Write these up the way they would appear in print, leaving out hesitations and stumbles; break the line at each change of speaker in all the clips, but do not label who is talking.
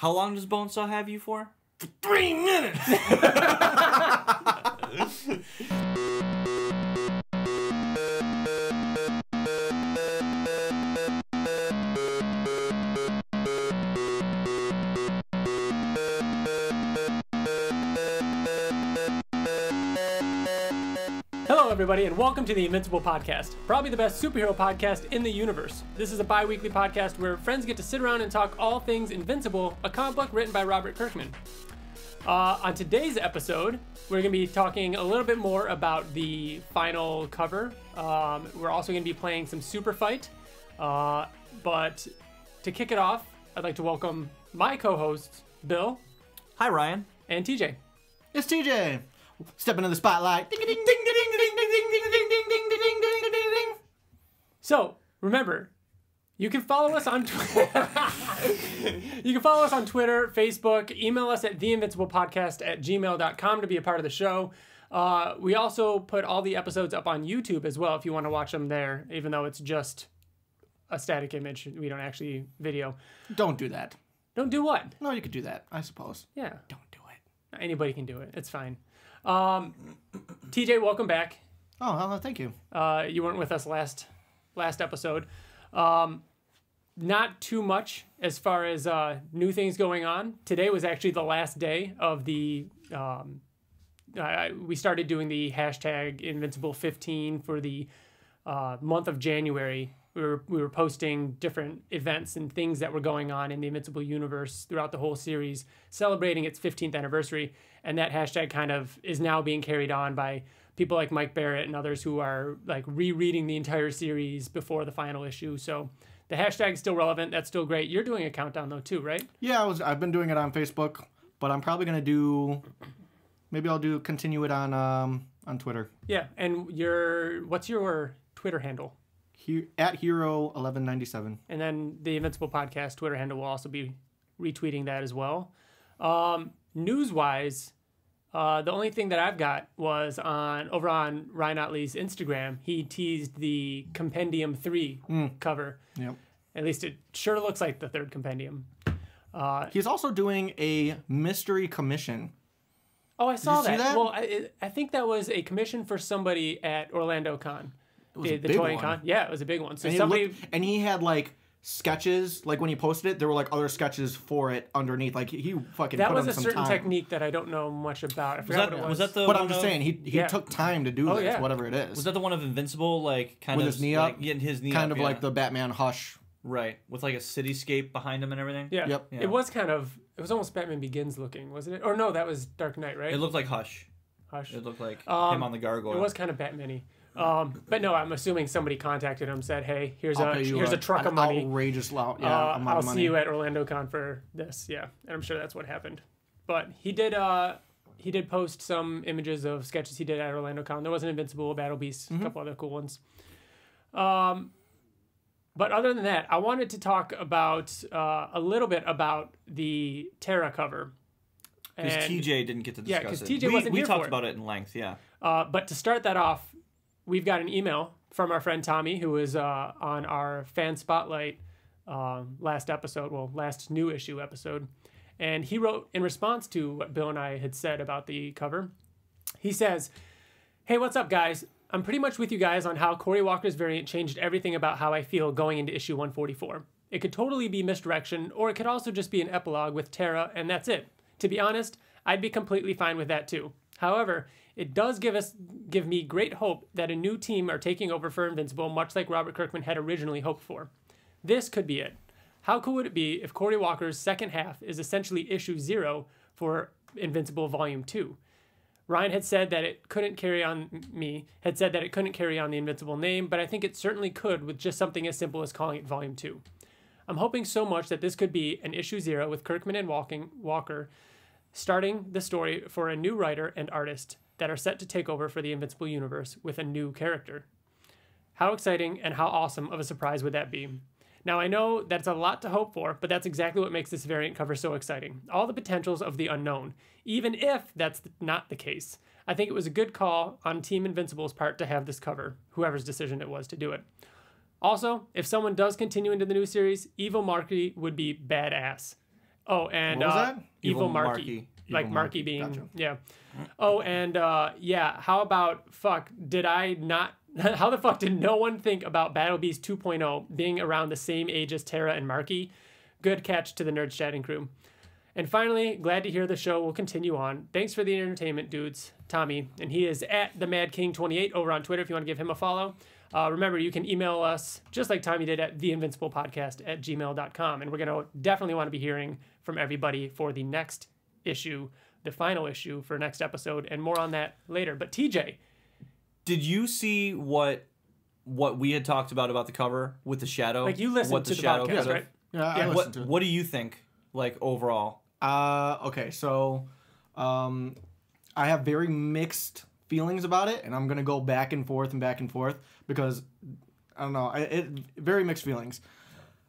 How long does Bonesaw have you for?
For 3 minutes!
Hello, everybody, and welcome to the Invincible podcast, probably the best superhero podcast in the universe. This is a bi-weekly podcast where friends get to sit around and talk all things Invincible, a comic book written by Robert Kirkman. On today's episode, we're going to be talking a little bit more about the final cover. We're also going to be playing some Superfight. But to kick it off, I'd like to welcome my co-hosts, Bill.
Hi, Ryan.
And TJ.
It's TJ. Step into the spotlight. Ding, ding, ding, ding, ding, ding, ding, ding, ding, ding, ding, ding, ding, ding, ding, ding.
So, remember, you can follow us on Twitter. You can follow us on Twitter, Facebook, email us at theinvinciblepodcast@gmail.com to be a part of the show. We also put all the episodes up on YouTube as well if you want to watch them there, even though it's just a static image. We don't actually video.
Don't do that.
Don't do what?
No, you could do that, I suppose.
Yeah.
Don't do it.
Anybody can do it. It's fine. TJ, welcome back.
Oh, thank you.
You weren't with us last episode. Not too much as far as new things going on. Today was actually the last day of the... we started doing the hashtag Invincible15 for the month of January. We were posting different events and things that were going on in the Invincible universe throughout the whole series, celebrating its 15th anniversary. And that hashtag kind of is now being carried on by people like Mike Barrett and others who are like rereading the entire series before the final issue. So the hashtag is still relevant. That's still great. You're doing a countdown though too, right?
Yeah, I've been doing it on Facebook, but I'm probably gonna continue it on Twitter.
Yeah, and what's your Twitter handle?
At Hero1197.
And then the Invincible podcast Twitter handle will also be retweeting that as well. News-wise, the only thing that I've got was over on Ryan Ottley's Instagram. He teased the Compendium 3 cover.
Yep.
At least it sure looks like the third compendium.
He's also doing a mystery commission.
Oh, I saw
Did you see that?
Well, I think that was a commission for somebody at Orlando Con.
It was a
the
big
Toy
one.
Con. Yeah, it was a big one. So
and he had like sketches, like when he posted it, there were like other sketches for it underneath. Like he fucking
that
put
was
in
a
some
certain
time.
technique that I don't know much about. I forgot what it was.
Was that the?
But
one
I'm just
of,
saying he took time to do this, whatever it is.
Was that the one of Invincible, like kind
with
of
his knee up,
getting his knee
kind
up,
of like the Batman Hush,
right, with like a cityscape behind him and everything.
Yeah.
Yep.
It was almost Batman Begins looking, wasn't it? Or no, that was Dark Knight, right?
It looked like Hush.
Hush.
It looked like him on the gargoyle.
It was kind of Batman-y. But no, I'm assuming somebody contacted him, said, "Hey, here's a truck of money.
Outrageous amount
I'll
of money.
see you at Orlando Con for this." Yeah, and I'm sure that's what happened. But he did post some images of sketches he did at Orlando Con. There was an Invincible, a Battle Beast, a couple other cool ones. But other than that, I wanted to talk about a little bit about the Terra cover.
Because TJ didn't get to discuss it.
Yeah, because TJ wasn't here for it.
We talked about it in length, yeah.
But to start that off, we've got an email from our friend Tommy, who was on our Fan Spotlight last new issue episode. And he wrote in response to what Bill and I had said about the cover. He says, "Hey, what's up, guys? I'm pretty much with you guys on how Cory Walker's variant changed everything about how I feel going into issue 144. It could totally be misdirection, or it could also just be an epilogue with Terra, and that's it. To be honest, I'd be completely fine with that too. However, it does give me great hope that a new team are taking over for Invincible, much like Robert Kirkman had originally hoped for. This could be it. How cool would it be if Cory Walker's second half is essentially issue 0 for Invincible Volume 2? Ryan had said that it couldn't carry on the Invincible name, but I think it certainly could with just something as simple as calling it Volume 2. I'm hoping so much that this could be an issue 0 with Kirkman and Walker starting the story for a new writer and artist that are set to take over for the Invincible universe with a new character. How exciting and how awesome of a surprise would that be? Now, I know that's a lot to hope for, but that's exactly what makes this variant cover so exciting. All the potentials of the unknown, even if that's not the case. I think it was a good call on Team Invincible's part to have this cover, whoever's decision it was to do it. Also, if someone does continue into the new series, Evil Marky would be badass. Oh, and
What was that?
Evil
Evil
Marky.
Marky.
Like
Evil
Marky
Marky,
being,
gotcha.
yeah. Oh, and yeah, how about, did I not, how the fuck did no one think about Battle Beast 2.0 being around the same age as Terra and Marky? Good catch to the Nerds Chatting crew. And finally, glad to hear the show will continue on. Thanks for the entertainment, dudes. Tommy, and he is at the Mad King 28 over on Twitter if you want to give him a follow. Remember, you can email us just like Tommy did at theinvinciblepodcast@gmail.com. And we're going to definitely want to be hearing from everybody for the next issue, the final issue for next episode, and more on that later. But TJ,
did you see what we had talked about the cover with the shadow?
like you listened to the
shadow
podcast,
could
right?
Yeah, I listened to it.
What do you think, like, overall?
Okay, so I have very mixed feelings about it, and I'm gonna go back and forth because I don't know, very mixed feelings.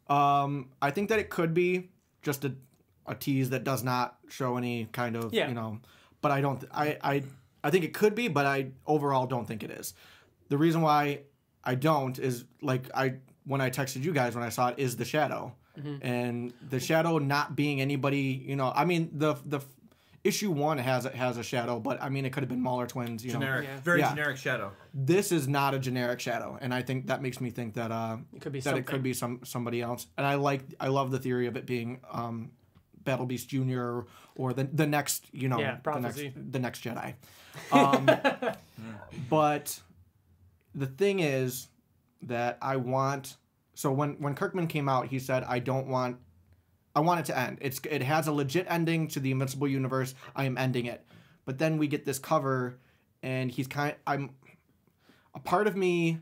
I think that it could be just a tease that does not show any kind of but I don't. I think it could be, but I overall don't think it is. The reason why I don't is when I texted you guys when I saw it is the shadow. And the shadow not being anybody, I mean, the issue 1 has a shadow, but I mean, it could have been Mauler twins,
Generic, very generic shadow.
This is not a generic shadow, and I think that makes me think that
it could be
it could be somebody else. And I love the theory of it being Battle Beast Jr. or the next,
Prophecy.
the next Jedi. But the thing is that I want. So when Kirkman came out, he said, I want it to end. It has a legit ending to the Invincible universe. I am ending it. But then we get this cover, and a part of me.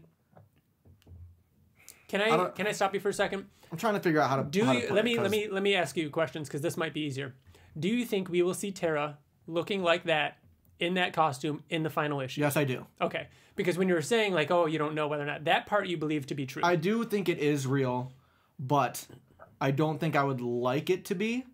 Can I stop you for a second?
I'm trying to figure out how to.
Let me ask you questions because this might be easier. Do you think we will see Terra looking like that in that costume in the final issue?
Yes, I do.
Okay. Because when you were saying, like, oh, you don't know whether or not, that part you believe to be true.
I do think it is real, but I don't think I would like it to be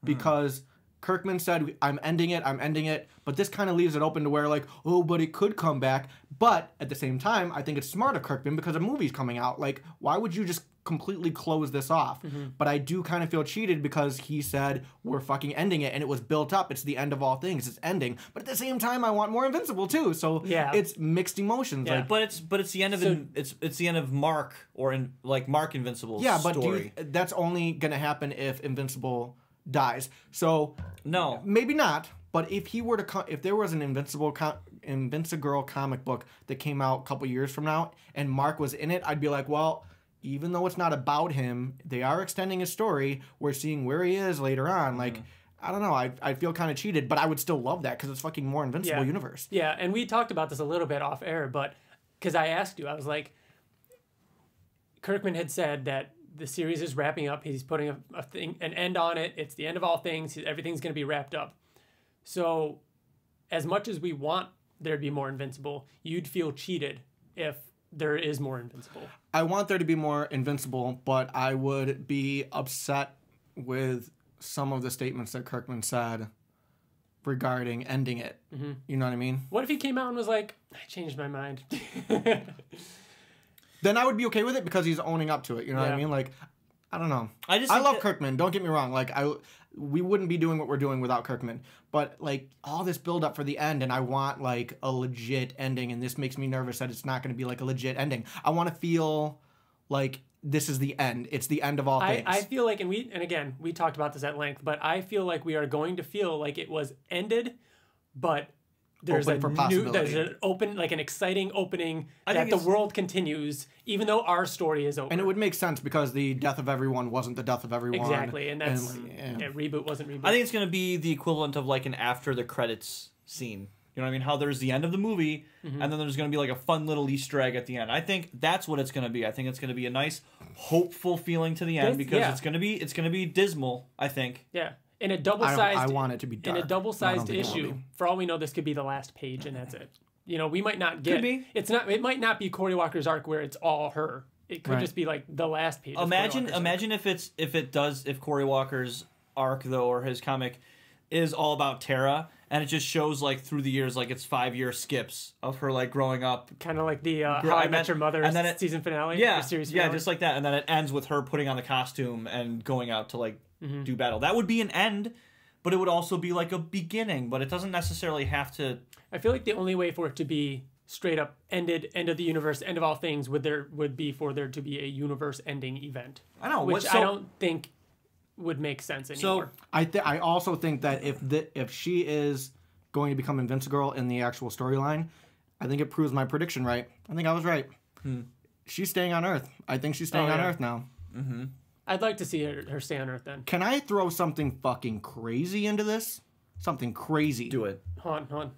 because Kirkman said, I'm ending it, but this kind of leaves it open to where, like, oh, but it could come back. But at the same time, I think it's smart of Kirkman because a movie's coming out. Like, why would you just completely close this off? But I do kind of feel cheated because he said, we're fucking ending it, and it was built up. It's the end of all things. It's ending. But at the same time, I want more Invincible too. So it's mixed emotions.
Yeah.
Like,
But it's the end of it's the end of Mark Mark Invincible's story.
But that's only gonna happen if Invincible dies. So
no,
maybe not. But if he were to, if there was an Invincible comic book that came out a couple years from now and Mark was in it, I'd be like, well, even though it's not about him, they are extending his story. We're seeing where he is later on. Like, I don't know. I feel kind of cheated, but I would still love that because it's fucking more Invincible universe.
Yeah, and we talked about this a little bit off air, but because I asked you, I was like, Kirkman had said that the series is wrapping up. He's putting an end on it. It's the end of all things. Everything's going to be wrapped up. So, as much as we want there to be more Invincible, you'd feel cheated if there is more Invincible.
I want there to be more Invincible, but I would be upset with some of the statements that Kirkman said regarding ending it. You know what I mean?
What if he came out and was like, I changed my mind?
Then I would be okay with it because he's owning up to it. You know what I mean? Like, I don't know. I love Kirkman. Don't get me wrong. Like, we wouldn't be doing what we're doing without Kirkman. But, like, all this build up for the end, and I want, like, a legit ending, and this makes me nervous that it's not going to be, like, a legit ending. I want to feel like this is the end. It's the end of all things.
I feel like, and again, we talked about this at length, but I feel like we are going to feel like it was ended, but there's an exciting opening that the world continues, even though our story is over.
And it would make sense because the death of everyone wasn't the death of everyone.
Exactly, and that's reboot wasn't reboot.
I think it's going to be the equivalent of like an after the credits scene. You know what I mean? How there's the end of the movie, and then there's going to be like a fun little Easter egg at the end. I think that's what it's going to be. I think it's going to be a nice, hopeful feeling to the end because it's going to be dismal. I think.
Yeah. In a double-sized,
I want it to be dark.
In a double-sized issue, for all we know, this could be the last page, and that's it. You know, we might not get.
Could be.
It's not. It might not be Cory Walker's arc where it's all her. It could just be like the last page.
Imagine if Cory Walker's arc though, or his comic, is all about Tara, and it just shows like through the years, like it's 5-year skips of her like growing up.
Kind of like the How I Met Your Mother season finale.
Yeah,
or series finale.
Yeah, just like that, and then it ends with her putting on the costume and going out to like do battle. That would be an end, but it would also be like a beginning. But it doesn't necessarily have to.
I feel like the only way for it to be straight up ended, end of the universe, end of all things, would be for there to be a universe-ending event.
I know,
which I don't think would make sense anymore.
So I also think that if she is going to become Invincible in the actual storyline, I think it proves my prediction right. I think I was right. She's staying on Earth. I think she's staying on Earth now.
I'd like to see her stay on Earth then.
Can I throw something fucking crazy into this? Something crazy.
Do it.
Hold on.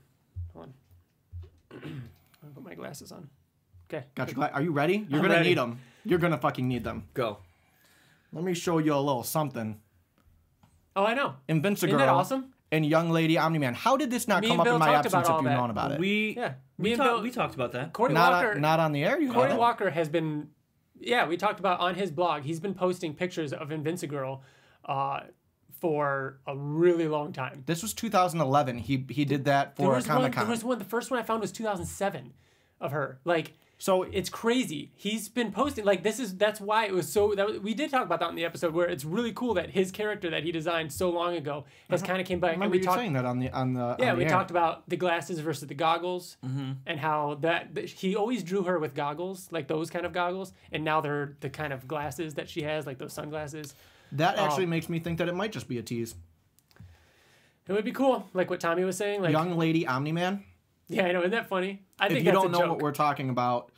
I'll put my glasses on. Okay.
Got you. Are you ready? You're going to need them. You're going to fucking need them.
Go.
Let me show you a little something.
Oh, I know.
Invincible.
Isn't that awesome?
And Young Lady Omni-Man. How did this not come up in my absence if you've known about it?
We talked about that.
Corey Walker.
Not on the air?
Corey Walker has been... Yeah, we talked about on his blog. He's been posting pictures of Invincible for a really long time.
This was 2011. He did that for a Comic-Con.
There was one. The first one I found was 2007 of her. Like... So it's crazy. He's been posting like that's why it was so we did talk about that in the episode where it's really cool that his character that he designed so long ago has kind of came back.
I remember you saying that on the
we talked about the glasses versus the goggles and how that he always drew her with goggles, like those kind of goggles, and now they're the kind of glasses that she has, like those sunglasses.
That actually makes me think that it might just be a tease.
It would be cool, like what Tommy was saying, like
Young Lady Omni-Man.
Yeah, I know. Isn't that funny? I think
if you don't know what we're talking about,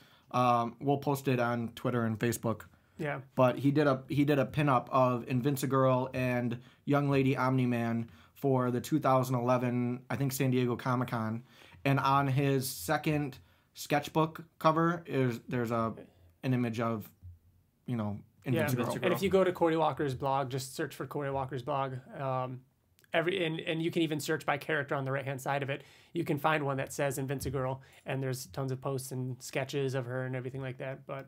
we'll post it on Twitter and Facebook.
Yeah.
But he did a pinup of Invincible and Young Lady Omni-Man for the 2011, I think, San Diego Comic-Con, and on his second sketchbook cover there's an image of, Invincible.
Yeah. And if you go to Corey Walker's blog, just search for Corey Walker's blog. And you can even search by character on the right hand side of it. You can find one that says Invincible, and there's tons of posts and sketches of her and everything like that. But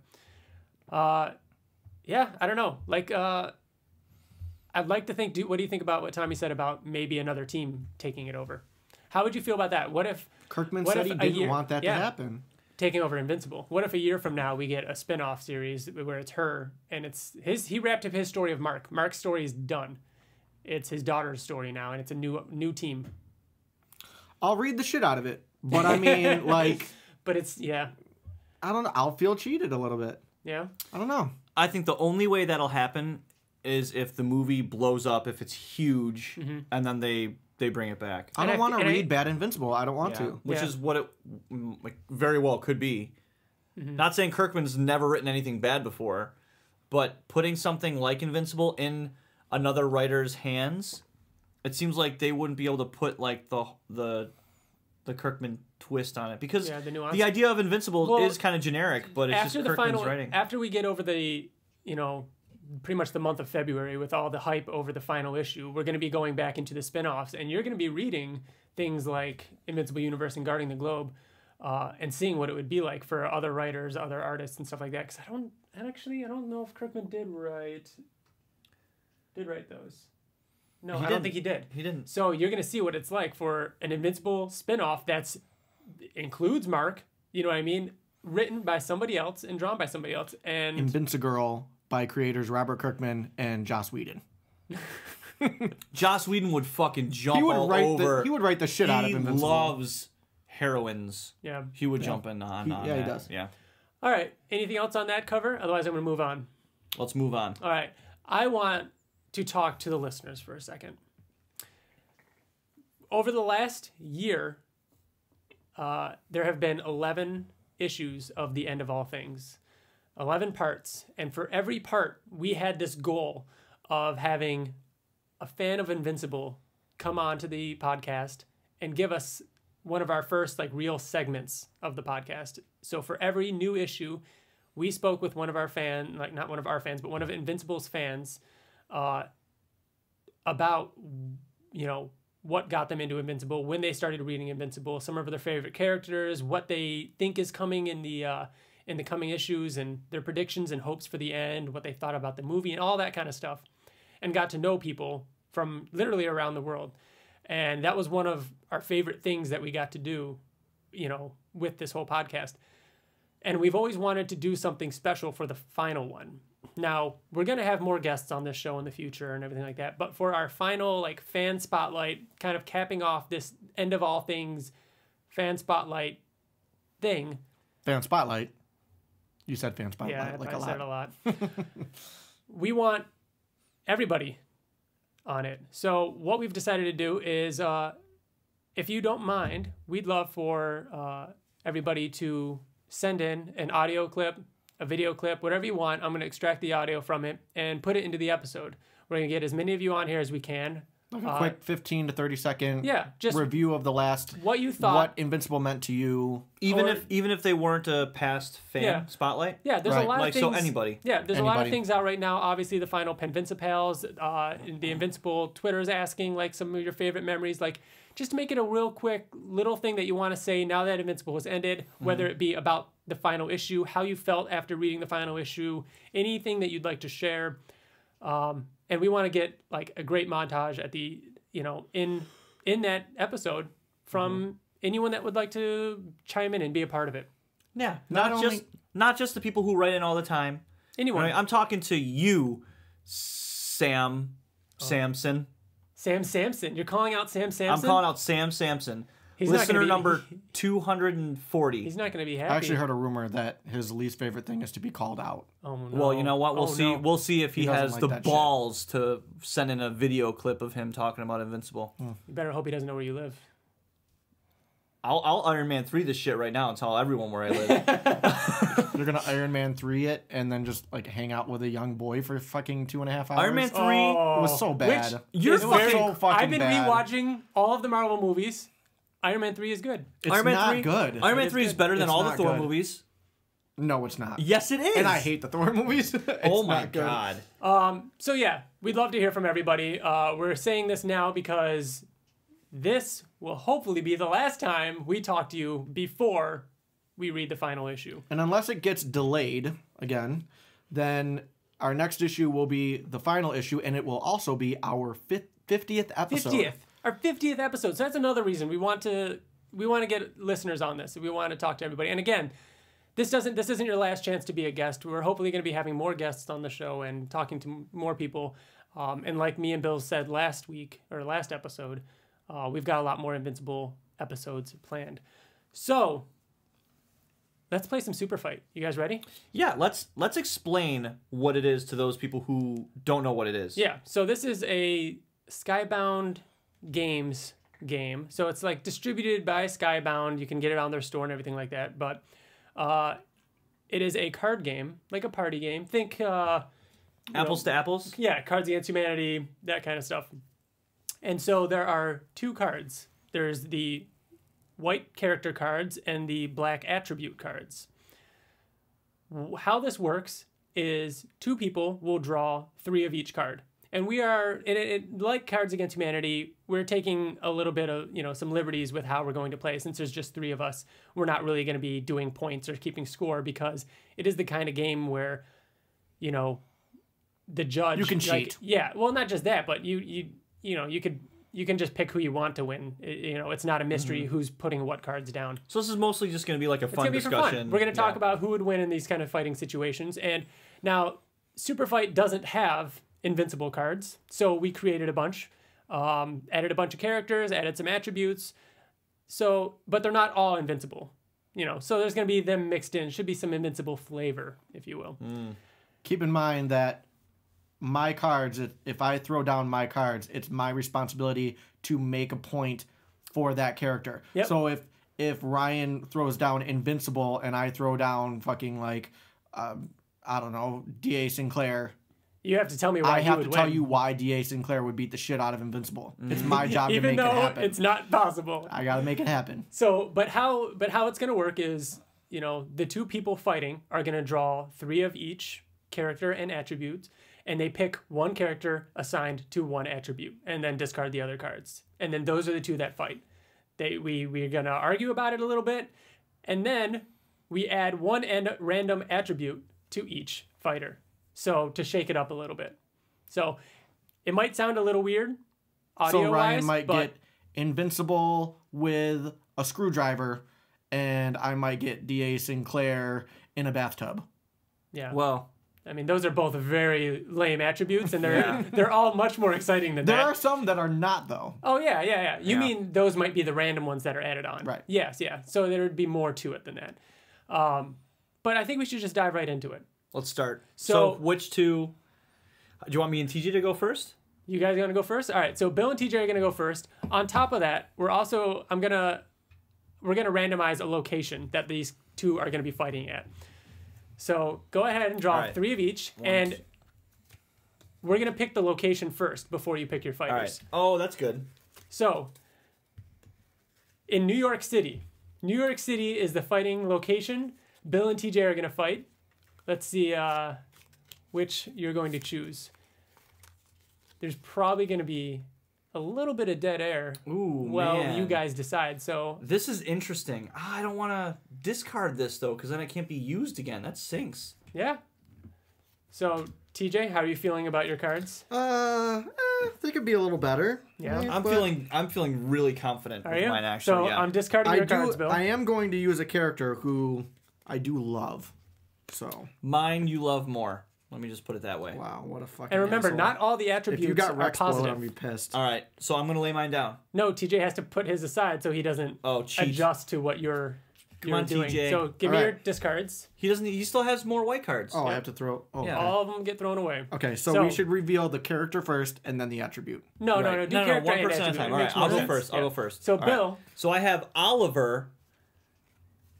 yeah, I don't know. Like I'd like to think. What do you think about what Tommy said about maybe another team taking it over? How would you feel about that? What if
Kirkman said he didn't want that to happen?
Taking over Invincible. What if a year from now we get a spin-off series where it's her and it's he wrapped up his story of Mark. Mark's story is done. It's his daughter's story now, and it's a new team.
I'll read the shit out of it, but I mean, like...
But it's, yeah.
I don't know. I'll feel cheated a little bit.
Yeah?
I don't know.
I think the only way that'll happen is if the movie blows up, if it's huge, and then they bring it back.
I don't want to read Bad Invincible. I don't want to.
Which is what it very well could be. Not saying Kirkman's never written anything bad before, but putting something like Invincible in another writer's hands, it seems like they wouldn't be able to put like the Kirkman twist on it, because the idea of Invincible is kind of generic, but it's just Kirkman's writing.
After we get over the pretty much the month of February with all the hype over the final issue, we're going to be going back into the spin-offs, and you're going to be reading things like Invincible Universe and Guarding the Globe, and seeing what it would be like for other writers, other artists, and stuff like that. Because I don't know if Kirkman did write those. No, I don't think he did.
He didn't.
So you're going to see what it's like for an Invincible spin-off that includes Mark, you know what I mean, written by somebody else and drawn by somebody else. And
Invincible by creators Robert Kirkman and Joss Whedon.
Joss Whedon would fucking jump all over.
He would write the shit out of Invincible.
He loves heroines.
Yeah.
He would jump in on that.
He does.
Yeah.
All right. Anything else on that cover? Otherwise, I'm going to move on.
Let's move on.
All right. I want to talk to the listeners for a second. Over the last year, there have been 11 issues of The End of All Things. 11 parts. And for every part, we had this goal of having a fan of Invincible come on to the podcast and give us one of our first real segments of the podcast. So for every new issue, we spoke with one of our not one of our fans, but one of Invincible's fans about, what got them into Invincible, when they started reading Invincible, some of their favorite characters, what they think is coming in the coming issues, and their predictions and hopes for the end, what they thought about the movie, and all that kind of stuff, and got to know people from literally around the world. And that was one of our favorite things that we got to do, with this whole podcast. And we've always wanted to do something special for the final one. Now, we're going to have more guests on this show in the future and everything like that. But for our final fan spotlight, kind of capping off this end of all things fan spotlight thing.
Fan spotlight. You said fan spotlight
Yeah,
like
I
a
said
lot.
it a lot. We want everybody on it. So what we've decided to do is, if you don't mind, we'd love for everybody to send in an audio clip, a video clip, whatever you want. I'm going to extract the audio from it and put it into the episode. We're going to get as many of you on here as we can.
Like a quick 15 to 30 second
just
review of the last,
what you thought,
what Invincible meant to you.
Even if they weren't a past fan spotlight.
Yeah, there's a lot of things.
So anybody.
Yeah, there's a lot of things out right now. Obviously, the final Penvincipals, the Invincible Twitter's asking some of your favorite memories. Just make it a real quick little thing that you want to say now that Invincible has ended, whether it be about the final issue, how you felt after reading the final issue, anything that you'd like to share. And we want to get a great montage at the, in that episode from anyone that would like to chime in and be a part of it.
Yeah. Not just the people who write in all the time.
Anyone.
Right? I'm talking to you, Sam Samson.
Sam Samson. You're calling out Sam Samson?
I'm calling out Sam Samson.
He's
Listener number 240.
He's not going to be happy.
I actually heard a rumor that his least favorite thing is to be called out.
Oh, no.
Well, you know what? We'll see.
No.
We'll see if he has the
that
balls to send in a video clip of him talking about Invincible.
You better hope he doesn't know where you live.
I'll Iron Man 3 this shit right now and tell everyone where I live.
You're gonna Iron Man 3 it and then just hang out with a young boy for fucking 2.5 hours.
Iron Man 3
was so bad.
You're
so fucking
I've been
bad.
rewatching all of the Marvel movies. Iron Man 3 is good.
It's
Iron Man
not
3,
good.
Iron Man 3 is better than
It's
all the
not
Thor
good.
movies.
No, it's not.
Yes, it is.
And I hate the Thor movies.
Oh my god.
So yeah, we'd love to hear from everybody. We're saying this now because this will hopefully be the last time we talk to you before we read the final issue.
And unless it gets delayed again, then our next issue will be the final issue, and it will also be our 50th episode.
Our 50th episode. So that's another reason we want to get listeners on this. We want to talk to everybody. And again, this isn't your last chance to be a guest. We're hopefully going to be having more guests on the show and talking to more people. And like me and Bill said last episode, we've got a lot more Invincible episodes planned. So let's play some Superfight. You guys ready?
Yeah, let's explain what it is to those people who don't know what it is.
Yeah. So this is a Skybound Games game. So it's distributed by Skybound. You can get it on their store and everything like that. But it is a card game, like a party game. Think
Apples to apples?
Yeah, Cards Against Humanity, that kind of stuff. And so there are two cards. There's the white character cards and the black attribute cards. How this works is two people will draw 3 of each card. And we are, like Cards Against Humanity, we're taking a little bit of, some liberties with how we're going to play. Since there's just 3 of us, we're not really going to be doing points or keeping score because it is the kind of game where, the judge...
You can cheat.
Yeah, well, not just that, but you can just pick who you want to win. It's not a mystery who's putting what cards down.
So this is mostly just going to be like a fun discussion.
We're going to talk about who would win in these kind of fighting situations. And now, Superfight doesn't have Invincible cards, so we created a bunch, added a bunch of characters, added some attributes. But they're not all Invincible, So there's going to be them mixed in. Should be some Invincible flavor, if you will.
Keep in mind that my cards, if I throw down my cards, it's my responsibility to make a point for that character.
Yep.
So if Ryan throws down Invincible and I throw down fucking I don't know, D.A. Sinclair,
you have to tell me why
I have
would
to tell
win.
you why D.A. Sinclair would beat the shit out of Invincible. It's my job to make it
Even
happen.
though it's not possible.
I gotta make it happen.
So, but how it's going to work is, the two people fighting are going to draw 3 of each character and attributes, and they pick one character assigned to one attribute, and then discard the other cards. And then those are the 2 that fight. We're going to argue about it a little bit, and then we add one random attribute to each fighter. So to shake it up a little bit. So it might sound a little weird audio-wise,
So Ryan might
but
get Invincible with a screwdriver, and I might get D.A. Sinclair in a bathtub.
Yeah.
Well,
I mean, those are both very lame attributes, and they're all much more exciting than that.
There are some that are not, though.
Oh, yeah. You
Yeah.
mean those might be the random ones that are added on.
Right.
Yes, yeah. So there would be more to it than that. But I think we should just dive right into it.
let's start.
So
which two? Do you want me and TJ to go first?
You guys going to go first? All right, so Bill and TJ are going to go first. On top of that, we're going to randomize a location that these two are going to be fighting at. So go ahead and draw 3 of each, and we're going to pick the location first before you pick your fighters.
All right. Oh, that's good.
So, in New York City is the fighting location. Bill and TJ are going to fight. Let's see which you're going to choose. There's probably going to be a little bit of dead air.
Ooh,
well,
man.
you guys decide. So
This is interesting. I don't want to discard this, though, because then it can't be used again. That sinks.
yeah. So TJ, how are you feeling about your cards?
They could be a little better.
Yeah.
I'm feeling really confident
Are
with
you?
mine, actually.
So
yeah.
I'm discarding your cards, Bill.
I am going to use a character who I do love. So
Mine you love more. Let me just put it that way.
wow, what a fucking.
And remember,
asshole.
not all the
If
attributes
you got
are
Rex Blow, I'm
positive.
gonna be pissed.
All right, so I'm going to lay mine down.
No, TJ has to put his aside so he doesn't
cheat.
adjust to what you're
on,
doing.
TJ.
So give me
All
your
right.
discards.
He doesn't. He still has more white cards.
Oh, I have to throw. Oh,
Yeah.
okay.
All of them get thrown away.
Okay, so
So-
we should reveal the character first and then the attribute.
No,
Right.
no. Do
no,
character
one
and
person at a
attribute.
time.
It
All
makes
right, I'll
more
go
sense.
first. I'll
Yeah.
go first.
So
All right.
Bill,
So I have Oliver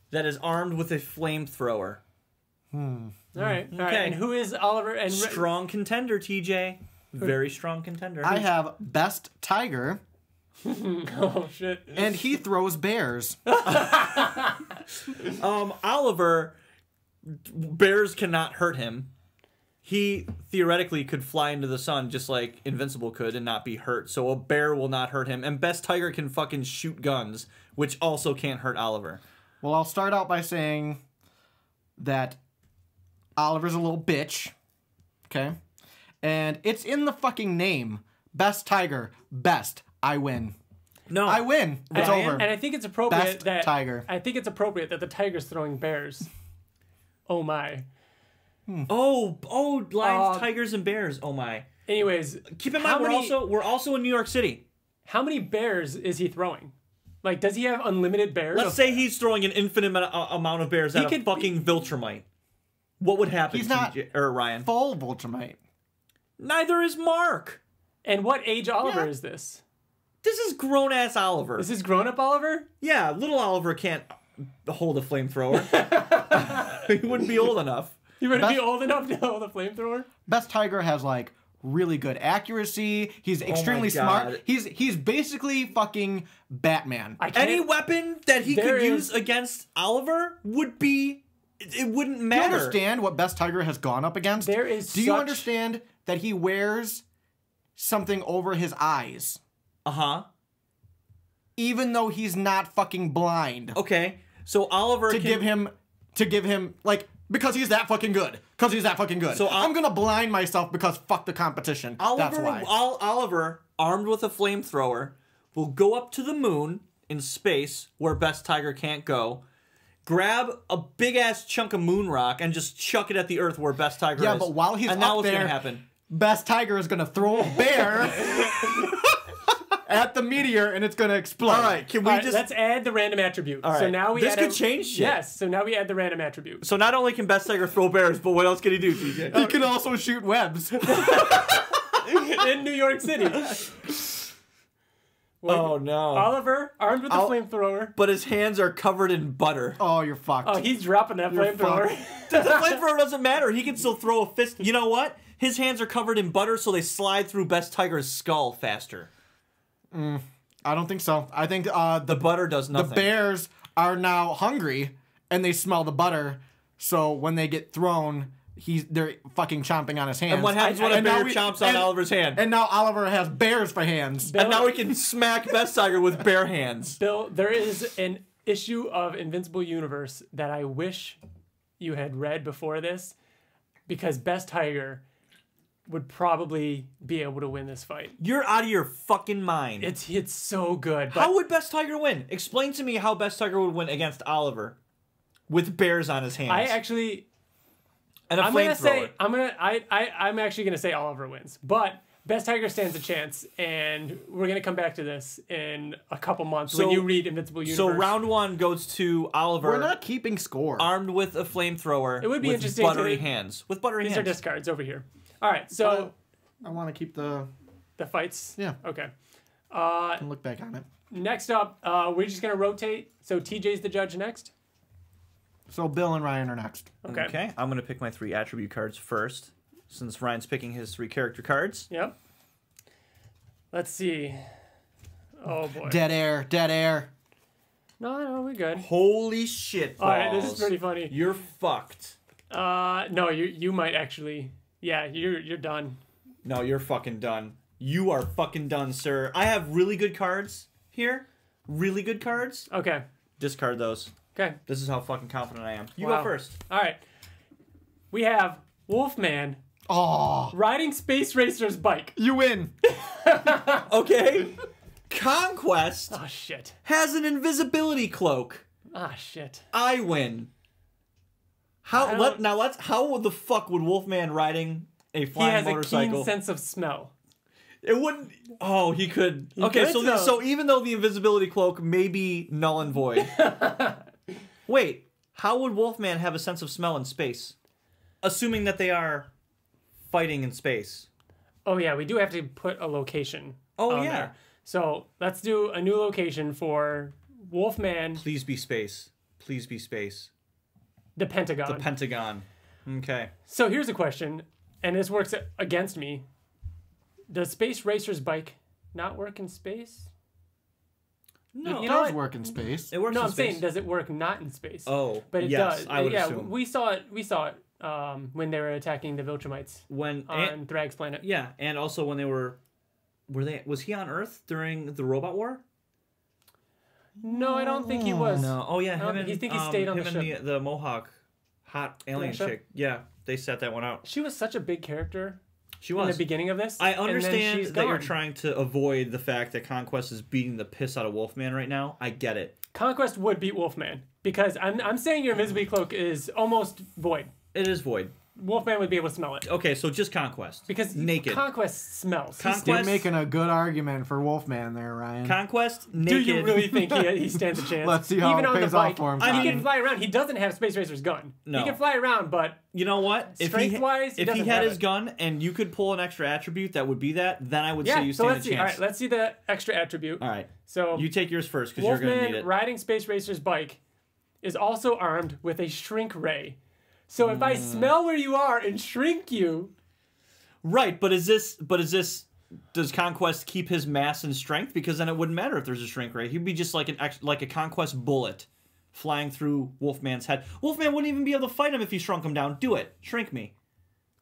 that is armed with a flamethrower.
all right.
Okay.
And who is Oliver? And
Strong contender, TJ. Very strong contender.
I have Best Tiger,
oh shit.
and he throws bears.
Oliver, bears cannot hurt him. He theoretically could fly into the sun just like Invincible could and not be hurt. So a bear will not hurt him. And Best Tiger can fucking shoot guns, which also can't hurt Oliver.
Well, I'll start out by saying that Oliver's a little bitch. Okay? And it's in the fucking name. Best Tiger. Best. I win.
No.
I win. It's
Ryan?
over.
And I think it's appropriate
Best
that
tiger.
I think it's appropriate that the tiger's throwing bears. Oh my.
Oh, lions, tigers, and bears. Oh my.
Anyways,
Keep in
how
mind
many-
we're also in New York City.
how many bears is he throwing? Like, does he have unlimited bears?
Let's say he's throwing an infinite amount of bears at a
could-
fucking Viltrumite. What would happen?
He's not
TJ, or Ryan.
Full Viltrumite.
Neither is Mark.
And what age Oliver
Yeah.
is this?
This is grown ass Oliver.
Is this grown-up Oliver?
Yeah, little Oliver can't hold a flamethrower. He wouldn't be old enough.
He would be
Best-
old enough to hold a flamethrower?
Best Tiger has like really good accuracy. He's extremely smart.
God.
He's basically fucking Batman.
I can't.
Any weapon that he
There
could
is-
use against Oliver would be. It wouldn't
Do you
matter.
understand what Best Tiger has gone up against?
There is
Do you
such-
understand that he wears something over his eyes,
Uh huh.
even though he's not fucking blind?
Okay. So Oliver
to give him like because he's that fucking good. Because he's that fucking good.
So
I'm gonna blind myself because fuck the competition. That's
Oliver,
why.
Oliver, armed with a flamethrower, will go up to the moon in space where Best Tiger can't go. Grab a big ass chunk of moon rock and just chuck it at the Earth where Best Tiger is.
Yeah, but while he's
and now
up
what's
there,
gonna happen?
Best Tiger is gonna throw a bear at the meteor and it's gonna explode.
All right, can we
All right,
just?
let's add the random attribute.
All
So
right.
now we
This
add
could change shit.
Yes, so now we add the random attribute.
So not only can Best Tiger throw bears, but what else can he do, TJ?
He can also shoot webs.
In New York City.
Oh no!
Oliver, armed with a flamethrower.
But his hands are covered in butter.
Oh, you're fucked.
Oh, he's dropping that
You're
flamethrower.
fucked.
The flamethrower doesn't matter. He can still throw a fist. You know what? His hands are covered in butter, so they slide through Best Tiger's skull faster.
I don't think so. I think
The butter does
the
nothing.
bears are now hungry and they smell the butter. So when they get thrown, they're fucking chomping on his hands.
And what happens when a
And now
bear
we-
chomps on
and-
Oliver's hand?
And now Oliver has bears for hands.
And now we can smack Best Tiger with bare hands.
Bill, there is an issue of Invincible Universe that I wish you had read before this, because Best Tiger would probably be able to win this fight.
You're out of your fucking mind.
It's so good. But
How would Best Tiger win? Explain to me how Best Tiger would win against Oliver with bears on his hands.
I actually,
and a
I'm gonna
flamethrower.
say I'm actually gonna say Oliver wins, but Best Tiger stands a chance, and we're gonna come back to this in a couple months when you read Invincible Universe.
So round 1 goes to Oliver.
We're not keeping score.
Armed with a flamethrower.
It would be
with
interesting
buttery
to-
hands. With buttery
These
hands.
are discards over here. All right, so
I want to keep the.
the fights.
Yeah.
Okay.
I can look back on it.
Next up, we're just gonna rotate. So TJ's the judge next.
So Bill and Ryan are next.
Okay.
Okay, I'm going to pick my 3 attribute cards first, since Ryan's picking his 3 character cards.
Yep. Let's see. Oh boy.
Dead air. Dead air.
No, we're good.
Holy shit, balls.
All right, this is pretty funny.
You're fucked.
No, you might actually. Yeah, you're done.
No, you're fucking done. You are fucking done, sir. I have really good cards here. Really good cards.
Okay.
Discard those.
Okay.
This is how fucking confident I am. You
Wow.
go first.
All right. We have Wolfman
Oh,
riding Space Racer's bike.
you win.
Okay. Conquest
Oh shit.
has an invisibility cloak.
Ah shit.
I win.
I don't-
How the fuck would Wolfman riding a
He
flying
has a
motorcycle?
keen sense of smell.
It wouldn't. Oh, he could. Okay,
could,
so
though.
so even though the invisibility cloak may be null and void. Wait, how would Wolfman have a sense of smell in space? Assuming that they are fighting in space.
Oh yeah, we do have to put a location.
Oh,
on
yeah.
there. So let's do a new location for Wolfman,
Please be space. Please be space.
the Pentagon.
The Pentagon. Okay.
So here's a question, and this works against me. Does Space Racer's bike not work in space?
No,
It
You know
does
what?
work in space.
it works
No,
in
I'm
space.
saying, does it work not in space?
Oh,
but it
yes,
does.
I would
yeah,
assume.
we saw it. We saw it when they were attacking the Viltrumites
When
on Thrag's planet.
yeah, and also when they were was he on Earth during the Robot War?
No, I don't think he was.
No. Oh yeah, him and
you think he stayed on
him
the
and the Mohawk hot alien
ship?
chick. Yeah, they set that one out.
She was such a big character
She
in
was.
the beginning of this.
I
and then
understand
she's
that you're
gone.
trying to avoid the fact that Conquest is beating the piss out of Wolfman right now. I get it.
Conquest would beat Wolfman because I'm saying your invisibility cloak is almost void.
It is void.
Wolfman would be able to smell it
Okay, so just Conquest.
because
naked.
Conquest smells.
Conquest-
You're making a good argument for Wolfman there, Ryan.
Conquest
Do
naked.
you really think he stands a chance?
Let's see how
Even
it
on the
pays off
bike,
for him,
he
Tommy.
can fly around. He doesn't have Space Racer's gun.
No.
He can fly around, but
You know what?
Strength-wise, he
if he
doesn't
had
have
his
it.
gun and you could pull an extra attribute that would be that, then I would say
yeah.
you
So
stand
let's
a
see.
chance.
All right, let's see the extra attribute.
All right.
So
You take yours first because you're going to need
Wolfman
it.
riding Space Racer's bike is also armed with a shrink ray. So if I smell where you are and shrink you,
Right, but does Conquest keep his mass and strength? Because then it wouldn't matter if there's a shrink ray. He'd be just like a Conquest bullet flying through Wolfman's head. Wolfman wouldn't even be able to fight him if he shrunk him down. Do it. Shrink me.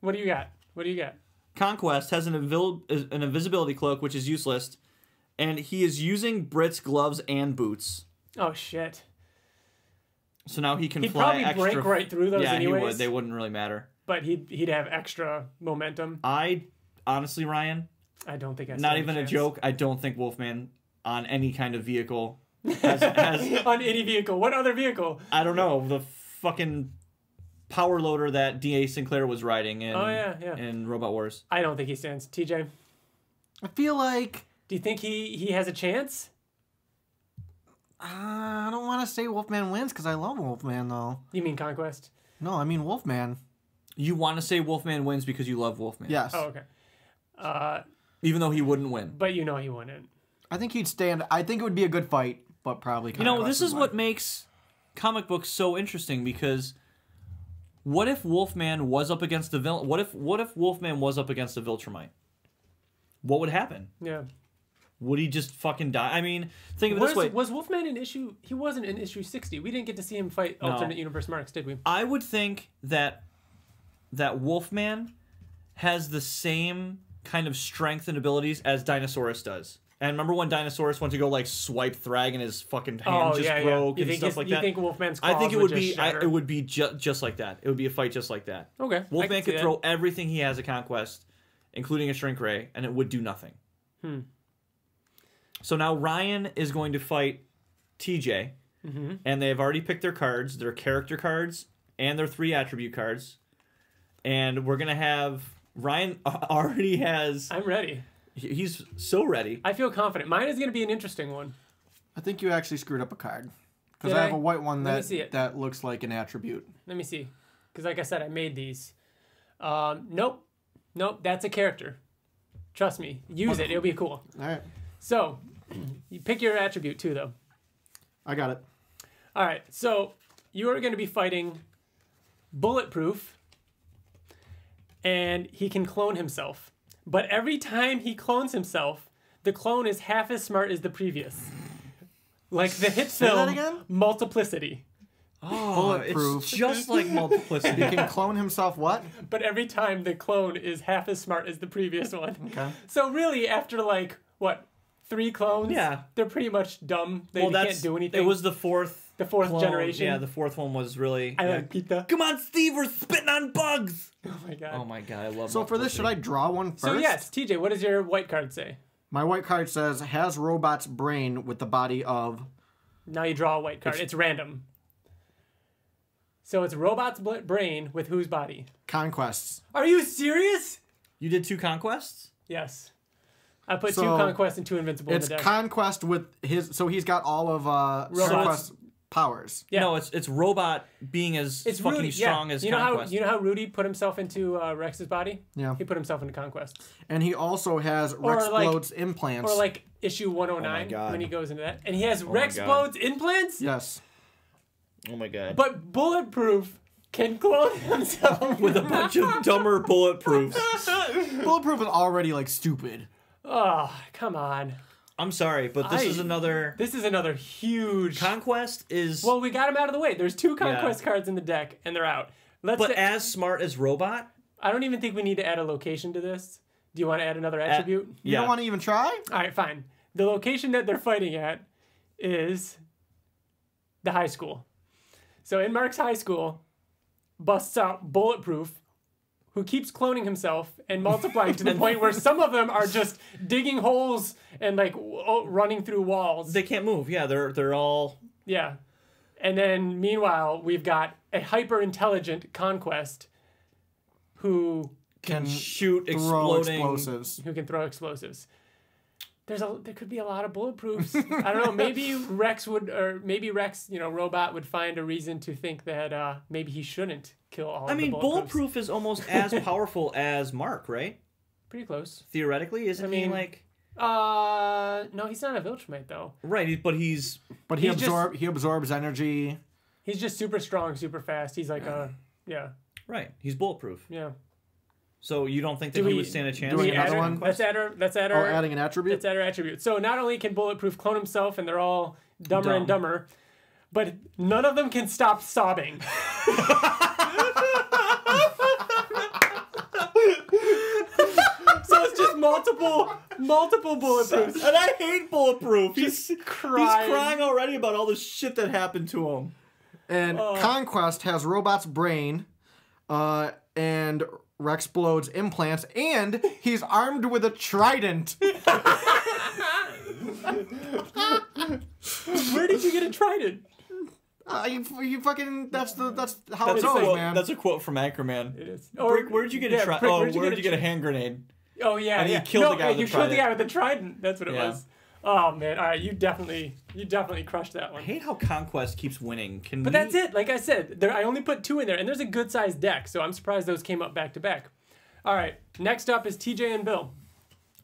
what do you got? What do you got?
Conquest has an invisibility cloak, which is useless, and he is using Brit's gloves and boots.
Oh shit.
So now he can
He'd
fly
probably
extra.
break right through those
yeah, he
anyways.
would. They wouldn't really matter.
But he'd have extra momentum.
I honestly, Ryan,
I don't think I
not
stand
even a
chance.
joke. I don't think Wolfman on any kind of vehicle has
On any vehicle. What other vehicle?
I don't know, the fucking power loader that D.A. Sinclair was riding in,
Oh, yeah.
in Robot Wars.
I don't think he stands. TJ,
I feel like
do you think he has a chance?
I don't want to say Wolfman wins because I love Wolfman though.
You mean Conquest?
No, I mean Wolfman.
You want to say Wolfman wins because you love Wolfman.
Yes.
Oh, okay.
Even though he wouldn't win.
But you know he wouldn't.
I think he'd stand. I think it would be a good fight, but probably.
You know,
Conquest
this is
would
what
win.
makes comic books so interesting because what if Wolfman was up against the villain? What if Wolfman was up against a Viltrumite? What would happen?
Yeah.
Would he just fucking die? I mean, think of it this way.
Was Wolfman in issue? He wasn't in issue 60. We didn't get to see him fight alternate universe Marks, did we?
I would think that Wolfman has the same kind of strength and abilities as Dinosaurus does. And remember when Dinosaurus went to go like swipe Thrag and his fucking hand broke
You
and
think
stuff like
you
that?
think Wolfman's
I
claws
think it would
just
be
shatter?
it would be just like that. It would be a fight just like that.
Okay. I
Wolfman
can see
could
that.
throw everything he has at Conquest including a shrink ray, and it would do nothing. So now Ryan is going to fight TJ, and they've already picked their cards, their character cards, and their 3 attribute cards. And we're going to have... Ryan already has...
I'm ready.
He's so ready.
I feel confident. Mine is going to be an interesting one.
I think you actually screwed up a card. Because
Did
I have
I?
a white one
Let me see it.
that looks like an attribute.
Let me see. Because like I said, I made these. Nope. Nope, that's a character. Trust me. Use it. It'll be cool.
All right.
So, you pick your attribute too, though.
I got it.
All right. So, you are going to be fighting Bulletproof, and he can clone himself. But every time he clones himself, the clone is half as smart as the previous. Like the hit
Say that
film
again?
Multiplicity.
Oh,
Bulletproof.
it's just like Multiplicity.
He can clone himself what?
But every time the clone is half as smart as the previous one.
Okay.
So really, after like, what, 3 clones?
Yeah.
They're pretty much dumb. They can't do anything.
It was the 4th.
The 4th
clone.
generation.
Yeah, the 4th one was really...
I
yeah.
like pizza.
Come on, Steve, we're spitting on bugs!
Oh my god.
Oh my god, I love
So for this, should I draw one first?
So yes, TJ, what does your white card say?
My white card says, has robot's brain with the body of...
Now you draw a white card. It's random. So it's robot's brain with whose body?
Conquests.
Are you serious?
You did 2 conquests?
Yes. I put 2
So,
conquests and 2 invincible in
It's
the deck.
Conquest with his... So he's got all of Conquest powers.
Yeah.
No, it's robot being as fucking
Rudy,
strong
yeah.
as
you know
Conquest.
how you know how Rudy put himself into Rex's body?
Yeah.
He put himself into Conquest.
And he also has Rexplode's implants.
Or like issue 109
God.
when he goes into that. And he has
my God.
Rexplode's implants?
Yes.
Oh my god.
But Bulletproof can clone himself
With a bunch of dumber bulletproofs.
Bulletproof is already, like, stupid.
Oh, come on.
I'm sorry, but this is another...
This is another huge...
Conquest is...
Well, we got him out of the way. There's 2 Conquest cards in the deck, and they're out.
But as smart as Robot?
I don't even think we need to add a location to this. Do you want to add another attribute?
You don't want to even try?
All right, fine. The location that they're fighting at is the high school. So in Mark's high school, busts out Bulletproof, who keeps cloning himself and multiplying to the point where some of them are just digging holes and like running through walls.
They can't move. Yeah, they're all...
Yeah. And then meanwhile, we've got a hyper-intelligent Conquest who
Can
shoot
throw
exploding...
explosives.
can throw explosives. There could be a lot of bulletproofs. I don't know. Maybe Rex Robot would find a reason to think that maybe he shouldn't kill all.
I
of
mean,
the
Bulletproof is almost as powerful as Mark, right?
Pretty close.
Theoretically, isn't he like?
No, he's not a Viltrumite though.
Right, but he
absorbs energy.
He's just super strong, super fast. He's like
right. He's bulletproof.
Yeah.
So you don't think that he would stand a chance?
do we
against
another one?
Let's add our.
Oh, adding an attribute.
Let's add our attribute. So not only can Bulletproof clone himself, and they're all dumber and dumber, but none of them can stop sobbing. So it's just multiple bulletproofs.
And I hate Bulletproof. He's
crying.
He's crying already about all the shit that happened to him.
And Conquest has Robot's brain, and Rexplode's implants, and he's armed with a trident.
Where did you get a trident?
You fucking that's how
That's
it goes, man.
That's a quote from Anchorman.
It is.
Brick, where'd you get a trident? Oh, where'd you get a hand grenade?
Oh yeah,
And he killed the guy with the
you killed the
trident.
guy with the trident. That's what it
Yeah.
was. Oh man, all right, you definitely crushed that
I
one.
hate how Conquest keeps winning.
But that's it. Like I said, I only put 2 in there, and there's a good sized deck, so I'm surprised those came up back to back. All right, next up is TJ and Bill.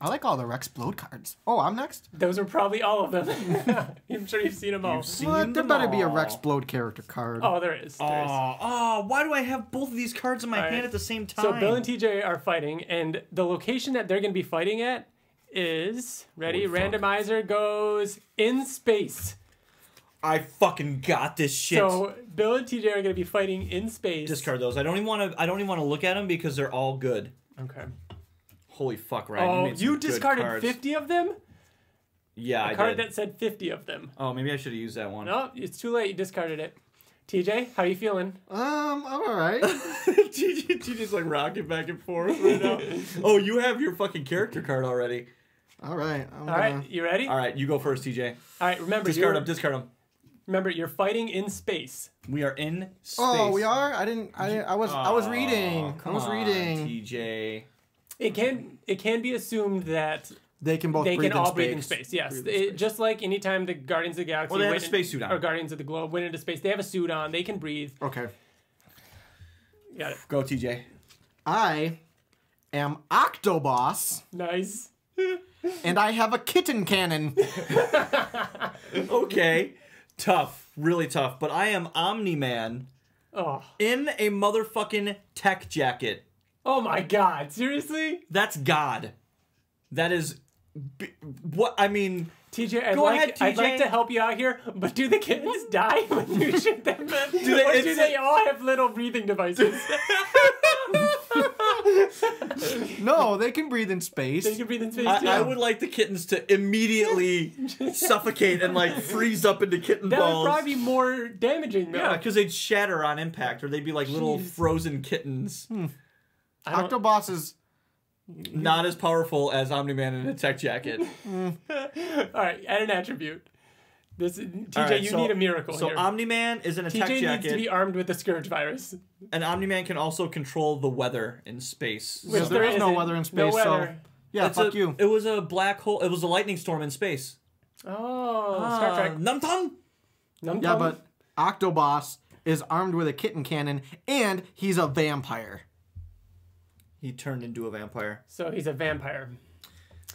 I like all the Rexplode cards. Oh, I'm next?
Those are probably all of them. I'm sure you've seen them all.
What? There better be a Rexplode character card.
Oh, there is.
Why do I have both of these cards in my hand at the same time?
So Bill and TJ are fighting, and the location that they're going to be fighting at is, ready, randomizer goes in space.
I fucking got this shit.
So Bill and TJ are going to be fighting in space.
Discard those. I don't even want to look at them because they're all good.
Okay.
Holy fuck, Ryan.
Oh,
made some
you
good
discarded
cards.
50 of them?
Yeah,
A
I
card
did.
that said 50 of them.
Oh, maybe I should have used that one.
No, it's too late. You discarded it. TJ, how you feeling?
I'm all right.
TJ's like rocking back and forth right now. Oh, you have your fucking character card already.
All right.
All right, you ready?
All right, you go first, TJ.
All right, remember,
Discard them.
Remember, you're fighting in space.
We are in space.
Oh, we are. I was reading.
Come on,
reading.
TJ.
It can be assumed that
They can both.
breathe in space. Yes, just like anytime the Guardians of the Galaxy
Well, they have a spacesuit on.
or Guardians of the Globe went into space, they have a suit on. They can breathe.
Okay.
Got it.
Go, TJ.
I am Octoboss,
Nice.
and I have a kitten cannon.
Okay. Tough. Really tough. But I am Omni-Man
Oh.
in a motherfucking tech jacket.
Oh my God! Seriously?
That's God. That is... What? I mean...
TJ, I'd
Go ahead,
like
TJ.
to help you out here, but do the kittens die when you shoot them? Or
they-
do they all have little breathing devices?
No, they can breathe in space.
They can breathe in space too.
I would like the kittens to immediately suffocate and like freeze up into kitten
That
balls.
would probably be more damaging, though.
Yeah, because they'd shatter on impact, or they'd be like little
Jeez.
frozen kittens.
Octoboss is.
Not as powerful as Omni-Man in a tech jacket.
All right, add an attribute. TJ,
right,
you
so-
need a miracle
So
here.
Omni-Man is in a tech
TJ needs to
jacket,
be armed with the Scourge virus.
and Omni-Man can also control the weather in space.
Which
there is no
isn't.
weather in space,
No
so
weather.
yeah, fuck you.
It was a black hole. It was a lightning storm in space.
Oh, Star Trek.
Numtung.
Num
Yeah,
Tum?
but Octoboss is armed with a kitten cannon, and he's a vampire.
He turned into a vampire.
So he's a vampire.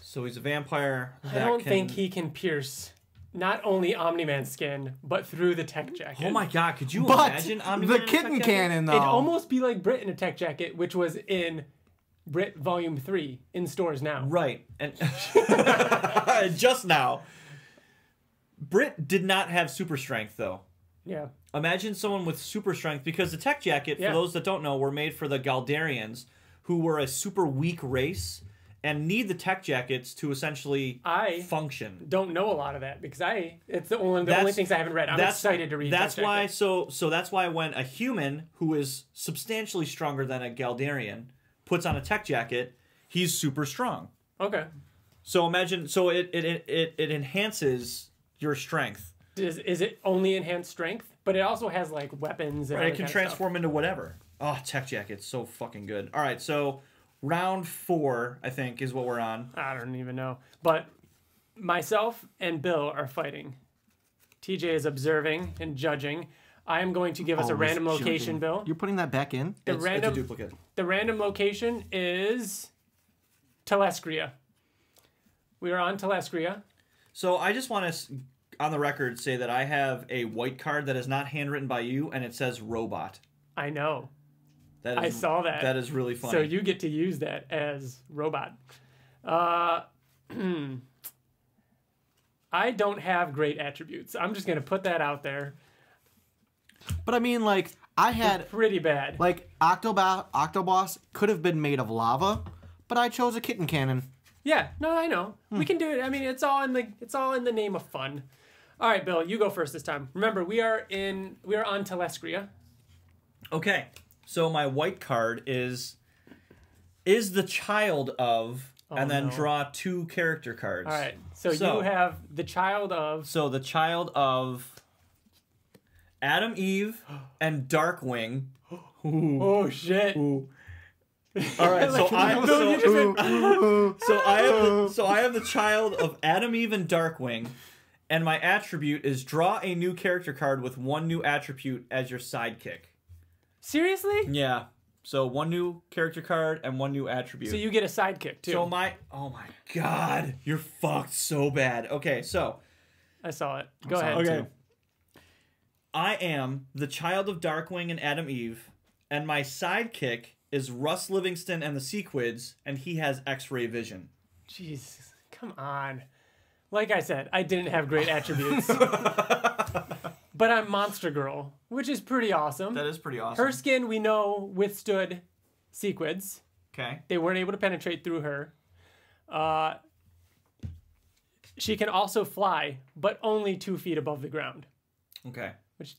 So he's a vampire.
I don't think he can pierce not only Omni-Man's skin, but through the tech jacket.
Oh my God! Could you
But
imagine Omni-Man
the
in a
kitten
tech jacket?
cannon, though.
It'd almost be like Brit in a tech jacket, which was in Brit Volume 3 in stores now.
Right, and just now, Brit did not have super strength though.
Yeah.
Imagine someone with super strength, because the tech jacket,
Yeah.
for those that don't know, were made for the Galdarians, who were a super weak race and need the tech jackets to essentially function.
Don't know a lot of that because it's the only things I haven't read. I'm excited to read.
That's
tech
why.
jacket.
So that's why when a human who is substantially stronger than a Galdarian puts on a tech jacket, he's super strong.
Okay.
So imagine. So it enhances your strength.
Is it only enhanced strength? But it also has like weapons and
Right,
other
it can
kind of
transform into whatever. Oh, tech jacket's so fucking good. All right, so round 4, I think, is what we're on.
stuff. I don't even know. But myself and Bill are fighting. TJ is observing and judging. I am going to give us a
Always
random location,
judging.
Bill.
You're putting that back in?
The
It's
random
a duplicate.
The random location is Telescria. We are on Telescria.
So I just want to, on the record, say that I have a white card that is not handwritten by you, and it says robot.
I know.
That
I
is,
saw that.
That is really funny.
So you get to use that as robot. I don't have great attributes. I'm just going to put that out there.
But I mean, like, I had,
Pretty bad.
like, Octoboss could have been made of lava, but I chose a kitten cannon.
Yeah, no, I know. We can do it. I mean, it's all in the name of fun. All right, Bill, you go first this time. Remember, we are on Telescria.
Okay, so my white card is the child of, and then
no.
draw 2 character cards.
All right. So
So-
you have the child of.
So the child of Adam, Eve, and Darkwing.
Oh shit!
All right, so I have the child of Adam, Eve, and Darkwing, and my attribute is draw a new character card with 1 new attribute as your sidekick.
Seriously?
Yeah. So 1 new character card and 1 new attribute.
So you get a sidekick too.
oh my God, you're fucked so bad. Okay, so
I saw it. Go ahead.
okay. I am the child of Darkwing and Adam Eve, and my sidekick is Russ Livingston and the Sequids, and he has X-ray vision.
Jesus, come on. Like I said, I didn't have great attributes. But I'm Monster Girl, which is pretty awesome.
That is pretty awesome.
Her skin, we know, withstood Sequids.
Okay.
They weren't able to penetrate through her. She can also fly, but only 2 feet above the ground.
Okay.
Which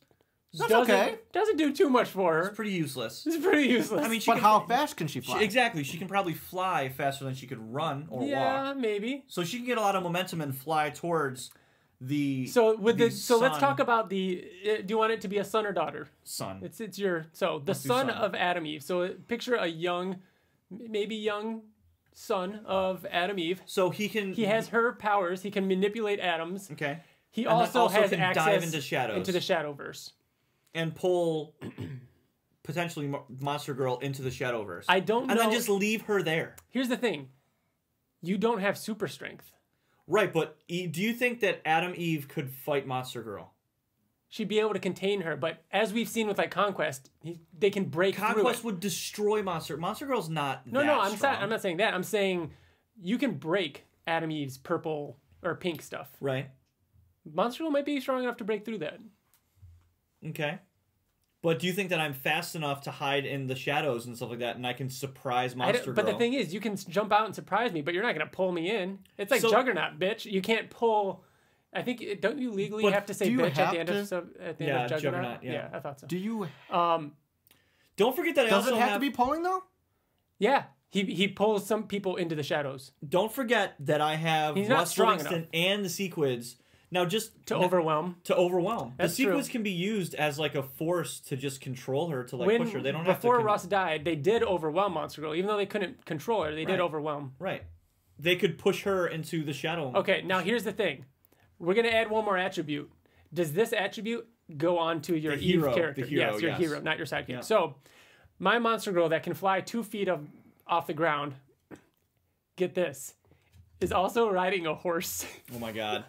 That's okay.
Doesn't do too much for her.
It's pretty useless.
It's pretty useless.
I mean,
But how fast can she fly?
Exactly. She can probably fly faster than she could run or
yeah,
walk.
maybe.
So she can get a lot of momentum and fly towards the.
So let's
sun.
talk about the. Do you want it to be a son or daughter?
Son.
It's your the
Let's do
son
son.
of Adam Eve. So picture a young, maybe young son of Adam Eve.
So he can.
He has her powers. He can manipulate atoms.
Okay.
He
And then
also has
can
access
dive into shadows
into the Shadowverse.
and pull potentially Monster Girl into the Shadowverse.
I don't know.
And then just leave her there.
Here's the thing. You don't have super strength.
Right, but do you think that Adam Eve could fight Monster Girl?
She'd be able to contain her, but as we've seen with like Conquest, they can break through
Conquest
it.
would destroy Monster. Monster Girl's not.
No,
that strong.
I'm not saying that. I'm saying you can break Adam Eve's purple or pink stuff.
Right.
Monster Girl might be strong enough to break through that.
Okay. But do you think that I'm fast enough to hide in the shadows and stuff like that, and I can surprise Monster Girl?
But the thing is, you can jump out and surprise me, but you're not going to pull me in. It's like
So-
Juggernaut, bitch. You can't pull. I think don't you legally
But
have to say
do you
bitch at the
have
end
to?
of
Yeah,
Juggernaut?
Juggernaut, yeah.
I thought so.
Do you?
Don't forget that I
Does
also
it have to be pulling though?
Yeah, he pulls some people into the shadows
Don't forget that I have
He's not
Russ
strong
Livingston
enough.
and the Sequids. Now, just
to overwhelm.
To overwhelm.
That's
the
true.
Sequids can be used as like a force to just control her, to like
When
push her. They don't have to.
before Russ died, they did overwhelm Monster Girl, even though they couldn't control her. They did
Right.
overwhelm.
Right. They could push her into the shadow.
Okay, now here's the thing. We're gonna add one more attribute. Does this attribute go on to your
The hero,
Eve character?
the hero,
yes, your
yes.
hero, not your sidekick.
Yeah.
So, my Monster Girl that can fly 2 feet off the ground, get this, is also riding a horse.
Oh my god.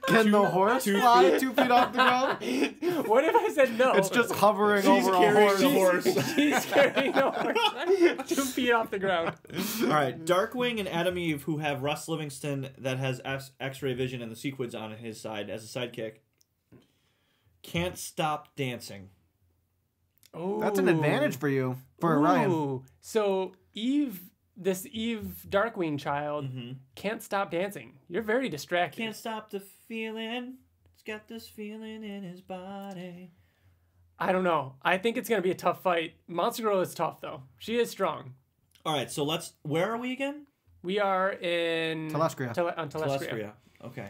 Can the horse fly 2 feet off the ground?
What if I said no?
It's just hovering
She's
over a
carrying
horse.
the horse.
She's carrying a horse 2 feet off the ground.
All right, Darkwing and Adam Eve, who have Russ Livingston that has X-ray vision and the Sequids on his side as a sidekick, can't stop dancing.
Oh,
That's an advantage for you, for Ryan.
So this Eve Darkwing child
Mm-hmm.
can't stop dancing. You're very distracted.
Can't stop the feeling. It's got this feeling in his body.
I don't know. I think it's gonna be a tough fight. Monster Girl is tough though. She is strong.
All right, so where are we again?
We are in
Telescria.
on Telescria.
Telescria. Okay.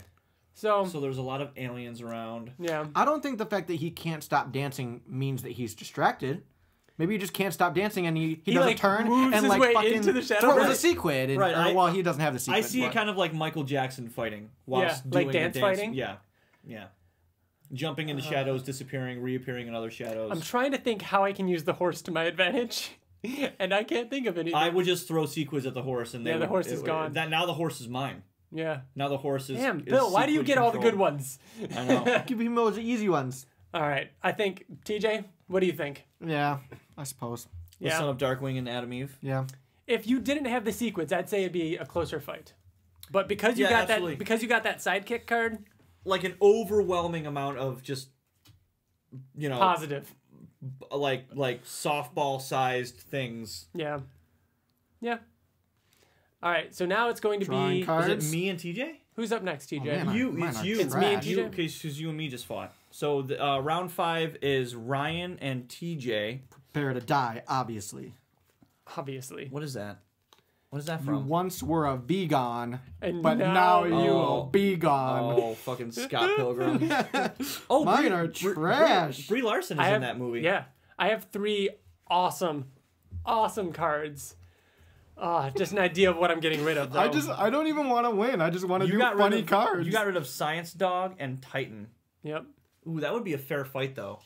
So
So there's a lot of aliens around.
yeah.
I don't think the fact that he can't stop dancing means that he's distracted. Maybe he just can't stop dancing and he doesn't
like,
turn
moves
and
his
like
way
fucking
into the shadow.
throws
Right.
a sequid. And,
Right,
well, he doesn't have the sequid.
I see it
but-
kind of like Michael Jackson fighting whilst
Yeah,
doing
like
the
dance fighting?
Yeah, yeah. Jumping into shadows, disappearing, reappearing in other shadows.
I'm trying to think how I can use the horse to my advantage, and I can't think of anything.
I would just throw Sequids at the horse, and
Yeah, the horse is gone.
Now the horse is mine.
Yeah.
Now the horse is.
Damn,
is
Bill, why do you
Sequid
get all the good
controlled.
ones?
I know.
Give him those easy ones.
All right. I think TJ, what do you think?
Yeah, I suppose.
The
Yeah.
son of Darkwing and Adam Eve.
Yeah.
If you didn't have the sequence, I'd say it'd be a closer fight. But because you
Yeah,
got
absolutely.
that sidekick card,
Like an overwhelming amount of just,
positive.
like softball-sized things.
Yeah. Yeah. All right. So now it's going to
Drawing
be
cards.
Is it me and TJ?
who's up next, TJ?
man, mine
It's
are
you.
It's me and
trash.
TJ?
Because you and me just fought. So round 5 is Ryan and TJ.
Prepare to die, obviously.
Obviously.
What is that? What is that
You
from?
once were a vegan,
And
but
now
now you
Oh.
a be gone.
Oh, fucking Scott Pilgrim. Oh,
Mine are trash.
Brie Larson is in that movie.
Yeah. I have 3 awesome cards. Just an idea of what I'm getting rid of, though.
I don't even want to win. I just want to do
got
funny
rid of,
cards.
You got rid of Science Dog and Titan.
Yep.
Ooh, that would be a fair fight, though.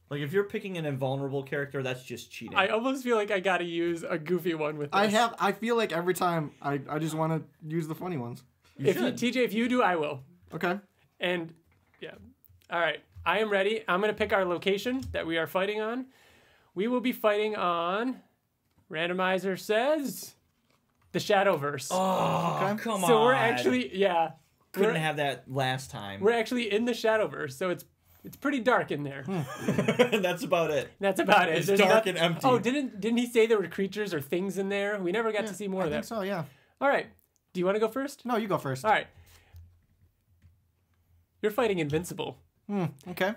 Like, if you're picking an invulnerable character, that's just cheating.
I almost feel like I gotta use a goofy one with this.
I feel like every time I just want to use the funny ones.
TJ, if you do, I will.
Okay.
And yeah. All right. I am ready. I'm going to pick our location that we are fighting on. We will be fighting on, randomizer says, the Shadowverse.
Oh,
Okay.
come on.
So we're actually, yeah.
Couldn't have that last time.
We're actually in the Shadowverse, so it's pretty dark in there.
That's about it.
That's about it.
It's
There's
dark and empty.
Oh, didn't he say there were creatures or things in there? We never got to see more
I
of
think
that.
so, yeah.
All right. Do you want to go first?
No, you go first.
All right. You're fighting Invincible.
Okay.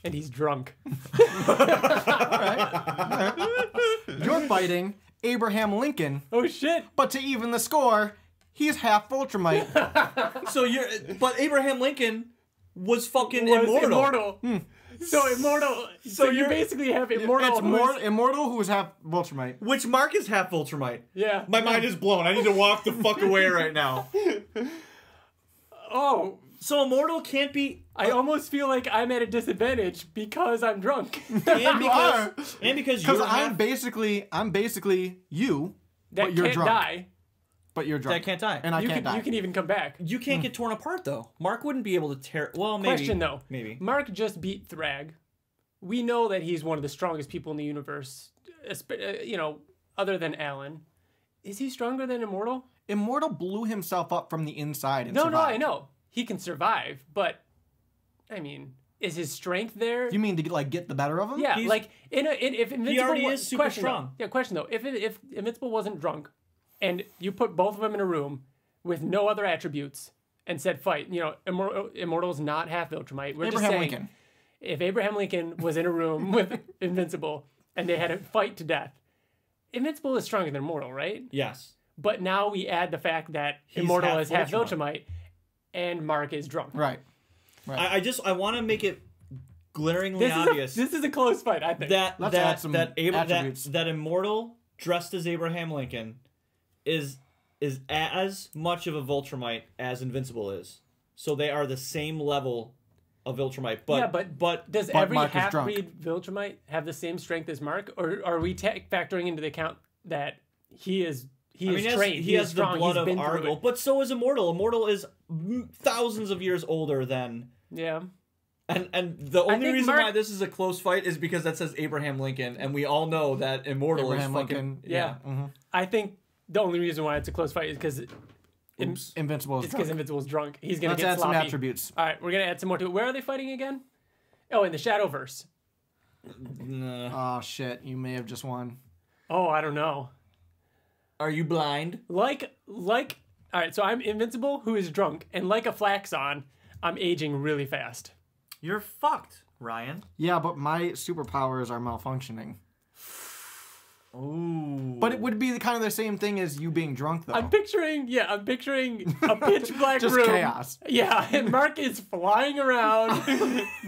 and he's drunk.
You're fighting Abraham Lincoln,
Oh shit!
but to even the score, he's half Viltrumite.
But Abraham Lincoln was fucking
Was
immortal.
So immortal. So you basically have immortal.
It's Immortal who's half Viltrumite.
Which Mark is half Viltrumite.
Yeah.
My mind is blown. I need to walk the fuck away right now.
Oh,
So Immortal can't be...
I almost feel like I'm at a disadvantage because I'm drunk.
And
are.
because
Because
you're
I'm
half...
basically you,
That
but you're
can't
drunk.
die.
But you're drunk.
That can't die.
And I
You
can't
can,
die.
you can even come back.
You can't get torn apart, though. Mark wouldn't be able to tear... Well, maybe.
Question though.
Maybe.
Mark just beat Thrag. We know that he's one of the strongest people in the universe. Other than Alan. Is he stronger than Immortal?
Immortal blew himself up from the inside and
No,
survived.
I know. He can survive, but I mean, is his strength there?
You mean to get the better of him?
Yeah, like if Invincible
already
was,
is super
question
strong.
Though, question though, if Invincible wasn't drunk, and you put both of them in a room with no other attributes and said fight, Immortal's not half Viltrumite. We're just
Abraham
saying,
Lincoln.
if Abraham Lincoln was in a room with Invincible and they had a fight to death, Invincible is stronger than Immortal, right?
Yes.
But now we add the fact that
He's
Immortal
half
is half
Viltrumite.
Viltrumite and Mark is drunk.
Right.
I want to make it glaringly obvious
This is a close fight, I think.
Let's add some attributes.
that Immortal dressed as Abraham Lincoln is as much of a Viltrumite as Invincible is. So they are the same level of Viltrumite. But
does
but
every
Mark is drunk.
half-breed Viltrumite have the same strength as Mark, or are we factoring into the account that he is trained,
he has the
strong,
blood
he's
of
been through
Argyle,
it.
but so is Immortal. Immortal is thousands of years older than...
Yeah.
And the only
think
reason
Mark-
why this is a close fight is because that says Abraham Lincoln, and we all know that Immortal
Abraham
is fucking...
Lincoln.
Yeah. I think the only reason why it's a close fight is because
Invincible is
it's because
drunk.
Invincible's drunk. He's gonna
Let's
get
add some
sloppy.
attributes.
All right, we're gonna add some more to it. Where are they fighting again? Oh, in the Shadowverse.
Oh shit! You may have just won.
Oh, I don't know.
Are you blind?
Like. All right, so I'm Invincible, who is drunk, and like a Flaxon, I'm aging really fast.
You're fucked, Ryan.
Yeah, but my superpowers are malfunctioning.
Ooh.
But it would be kind of the same thing as you being drunk, though.
I'm picturing a pitch black
Just
room.
chaos.
Yeah, and Mark is flying around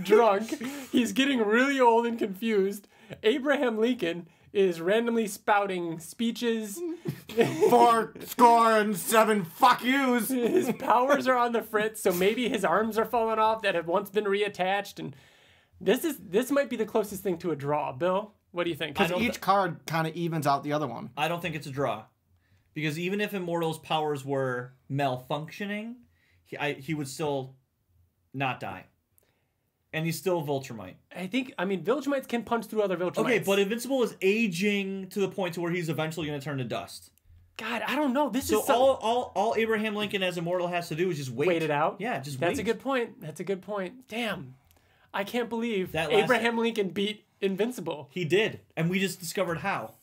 drunk. He's getting really old and confused. Abraham Lincoln is randomly spouting speeches.
4 fuck yous.
His powers are on the fritz, so maybe his arms are falling off that have once been reattached. And this might be the closest thing to a draw. Bill, what do you think?
Because each card kind of evens out the other one.
I don't think it's a draw. Because even if Immortal's powers were malfunctioning, he would still not die. And he's still Viltrumite.
Viltrumites can punch through other Viltrumites.
Okay, but Invincible is aging to the point to where he's eventually going to turn to dust.
God, I don't know.
So all Abraham Lincoln as Immortal has to do is just wait.
Wait it out?
Yeah, just
That's
wait.
a good point. That's a good point. Damn. I can't believe
That last-
Abraham Lincoln beat Invincible.
He did, and we just discovered how.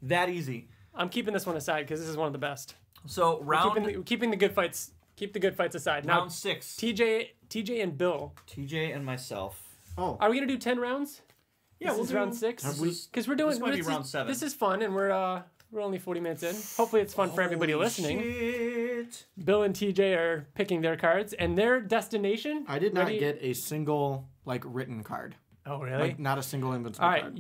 That easy.
I'm keeping this one aside because this is one of the best.
So
We're keeping the good fights. Keep the good fights aside. Now,
round 6.
TJ and Bill.
TJ and myself.
Oh.
Are we gonna do 10 rounds?
Yeah,
this is round 6. Because we're doing.
This might be round 7.
This is fun, and we're only 40 minutes in. Hopefully, it's fun for everybody listening.
Shit.
Bill and TJ are picking their cards, and their destination.
I did not get a single written card.
Oh, really?
Not a single Invincible
All right,
card.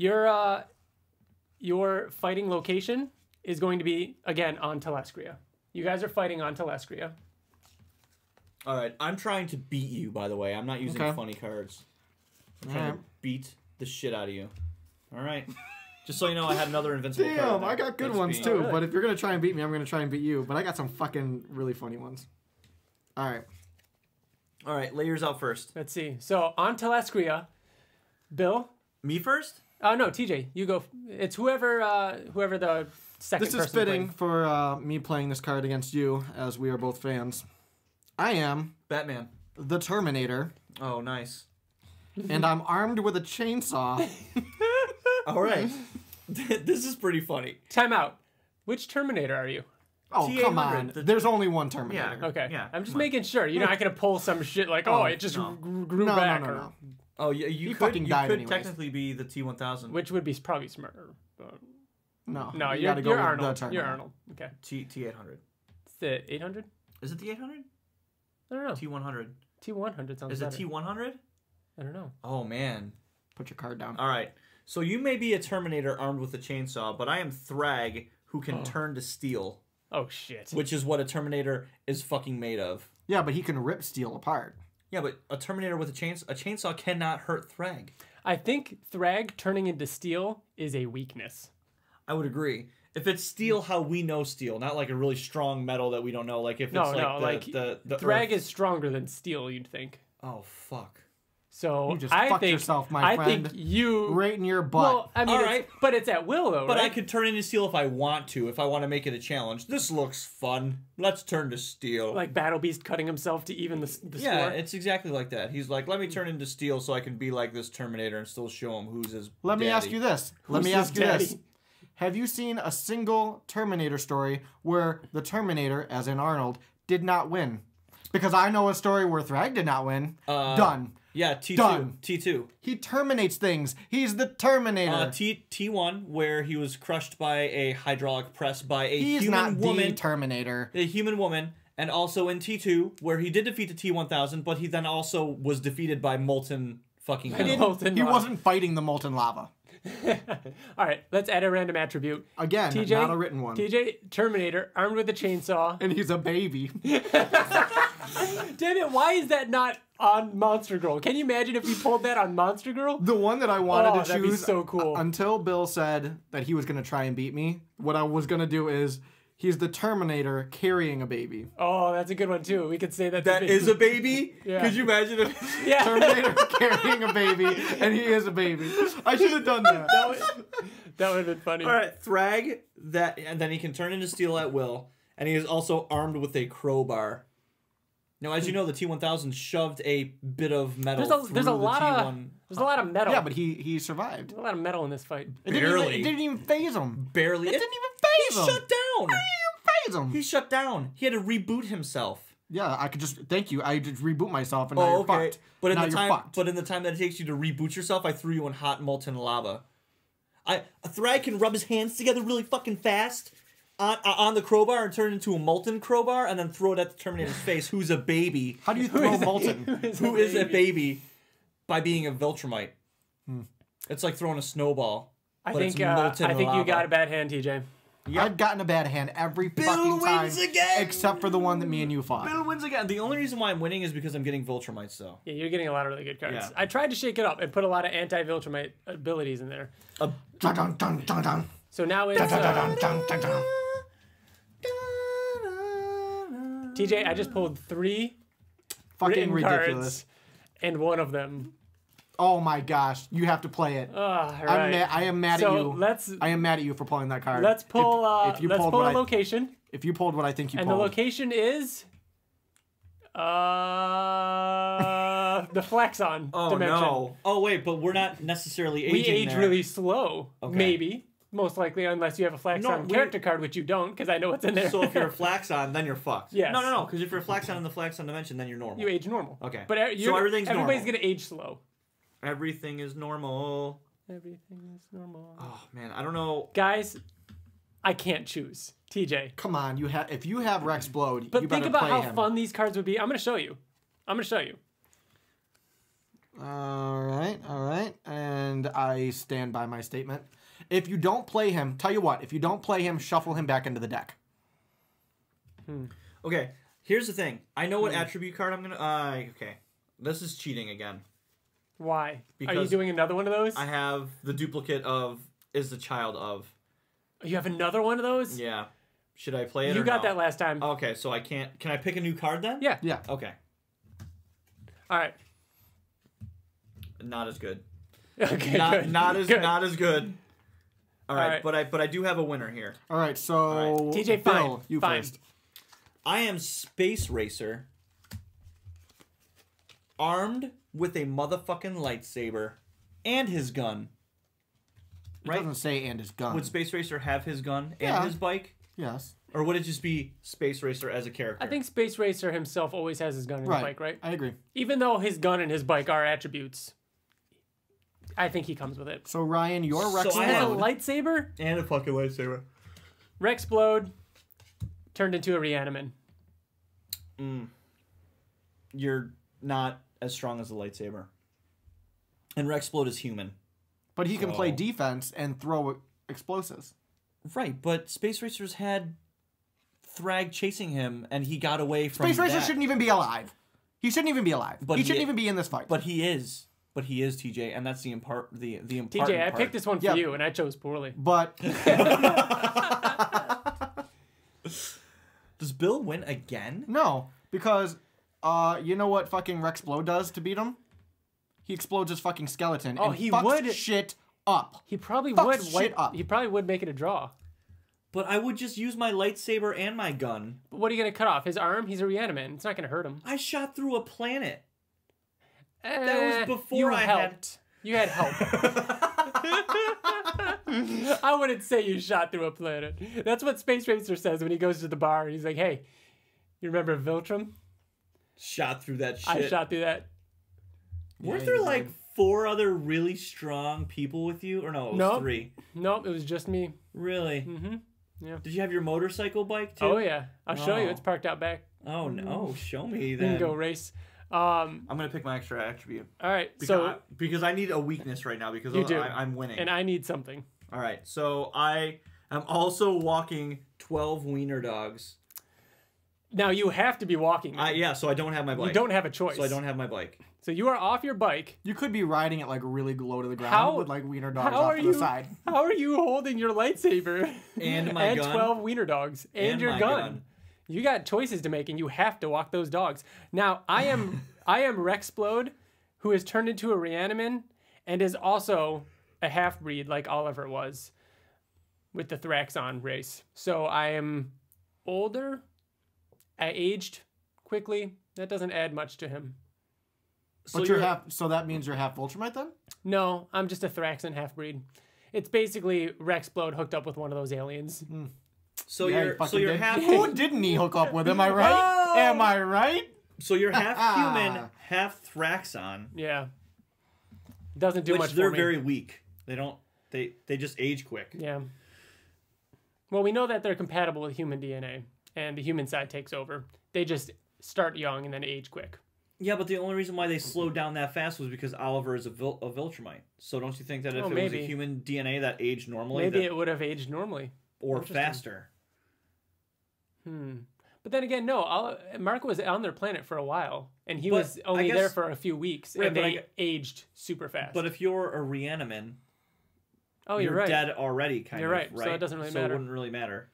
your fighting location is going to be again on Telescria. You guys are fighting on Telescria.
All right, I'm trying to beat you, by the way. I'm not using funny cards. I'm trying to beat the shit out of you. All right. Just so you know, I had another Invincible card.
Damn, I got good ones too.
Oh, really?
But if you're gonna try and beat me, I'm gonna try and beat you. But I got some fucking really funny ones. All right.
All right, lay yours out first.
Let's see. So on Telescria, Bill.
Me first?
Oh no, TJ, you go. It's whoever the second.
This is fitting for me playing this card against you, as we are both fans. I am
Batman.
the Terminator,
Oh, nice.
and I'm armed with a chainsaw.
All right. This is pretty funny.
Time out. Which Terminator are you?
Oh,
T800,
come on. There's only one Terminator.
Yeah.
Okay.
Yeah,
I'm just
come on.
making sure. You're not gonna pull some shit like, it just grew
No,
back.
no,
or-
no.
Oh, yeah,
He
you
fucking died
could
anyways.
technically be the T1000.
which would be probably smarter. But
No,
no,
you
you're
gotta go with the
Arnold.
Terminator.
You're Arnold. Okay.
T800.
It's the 800.
Is it the 800?
I don't know.
T100.
T100 sounds
Is it
better.
T100?
I don't know.
Oh, man.
Put your card down.
All right. So you may be a Terminator armed with a chainsaw, but I am Thrag who can turn to steel,
Oh shit.
which is what a Terminator is fucking made of.
Yeah, but he can rip steel apart.
Yeah, but a Terminator with a chainsaw cannot hurt Thrag.
I think Thrag turning into steel is a weakness.
I would agree. If it's steel how we know steel, not like a really strong metal that we don't know, like if it's the
Thrag
earth.
is stronger than steel. You'd think.
Oh, fuck.
So
You just
I
fucked
think
yourself, my
I
friend.
think you.
Right in your butt.
Well, I mean,
All right.
but it's at will though,
But
right?
I could turn into steel if I want to make it a challenge. This looks fun. Let's turn to steel.
like Battle Beast cutting himself to even the
Yeah,
score.
it's exactly like that. He's like, let me turn into steel so I can be like this Terminator and still show him who's his
Let me ask you this. Let
Who's
me
his
ask you this.
daddy?
Have you seen a single Terminator story where the Terminator, as in Arnold, did not win? Because I know a story where Thrag did not win. Done.
Yeah, T2.
Done.
T2.
He terminates things. He's the Terminator.
T1, where he was crushed by a hydraulic press by a
He's
human
not
woman.
the Terminator.
A human woman. And also in T2, where he did defeat the T1000, but he then also was defeated by molten fucking metal.
Molten
He
lava.
wasn't fighting the molten lava.
All right, let's add a random attribute.
Again,
TJ,
not a written one.
TJ Terminator armed with a chainsaw.
And he's a baby.
Damn it! Why is that not on Monster Girl? Can you imagine if we pulled that on Monster Girl?
The one that I wanted to
that'd be
choose
so cool.
until Bill said that he was going to try and beat me, what I was going to do is he's the Terminator carrying a baby.
Oh, that's a good one too. We could say that.
That is a baby?
Yeah.
Could you imagine if...
yeah.
Terminator carrying a baby, and he is a baby. I should have done that.
That would have been funny.
All right, Thrag, and then he can turn into steel at will, and he is also armed with a crowbar. Now, as you know, the T1000 shoved a bit of metal
There's a
through
lot
the
of
T1.
there's a lot of metal.
Yeah, but he survived.
There's a lot of metal in this fight.
It didn't
Barely.
even phase him.
Barely.
It didn't even
He
phase him.
shut down.
It didn't even phase him.
He shut down. He had to reboot himself.
Yeah, I could just thank you. I just reboot myself, and now
Oh,
you're
okay.
fucked.
But in
now
the
you're
time,
fucked.
but in the time that it takes you to reboot yourself, I threw you in hot molten lava. A Thrag can rub his hands together really fucking fast on the crowbar and turn it into a molten crowbar, and then throw it at the Terminator's face, who's a baby.
How do you throw molten?
Who is a baby by being a Viltrumite. It's like throwing a snowball.
I
but
think
it's molten
you
lava.
got a bad hand, TJ.
I've gotten a bad hand every fucking time,
wins again!
except for the one that me and you fought.
Bill wins again. The only reason why I'm winning is because I'm getting Viltrumites, though.
Yeah, you're getting a lot of really good cards.
Yeah.
I tried to shake it up and put a lot of anti-Viltrumite abilities in there.
Dun, dun, dun, dun, dun.
So now it's
Dun, dun, dun, dun, dun.
TJ. I just pulled 3
Fucking
written
ridiculous.
cards, and one of them.
Oh my gosh, you have to play it.
All right.
I am mad
So
at you.
let's
I am mad at you for pulling that card.
let's pull.
If you
Let's
pulled
pull
what
a
I-
location,
If you pulled what I think you
and the
pulled.
location is the Flexon
Oh,
dimension.
no. Oh, wait, but we're not necessarily aging
We age
there.
really slow,
Okay.
maybe. Most likely, unless you have a Flexon
No, we-
character card, which you don't, because I know what's in there.
So if you're a Flaxon, then you're fucked.
Yes.
No, because if you're a Flaxon in the Flaxon dimension, then you're normal.
you age normal.
Okay.
But
So everything's
everybody's
normal.
gonna age slow.
Everything is normal.
Everything is normal.
Oh, man, I don't know.
Guys, I can't choose. TJ.
Come on, if you have Rexplode,
But
you
think
better
about
play
how
him.
fun these cards would be. I'm gonna show you.
All right, and I stand by my statement. If you don't play him, tell you what, if you don't play him, shuffle him back into the deck.
Okay, here's the thing. I know what attribute card I'm going to... okay. This is cheating again.
Why? Are you
Because
doing another one of those?
I have the duplicate of is the child of.
You have another one of those?
Yeah. Should I play it
You
or
got
no?
that last time.
Okay, so I can't... Can I pick a new card then?
Yeah.
Yeah.
Okay.
All right.
Not as good.
Okay.
Not,
good.
not as
Good.
not as good. All right,
right.
but I do have a winner here.
All right, so
All right.
TJ,
Bill,
fine.
you
Fine.
first.
I am Space Racer, armed with a motherfucking lightsaber and his gun.
It
Right?
doesn't say and his gun.
Would Space Racer have his gun and
Yeah.
his bike?
Yes.
Or would it just be Space Racer as a character?
I think Space Racer himself always has his gun and his bike, right?
I agree.
Even though his gun and his bike are attributes. I think he comes with it.
So Ryan, your
So
Rex
He
I
has a
have-
lightsaber.
And a fucking lightsaber.
Rexplode turned into a reaniman.
You're not as strong as a lightsaber. And Rexplode is human.
But he can play
So-
defense and throw explosives.
Right, but Space Racers had Thrag chasing him, and he got away from
Space Racer
that.
shouldn't even be alive. He shouldn't even be alive.
But
he
he-
shouldn't even be in this fight.
But he is. But he is, TJ, and that's the important
TJ, I
part.
picked this one for
Yeah.
you, and I chose poorly.
But
Does Bill win again?
no, because you know what fucking Rexplode does to beat him? He explodes his fucking skeleton and
he
fucks
would-
shit up.
He probably
Fuck
would
shit up.
He probably would make it a draw.
But I would just use my lightsaber and my gun.
But what are you gonna cut off? His arm? He's a reaniman. It's not gonna hurt him.
I shot through a planet.
That
was before I had-
You had help. I wouldn't say you shot through a planet. That's what Space Racer says when he goes to the bar and he's like, "Hey, you remember Viltrum?
Shot through that shit.
I shot through that."
Weren't
Yeah,
there
you
like
did.
4 other really strong people with you? Or no, it was
Nope.
3.
Nope, it was just me.
Really?
Mm-hmm. Yeah.
Did you have your motorcycle bike too?
Oh yeah, I'll show you.
Oh.
It's parked out back.
Oh no, show me
You
then.
can go race.
I'm gonna pick my extra attribute.
All right.
Because I need a weakness right now because
You do.
I'm winning.
And I need something.
All right, so I am also walking 12 wiener dogs.
Now you have to be walking.
So I don't have my bike.
You don't have a choice.
So I don't have my bike.
So you are off your bike.
You could be riding it like really low to the ground
How-
with like wiener dogs
How
off
are
to
you?
the side.
How are you holding your lightsaber
And my
and
gun.
12 wiener dogs and your
my
gun? You got choices to make, and you have to walk those dogs. Now I am Rexplode, who has turned into a reaniman and is also a half breed like Oliver was with the Thraxon race. So I am older. I aged quickly. That doesn't add much to him.
So
But you're
you're
half. So that means you're half Ultramite then?
No, I'm just a Thraxon half breed. It's basically Rexplode hooked up with one of those aliens.
So
Yeah, he
you're
fucking did.
half
Who didn't he hook up with? Am I right?
Oh!
Am I right?
so you're half human, half Thraxon.
Yeah. Doesn't do
Which
much
they're
for me.
very weak. They just age quick.
Yeah. Well, we know that they're compatible with human DNA, and the human side takes over. They just start young and then age quick.
Yeah, but the only reason why they slowed down that fast was because Oliver is a Viltrumite. So don't you think that if
Oh,
it was
maybe.
a human DNA that aged normally,
Maybe
that,
it would have aged normally.
or
Interesting.
faster?
But then again, no. Mark was on their planet for a while, and he
But
was only
I guess-
there for a few weeks,
Right,
and
but
they aged super fast.
But if you're a reaniman,
oh,
you're
you're right.
dead already, kind
You're
of.
right, so it doesn't really
So
matter.
it wouldn't really matter.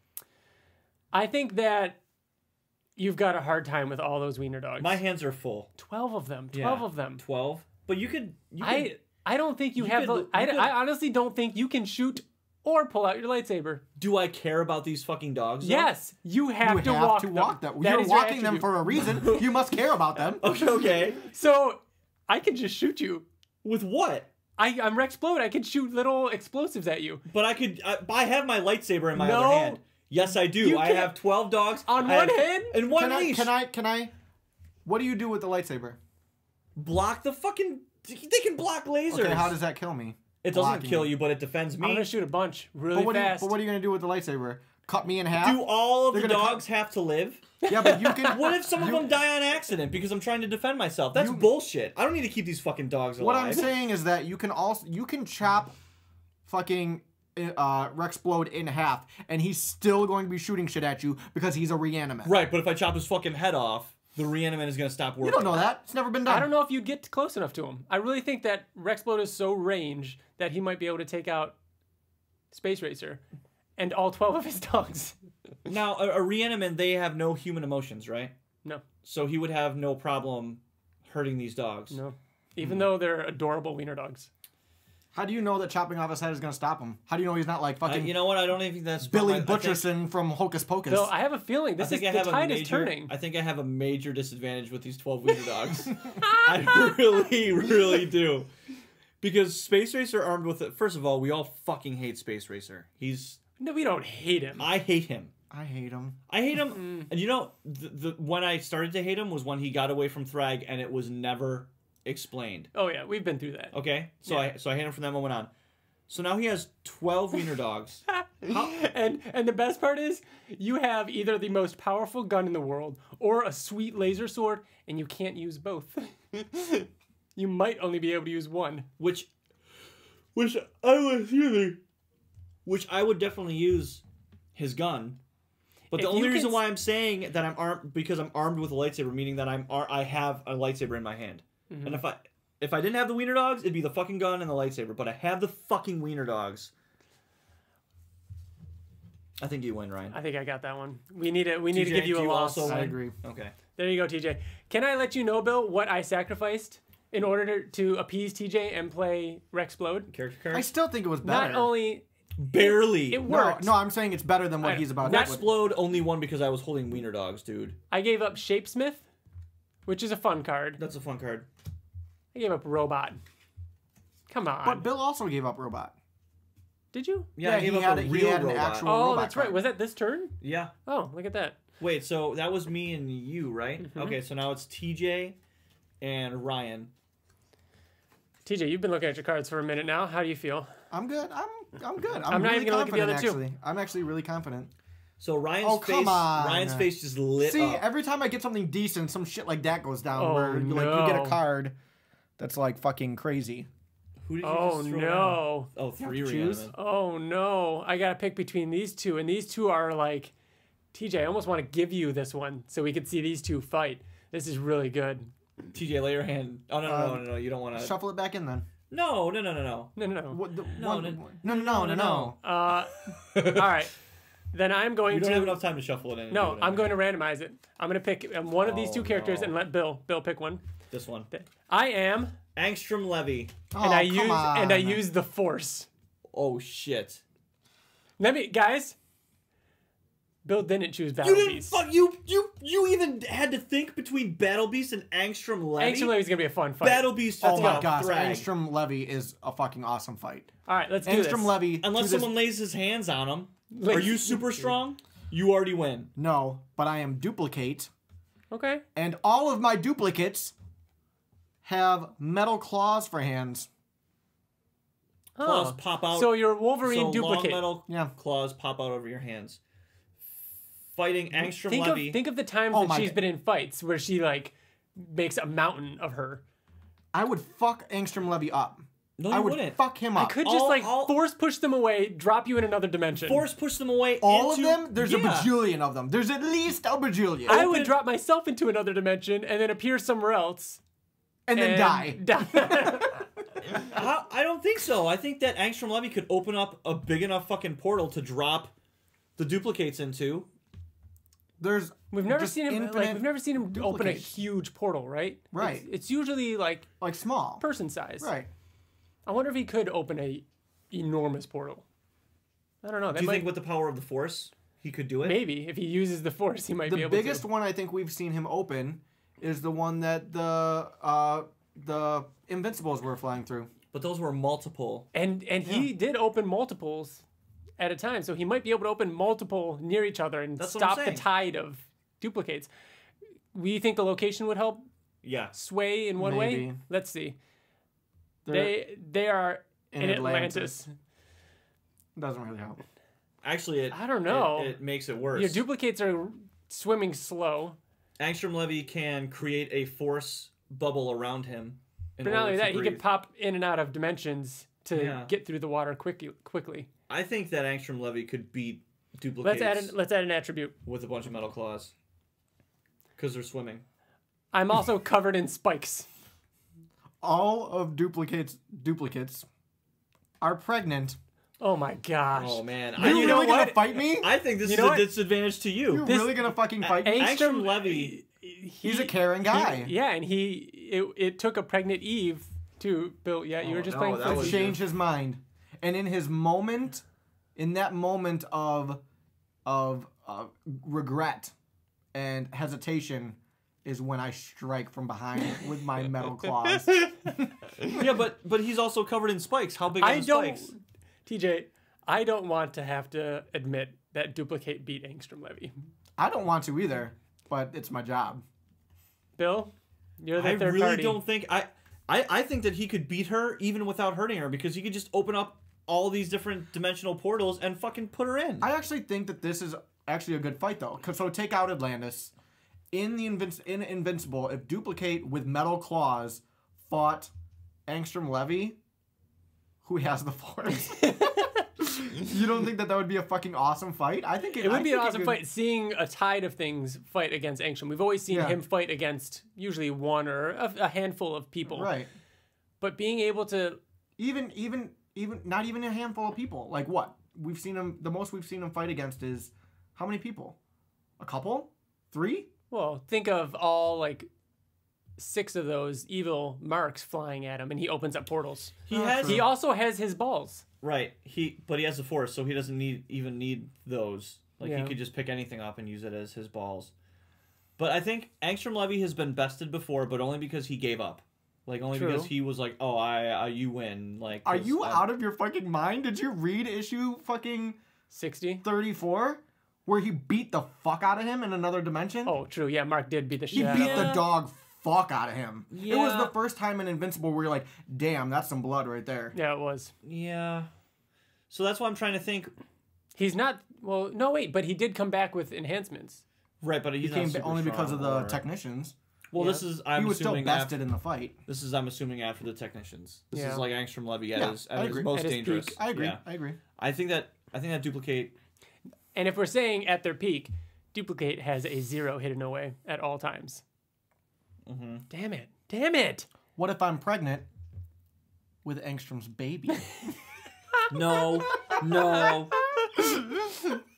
I think that you've got a hard time with all those wiener dogs.
My hands are full.
12 of them.
Yeah.
12 of them.
12. But you could.
I don't think you
you
have
could-
the.
you could-
I honestly don't think you can shoot or pull out your lightsaber.
Do I care about these fucking dogs? though?
Yes, you have
You
to
have
walk
to
them.
walk them.
That
You're
is your
walking them
attribute.
for a reason. You must care about them.
Okay.
So I can just shoot you.
With what?
I'm Rexplode. I can shoot little explosives at you.
But I could. I have my lightsaber in my
No.
other hand. Yes, I do.
You
I
can't-
have 12 dogs
On
I
one
have-
hand?
and one
Can I?
leash.
Can I? What do you do with the lightsaber?
block the fucking? They can block lasers.
Okay, how does that kill me?
It doesn't
Blocking
kill
it.
you, but it defends
I'm
me.
gonna shoot a bunch really
But
fast.
what are you gonna do with the lightsaber? Cut me in half?
Do all of
They're
the
gonna
dogs have to live?
Yeah, but you can.
What if some of
you-
them die on accident because I'm trying to defend myself? That's bullshit. I don't need to keep these fucking dogs alive.
What I'm saying is that you can chop fucking Rexplode in half, and he's still going to be shooting shit at you because he's a reanimate.
Right, but if I chop his fucking head off, the reanimate is gonna stop working.
You don't know that. It's never been done.
I don't know if you'd get close enough to him. I really think that Rexplode is so range that he might be able to take out Space Racer and all 12 of his dogs.
Now, a reanimate, they have no human emotions, right?
No,
So he would have no problem hurting these dogs.
no. Even though they're adorable wiener dogs.
How do you know that chopping off his head is going to stop him? How do you know he's not like fucking
You know what? I don't even think that's
Billy
I think-
Butcherson from Hocus Pocus?
Though I have a feeling
I
this is
think I
the
have a
tide
major.
is turning.
I think I have a major disadvantage with these 12 wiener dogs. I really, really do. Because Space Racer armed with it. First of all, we all fucking hate Space Racer.
No, we don't hate him.
I hate him.
I hate him.
I hate him. And you know, when I started to hate him was when he got away from Thrag, and it was never explained.
Oh yeah, we've been through that.
Okay, so
Yeah.
I hate him from that moment on. So now he has 12 wiener dogs.
And the best part is, you have either the most powerful gun in the world or a sweet laser sword, and you can't use both. You might only be able to use one.
Which I would definitely use his gun. But the
If
only
you
reason
can
why I'm saying that I'm armed because I'm armed with a lightsaber, meaning that I have a lightsaber in my hand.
Mm-hmm.
And if I didn't have the wiener dogs, it'd be the fucking gun and the lightsaber. But I have the fucking wiener dogs. I think you win, Ryan.
I think I got that one. We need to
TJ,
give you
do
a
you
loss.
also
I
win?
agree.
Okay.
There you go, TJ. Can I let you know, Bill, what I sacrificed in order to appease TJ and play Rexplode?
Character card?
I still think it was better.
Not only
Barely.
it
no,
worked.
no, I'm saying it's better than what he's about.
Not-
Explode only won because I was holding wiener dogs, dude.
I gave up Shapesmith, which is a fun card.
That's a fun card.
I gave up Robot. Come on.
But Bill also gave up robot.
Did you?
Yeah, I
he
gave up
had
a
he
real
had an
robot.
actual
Oh,
robot
that's right.
card.
Was that this turn?
Yeah.
Oh, look at that.
Wait, so that was me and you, right?
Mm-hmm.
Okay, so now it's TJ and Ryan.
TJ, you've been looking at your cards for a minute now. How do you feel?
I'm good. I'm good.
I'm not
really
even gonna look at the
confident,
other two.
actually. I'm actually really confident.
So Ryan's
Oh, come on.
Ryan's face just lit
See,
up.
every time I get something decent, some shit like that goes down.
Oh,
where like you get
no.
a card that's like fucking crazy.
Who did you
Oh,
just throw
no.
down? Oh, three
You have to choose?
reanimated.
Oh, no. I got to pick between these two. And these two are like... TJ, I almost want to give you this one so we could see these two fight. This is really good.
TJ, lay your hand. Oh, no. You don't want to.
Shuffle it back in then.
No.
No, no, no.
What, the,
No,
one,
no,
no.
All right. Then I'm going
You
to...
don't have enough time to shuffle it in. and
No,
do it
I'm
anyway.
going to randomize it. I'm going to pick one of these two
Oh,
characters
no.
and let Bill pick one.
This one.
I am...
Angstrom Levy.
Oh,
And I
come
use
on.
the Force.
Oh, shit.
Let me, guys. Bill didn't choose Battle
You didn't
Beast.
fuck you even had to think between Battle Beast and Angstrom Levy.
Angstrom Levy's gonna be a fun fight.
Battle Beast.
Oh my
got
gosh,
thrag.
Angstrom Levy is a fucking awesome fight.
All right, let's do this.
Angstrom Levy.
Unless
to this-
someone lays his hands on him.
Like-
Are you super strong? You already win.
No, but I am duplicate,
Okay.
and all of my duplicates have metal claws for hands.
Claws
Huh.
pop out.
So your Wolverine
so
duplicate.
long metal
Yeah.
claws pop out over your hands. Fighting Angstrom
Think
Levy.
of the times
Oh
that
my
she's
God.
been in fights where she like makes a mountain of her.
I would fuck Angstrom Levy up.
no,
I
you
would
wouldn't.
fuck him
I
up.
could just
All-
force push them away, drop you in another dimension.
Force push them away.
All
into,
of them? There's a
yeah.
bajillion of them. There's at least a bajillion.
I would
open-
drop myself into another dimension and then appear somewhere else
and then die.
I don't think so. I think that Angstrom Levy could open up a big enough fucking portal to drop the duplicates into.
There's
We've never
just
seen him
infinite
we've never seen him open a
duplicates.
huge portal, right?
Right.
It's usually like
like small.
person size.
Right.
I wonder if he could open a enormous portal. I don't know. That
Do you
might,
think with the power of the Force, he could do it?
maybe if he uses the Force, he might be
The
able
biggest
to.
one I think we've seen him open is the one that the Invincibles were flying through.
But those were multiple.
And he did open multiples at a time, so he might be able to open multiple near each other and
That's what I'm
stop the
saying.
tide of duplicates. We think the location would help
Yeah.
sway in one way.
Maybe.
Let's see.
They're
They are in
Atlantis.
Atlantis.
Doesn't really help.
Actually,
I don't know.
It makes it worse.
Your duplicates are swimming slow.
Angstrom Levy can create a force bubble around him. in
But not
order
only
to
that, he
breathe.
can pop in and out of dimensions to
Yeah.
get through the water quickly.
I think that Angstrom Levy could beat duplicates
Let's add an attribute.
with a bunch of metal claws. Because they're swimming.
I'm also covered in spikes.
All of duplicates are pregnant.
Oh my gosh.
Oh man,
Are you
know
really gonna
what?
fight me?
I think this
You
is
know
a
what?
disadvantage to you.
You're really gonna fucking fight me?
Angstrom Levy.
He's a caring guy.
Yeah, and it took a pregnant Eve to build. Yeah, you were just
no,
playing
that
footsie.
was-
To change his mind, and in his moment, in that moment of regret and hesitation, is when I strike from behind with my metal claws.
Yeah, but he's also covered in spikes. How big are the spikes?
TJ, I don't want to have to admit that duplicate beat Angstrom Levy.
I don't want to either, but it's my job.
Bill, you're the
I
third
really
party.
don't think I think that he could beat her even without hurting her because he could just open up all these different dimensional portals and fucking put her in.
I actually think that this is actually a good fight, though. So take out Atlantis. In Invincible, if Duplicate with metal claws fought Angstrom Levy, who has the Force? You don't think that would be a fucking awesome fight? I think
it would be an awesome fight. Seeing a tide of things fight against Angstrom. We've always seen him fight against usually one or a handful of people.
Right.
But being able to
even not even a handful of people. Like what? We've seen him. The most we've seen him fight against is how many people? A couple? 3?
Well, think of all like 6 of those evil marks flying at him, and he opens up portals. He also has his balls.
Right. But he has the Force, so he doesn't even need those. Like he could just pick anything up and use it as his balls. But I think Angstrom Levy has been bested before, but only because he gave up. Like only because he was like, "Oh, you win." Like,
are you out of your fucking mind? Did you read issue fucking
34,
where he beat the fuck out of him in another dimension?
Oh, true. Yeah, Mark did beat the shit.
He
out
beat
of
the
him.
dog fuck out of him.
Yeah.
It was the first time in Invincible where you're like, "Damn, that's some blood right there."
Yeah, it was.
Yeah. So that's why I'm trying to think.
He's not. Well, no, wait, but he did come back with enhancements.
Right, but he
came only because of the technicians.
Well, this is he was
still bested in the fight.
This is I'm assuming after the technicians. This is like Angstrom Levy at his
agree.
most
At his
dangerous.
peak.
I agree.
Yeah.
I agree.
I think that Duplicate.
And if we're saying at their peak, Duplicate has a 0 hidden away at all times.
Mm-hmm.
Damn it! Damn it!
What if I'm pregnant with Angstrom's baby?
No.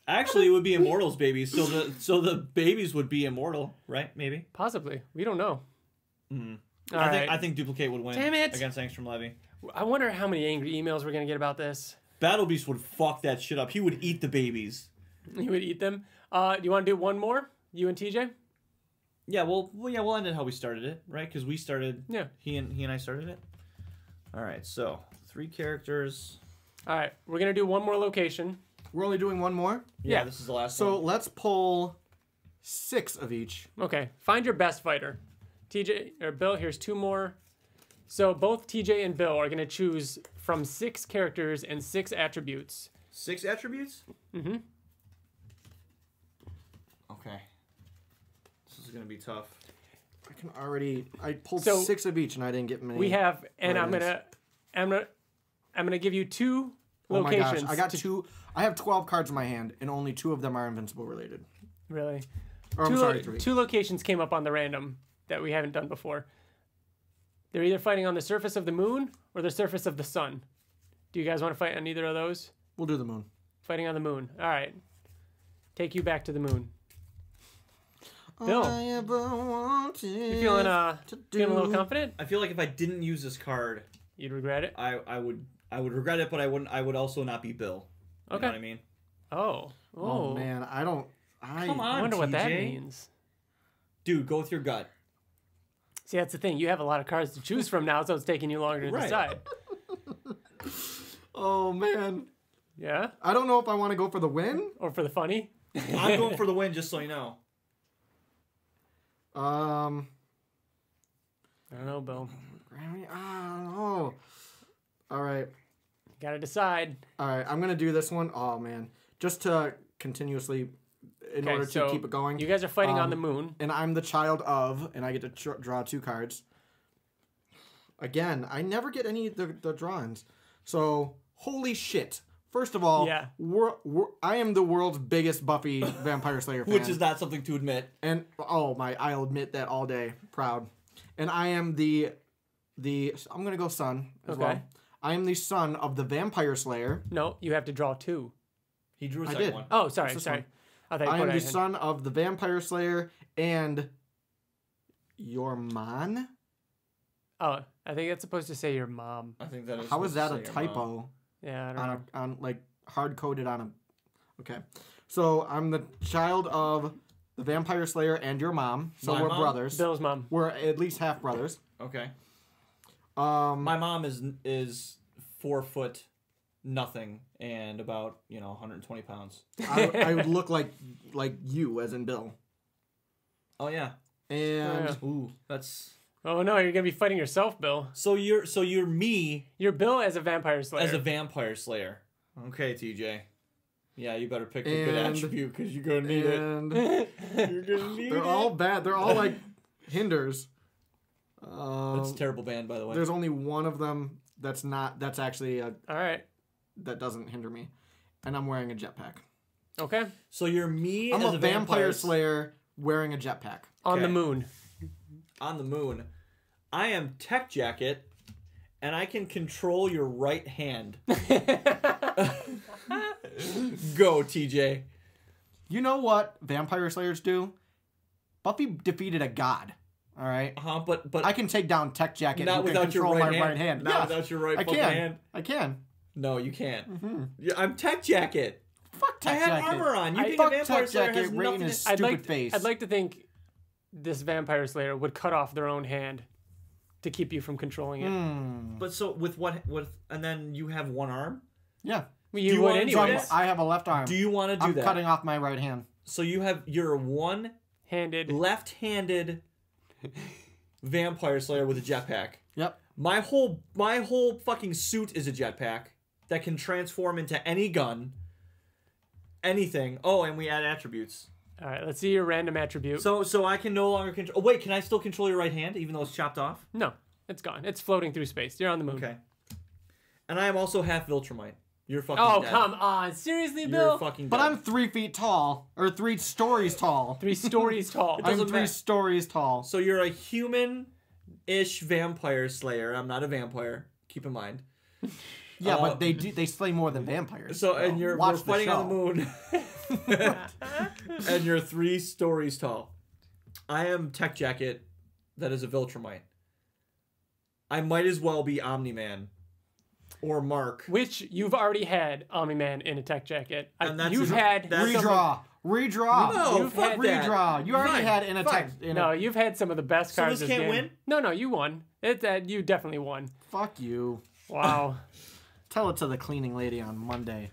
Actually, it would be Immortal's babies, so the babies would be immortal, right? Maybe.
Possibly. We don't know.
Mm.
Right.
I think Duplicate would win.
Damn it.
Against Angstrom Levy.
I wonder how many angry emails we're gonna get about this.
Battle Beast would fuck that shit up. He would eat the babies.
He would eat them. Do you want to do one more? You and TJ?
Yeah, we'll end it how we started it, right? Because we started.
Yeah.
He and I started it. All right, so 3 characters.
All right, we're gonna do one more location.
We're only doing one more?
Yeah.
This is the last
So
one.
let's pull 6 of each.
Okay, find your best fighter. TJ or Bill, here's 2 more. So both TJ and Bill are gonna choose from 6 characters and 6 attributes.
6 attributes?
Mm-hmm.
Okay. This is gonna be tough.
I pulled
So,
6 of each and I didn't get many.
We have, and
items.
I'm gonna give you 2
Oh my
locations.
gosh, I got 2. I have 12 cards in my hand and only 2 of them are Invincible related.
Really?
Or I'm sorry, 3.
2 locations came up on the random that we haven't done before. They're either fighting on the surface of the moon or the surface of the sun. Do you guys want to fight on either of those?
We'll do the moon.
Fighting on the moon. All right. Take you back to the moon. Bill,
I ever wanted
you feeling a little confident?
I feel like if I didn't use this card,
You'd regret it.
I would regret it, but I would also not be Bill. You
Okay.
know what I mean?
Oh man,
Come on,
I wonder what that
TJ.
means.
Dude, go with your gut.
See, that's the thing. You have a lot of cards to choose from now, so it's taking you longer to
Right.
decide.
Oh man.
Yeah?
I don't know if I want to go for the win.
Or for the funny?
I'm going for the win, just so you know.
I don't know, Bill.
I don't know. All right.
Gotta decide.
All right, I'm gonna do this one. Oh man, just to continuously, in order to keep it going.
You guys are fighting on the moon.
And I'm the child of, and I get to draw 2 cards. Again, I never get any of the drawings. So holy shit! First of all,
Yeah.
I am the world's biggest Buffy Vampire Slayer fan,
Which is not something to admit.
and I'll admit that all day, proud. And I am the I'm gonna go son as
Okay.
well. I am the son of the Vampire Slayer.
No, you have to draw 2.
He drew a
I
second
did.
one.
Oh, sorry.
What's this one?
I thought you
I
put
am
it
the
in.
son of the Vampire Slayer and your man.
Oh, I think it's supposed to say your mom.
I think that is.
How is that a
supposed to say your mom.
typo?
Yeah, I don't know.
On like hard coded on a. Okay, so I'm the child of the Vampire Slayer and your mom. So
My
we're
mom?
brothers.
Bill's mom.
We're at least half brothers.
Okay.
My
My mom is 4 foot nothing and about 120 pounds.
I would look like you, as in Bill.
Oh yeah.
And
Yeah.
Ooh, that's
Oh no, you're gonna be fighting yourself, Bill.
So you're me
You're Bill as a vampire slayer.
as a vampire slayer. Okay, TJ. Yeah, you better pick a good attribute because you're gonna need it. You're gonna need
They're all bad. They're all like hinders.
That's a terrible band, by the way.
There's only one of them that's not. That's actually
All right.
that doesn't hinder me, and I'm wearing a jetpack.
Okay.
So you're me
I'm
as
a vampire slayer wearing a jetpack.
On the
Okay.
moon.
On the moon. I am Tech Jacket, and I can control your right hand. Go, TJ.
You know what vampire slayers do? Buffy defeated a god. All right.
But
I can take down Tech Jacket.
not
who can
without your
control
right
my
hand.
right hand.
Not
Yeah,
without your right
I
fucking
can.
hand.
I can.
No, you can't. Yeah, I'm Tech Jacket.
Fuck
I
Tech
have
Jacket.
armor on. You think a
Fuck
vampire
Tech
slayer
Jacket
has
right in
nothing
his
to...
stupid face.
I'd like to think this vampire slayer would cut off their own hand to keep you from controlling it.
But so with what? And then you have one arm.
Yeah.
Well,
Do
you
you
would
wanna do
anyways.
that?
I have a left arm.
Do you want to do
I'm
that?
cutting off my right hand.
So you're one
Handed.
left-handed vampire slayer with a jetpack.
Yep.
My whole fucking suit is a jetpack that can transform into any gun, anything. Oh, and we add attributes.
All right. Let's see your random attribute.
So I can no longer control. Oh wait, can I still control your right hand even though it's chopped off?
No, it's gone. It's floating through space. You're on the moon.
Okay. And I am also half Viltrumite. You're fucking.
Oh
dead.
come on! Seriously,
You're
Bill?
fucking.
But
dead.
I'm 3 feet tall, or 3 stories tall.
3 stories tall.
It
I'm
doesn't
3
matter.
stories tall.
So you're a human-ish vampire slayer. I'm not a vampire. Keep in mind.
Yeah, but they slay more than vampires.
So and we're
Watch the
fighting on
show.
the moon. And you're 3 stories tall. I am Tech Jacket. That is a Viltrumite. I might as well be Omni-Man. Or Mark.
Which you've already had Omni-Man in a tech jacket.
And that's
You've
a-
had
that's-
Redraw.
No,
You've
fuck
had
that.
Redraw. You already
Fine,
had in a
fine.
text.
no, you've had some of the best
So
cards.
this
this
can't
game.
win?
No, you won. You definitely won.
Fuck you.
Wow.
Tell it to the cleaning lady on Monday.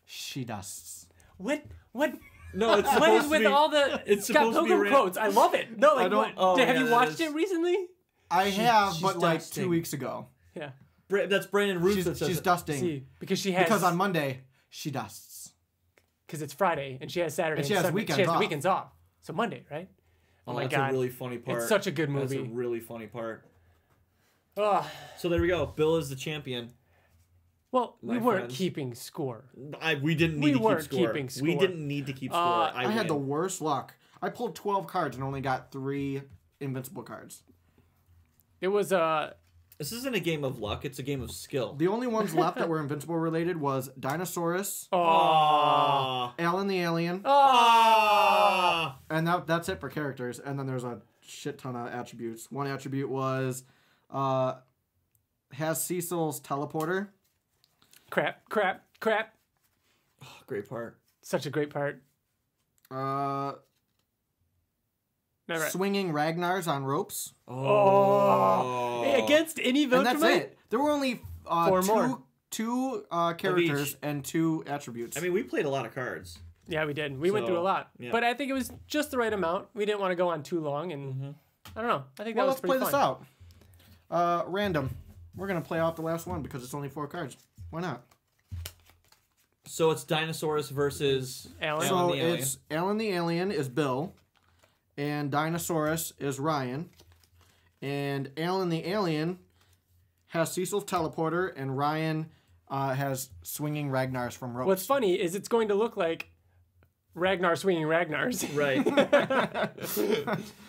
She dusts.
What?
No, it's
What
supposed
is
to
with
be,
all the
it's
Scott
supposed to be
Pilgrim quotes? I love it. No, like
I don't-
what?
oh,
have
yeah,
you
that
watched
is-
it recently?
I have,
she's
but like
dusting.
2 weeks ago.
Yeah.
That's Brandon Ruth that
She's,
says
she's
it.
dusting.
See, because she has
Because on Monday, she dusts.
because it's Friday and she has Saturday
And she has
Sunday.
weekends
She has the
off.
weekends off. So Monday, right? Oh, my
that's
god.
a really funny part.
It's such a good
That's
movie.
a really funny part.
Ugh.
So there we go. Bill is the champion.
Well, we
My
weren't
friends.
keeping score.
We didn't need
We
to keep
weren't
score.
keeping
We
score.
didn't need to keep score.
I had the
win.
worst luck. I pulled 12 cards and only got 3 Invincible cards.
It was
This isn't a game of luck. It's a game of skill.
The only ones left that were Invincible related was Dinosaurus,
Ah.
Alan the Alien,
Ah.
and that's it for characters. And then there's a shit ton of attributes. One attribute was has Cecil's teleporter.
crap.
Great part.
Such a great part. All right.
Swinging Ragnars on ropes.
Oh.
Hey, against any
And that's
Viltrumite?
it. There were only
Four more.
two characters
each.
and 2 attributes.
I mean, we played a lot of cards.
Yeah, we did. We went through a
So,
lot.
yeah.
But I think it was just the right amount. We didn't want to go on too long, and I don't know. I think
well,
that was
let's
pretty
play
fun.
this out. Random. We're going to play off the last one because it's only 4 cards. Why not?
So it's Dinosaurus versus
Alan.
So
the Alien.
it's Alan the Alien is Bill, and Dinosaurus is Ryan, and Alan the Alien has Cecil's teleporter, and Ryan has swinging Ragnars from ropes.
What's funny is it's going to look like Ragnar swinging Ragnars.
Right.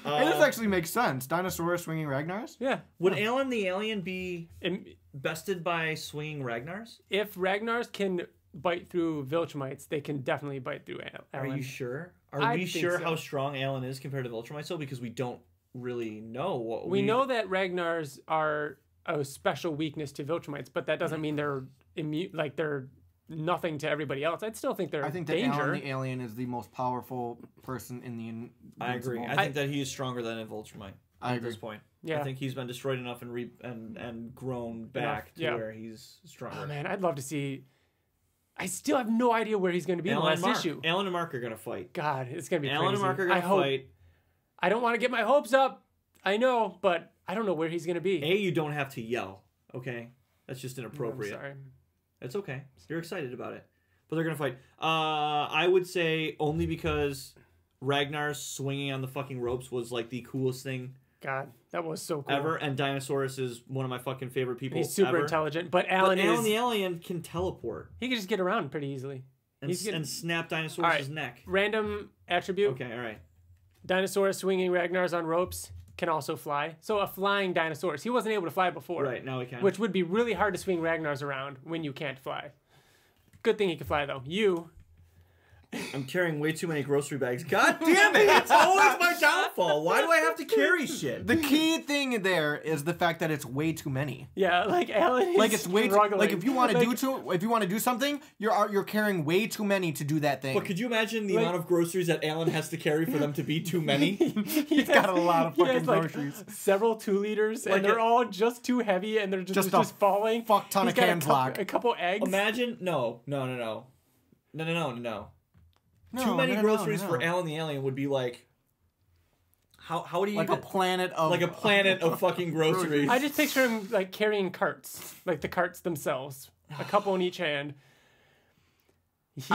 And this actually makes sense. Dinosaurus swinging Ragnars?
Yeah.
Would Alan the Alien be
And
bested by swinging Ragnars?
if Ragnars can bite through Viltrumites, they can definitely bite through
Are
Alan.
you sure? Are
I
we
think
sure
so.
how strong Alan is compared to Viltrumite? So because we don't really know what
We know that Ragnars are a special weakness to Viltrumites, but that doesn't mean they're immune. Like they're nothing to everybody else. I'd still think they're
I think that
danger.
Alan the Alien is the most powerful person in the
I agree.
Invincible.
I think that he is stronger than a Viltrumite
I
at
agree.
this point.
Yeah.
I think he's been destroyed enough and grown back to
yeah.
where he's stronger.
Oh man, I'd love to see. I still have no idea where he's going to be in the
Alan and
last
Mark.
issue.
Alan and Mark are gonna fight.
God, it's going to be
Alan
crazy.
and Mark are
I
gonna
hope.
fight.
I don't want to get my hopes up. I know, but I don't know where he's gonna be.
You don't have to yell. Okay, that's just inappropriate.
I'm sorry.
It's okay. You're excited about it, but they're gonna fight. I would say only because Ragnar's swinging on the fucking ropes was like the coolest thing.
God, that was so cool.
Ever, and Dinosaurus is one of my fucking favorite people.
He's super
ever.
intelligent, but Alan
the alien can teleport.
He can just get around pretty easily.
And snap Dinosaurus' neck.
Random attribute.
Okay, all right.
Dinosaurus swinging Ragnar's on ropes can also fly. So a flying Dinosaurus. He wasn't able to fly before.
Right, now he can.
Which would be really hard to swing Ragnar's around when you can't fly. Good thing he can fly, though.
I'm carrying way too many grocery bags. God damn it! It's always my downfall. Why do I have to carry shit?
The key thing there is the fact that it's way too many.
Yeah, like Alan is
like it's way too,
struggling.
like if you want to do something, you're carrying way too many to do that thing.
But could you imagine the amount of groceries that Alan has to carry for them to be too many?
He's got a lot of fucking groceries.
Several 2 liters, and they're all just too heavy, and they're just falling.
Fuck ton of cans block.
A couple eggs.
Imagine no. Too many groceries for Alan the Alien would be like. How do you
like a planet of
fucking groceries?
I just picture him like carrying carts, like the carts themselves, a couple in each hand. He's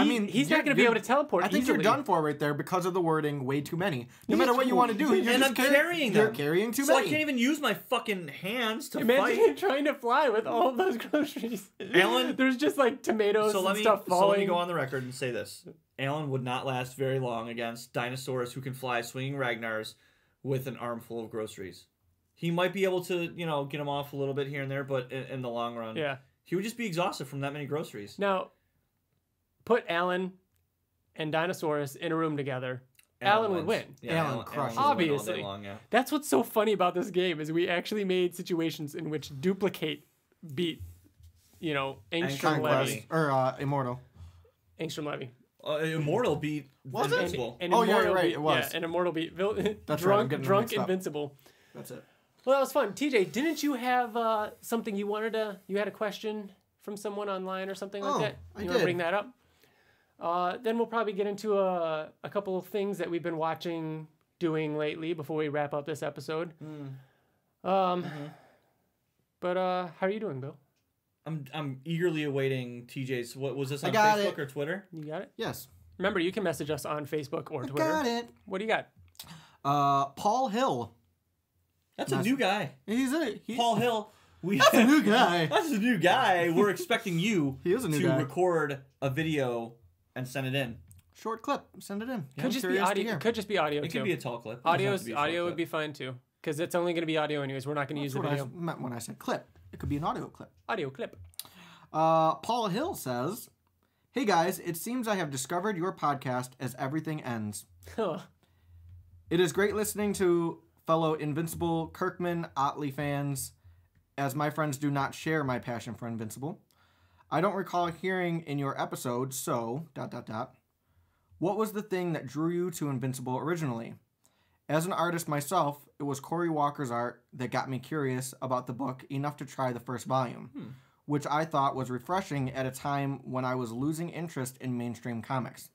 not going to be able to teleport.
I think
easily.
you're done for right there because of the wording "way too many." No matter what you want to do,
I'm carrying them.
You're carrying too
so
many.
I can't even use my fucking hands to
Imagine
fight.
him trying to fly with all of those groceries.
Alan,
there's just like tomatoes and stuff falling.
So let me go on the record and say this: Alan would not last very long against Dinosaurus who can fly, swinging Ragnars with an armful of groceries. He might be able to, get him off a little bit here and there, but in the long run, he would just be exhausted from that many groceries.
Now, put Alan and Dinosaurus in a room together. Alan would win.
Yeah, Alan crushes.
Obviously.
Long, yeah.
That's what's so funny about this game is we actually made situations in which Duplicate beat, Angstrom Levy.
Or Immortal.
Angstrom Levy.
Immortal beat Invincible.
And
oh,
Immortal
yeah, right.
Beat,
it was.
Yeah, and Immortal beat
That's
drunk
right,
Invincible.
That's it.
Well, that was fun. TJ, didn't you have something you had a question from someone online or something like that?
I
want
did.
to bring that up? Then we'll probably get into a couple of things that we've been doing lately before we wrap up this episode. But how are you doing, Bill?
I'm eagerly awaiting TJ's. What was this on
got
Facebook
it.
or Twitter?
You got it?
Yes.
Remember, you can message us on Facebook or Twitter.
Got it.
What do you got?
Paul Hill.
That's a new guy. Paul Hill.
That's a new guy.
That's a new guy. We're expecting you
He is a new
to
guy.
record a video and send it in.
Short clip. Send it in.
Could just be audio. It could just be audio
It
too.
could be a tall clip.
Audio would be fine too, because it's only going to be audio anyways. We're not going to use the
That's
video.
what I meant when I said clip. It could be an audio clip.
Audio clip.
Paul Hill says, "Hey guys, it seems I have discovered your podcast as everything ends.
Huh.
It is great listening to fellow Invincible, Kirkman, Ottley fans, as my friends do not share my passion for Invincible. I don't recall hearing in your episode, so... ... What was the thing that drew you to Invincible originally? As an artist myself, it was Cory Walker's art that got me curious about the book enough to try the first volume, which I thought was refreshing at a time when I was losing interest in mainstream comics.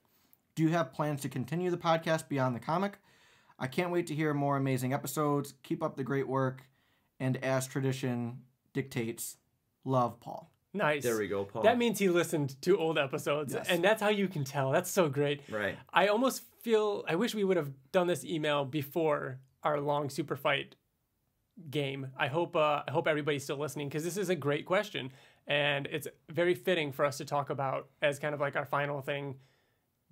Do you have plans to continue the podcast beyond the comic? I can't wait to hear more amazing episodes. Keep up the great work. And as tradition dictates, love, Paul."
Nice.
There we go, Paul.
That means he listened to old episodes,
Yes.
and that's how you can tell. That's so great.
Right.
I almost feel I wish we would have done this email before our long super fight game. I hope everybody's still listening because this is a great question, and it's very fitting for us to talk about as kind of like our final thing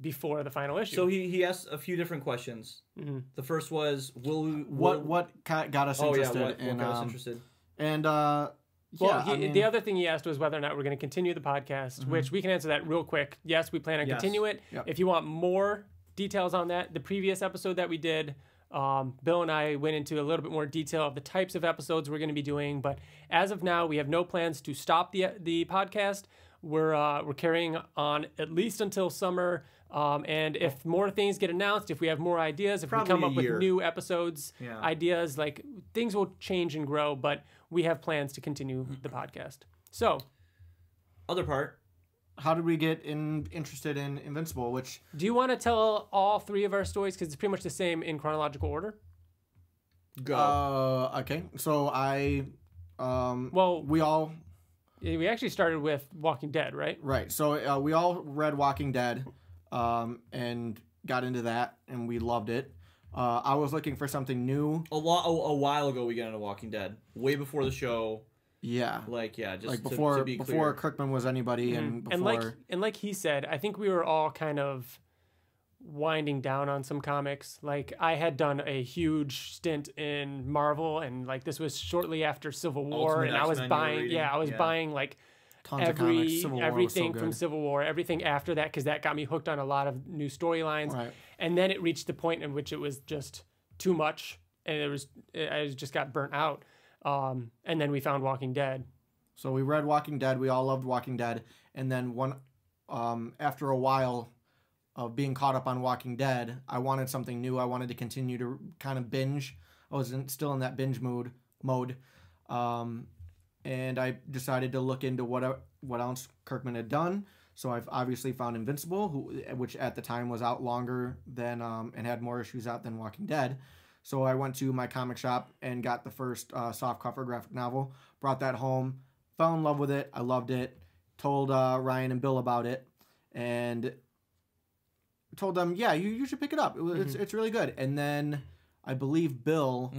before the final issue.
So he asked a few different questions.
Mm-hmm.
The first was,
What got us interested?
What got us interested?
And
the other thing he asked was whether or not we're going to continue the podcast, which we can answer that real quick. Yes, we plan on continue it.
Yep.
If you want more details on that, the previous episode that we did, Bill and I went into a little bit more detail of the types of episodes we're going to be doing. But as of now, we have no plans to stop the podcast. We're carrying on at least until summer. And if more things get announced, if we have more ideas, if
Probably
we come up
a
with
year.
new episodes, ideas, like things will change and grow, but we have plans to continue the podcast. So,
Other part.
how did we get interested in Invincible? Which
do you want to tell all 3 of our stories? Because it's pretty much the same in chronological order.
Go.
Okay. So
Well, we actually started with Walking Dead, right?
right. So we all read Walking Dead, and got into that, and we loved it. I was looking for something new.
A while ago, we got into Walking Dead, way before the show.
Yeah.
Just
like
to be
before
clear.
Kirkman was anybody, and before
and like he said, I think we were all kind of winding down on some comics. Like I had done a huge stint in Marvel, and like this was shortly after Civil War,
Ultimate
and I was
X-Men
buying, buying like
tons of comics. Civil War was so
everything
good.
from Civil War, everything after that, because that got me hooked on a lot of new storylines.
Right.
And then it reached the point in which it was just too much, and I just got burnt out. And then we found Walking Dead.
So we read Walking Dead. We all loved Walking Dead, and then after a while of being caught up on Walking Dead, I wanted something new. I wanted to continue to kind of binge. I was still in that binge mode. And I decided to look into what else Kirkman had done. So I've obviously found Invincible, which at the time was out longer than and had more issues out than Walking Dead. So I went to my comic shop and got the first softcover graphic novel, brought that home, fell in love with it. I loved it. Told Ryan and Bill about it, and told them, yeah, you should pick it up. It's really good. And then I believe Bill,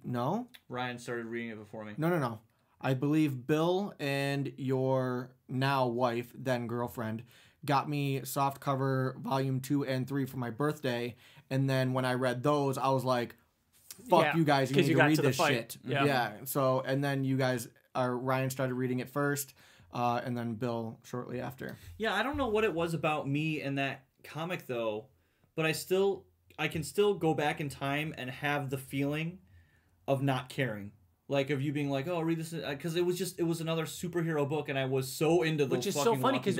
no?
Ryan started reading it before me.
No. I believe Bill and your now wife, then girlfriend, got me softcover volume 2 and 3 for my birthday. And then when I read those, I was like, fuck you guys, you need to read this shit. Yeah. So, and then Ryan started reading it first, and then Bill shortly after.
Yeah, I don't know what it was about me and that comic though, but I can still go back in time and have the feeling of not caring. Like of you being like, oh, read this, because it was another superhero book, and I was so into the
which is so funny because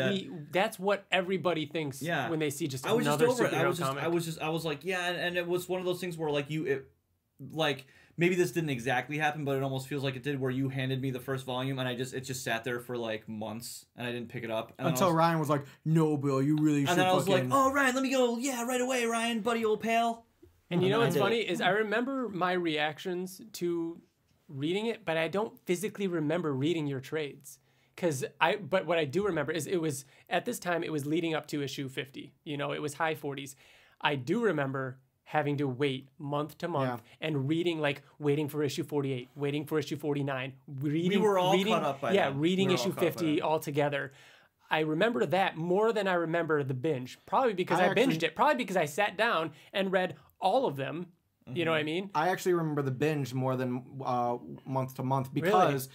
that's what everybody thinks when they see just another superhero comic.
I was like, yeah, and it was one of those things where like maybe this didn't exactly happen, but it almost feels like it did, where you handed me the first volume and it just sat there for like months and I didn't pick it up. And
until Ryan was like, no, Bill, you really should.
And then I was like, oh, Ryan, let me go. Yeah, right away, Ryan, buddy, old pal.
And you know what's funny is I remember my reactions to reading it, but I don't physically remember reading your trades. But what I do remember is it was, at this time, it was leading up to issue 50. You know, it was high 40s. I do remember having to wait month to month and waiting for issue 48, waiting for issue 49, we were all caught up by that. Reading issue 50 all together. I remember that more than I remember the binge. Probably because I binged it. Probably because I sat down and read all of them. You know what I mean?
I actually remember the binge more than month to month because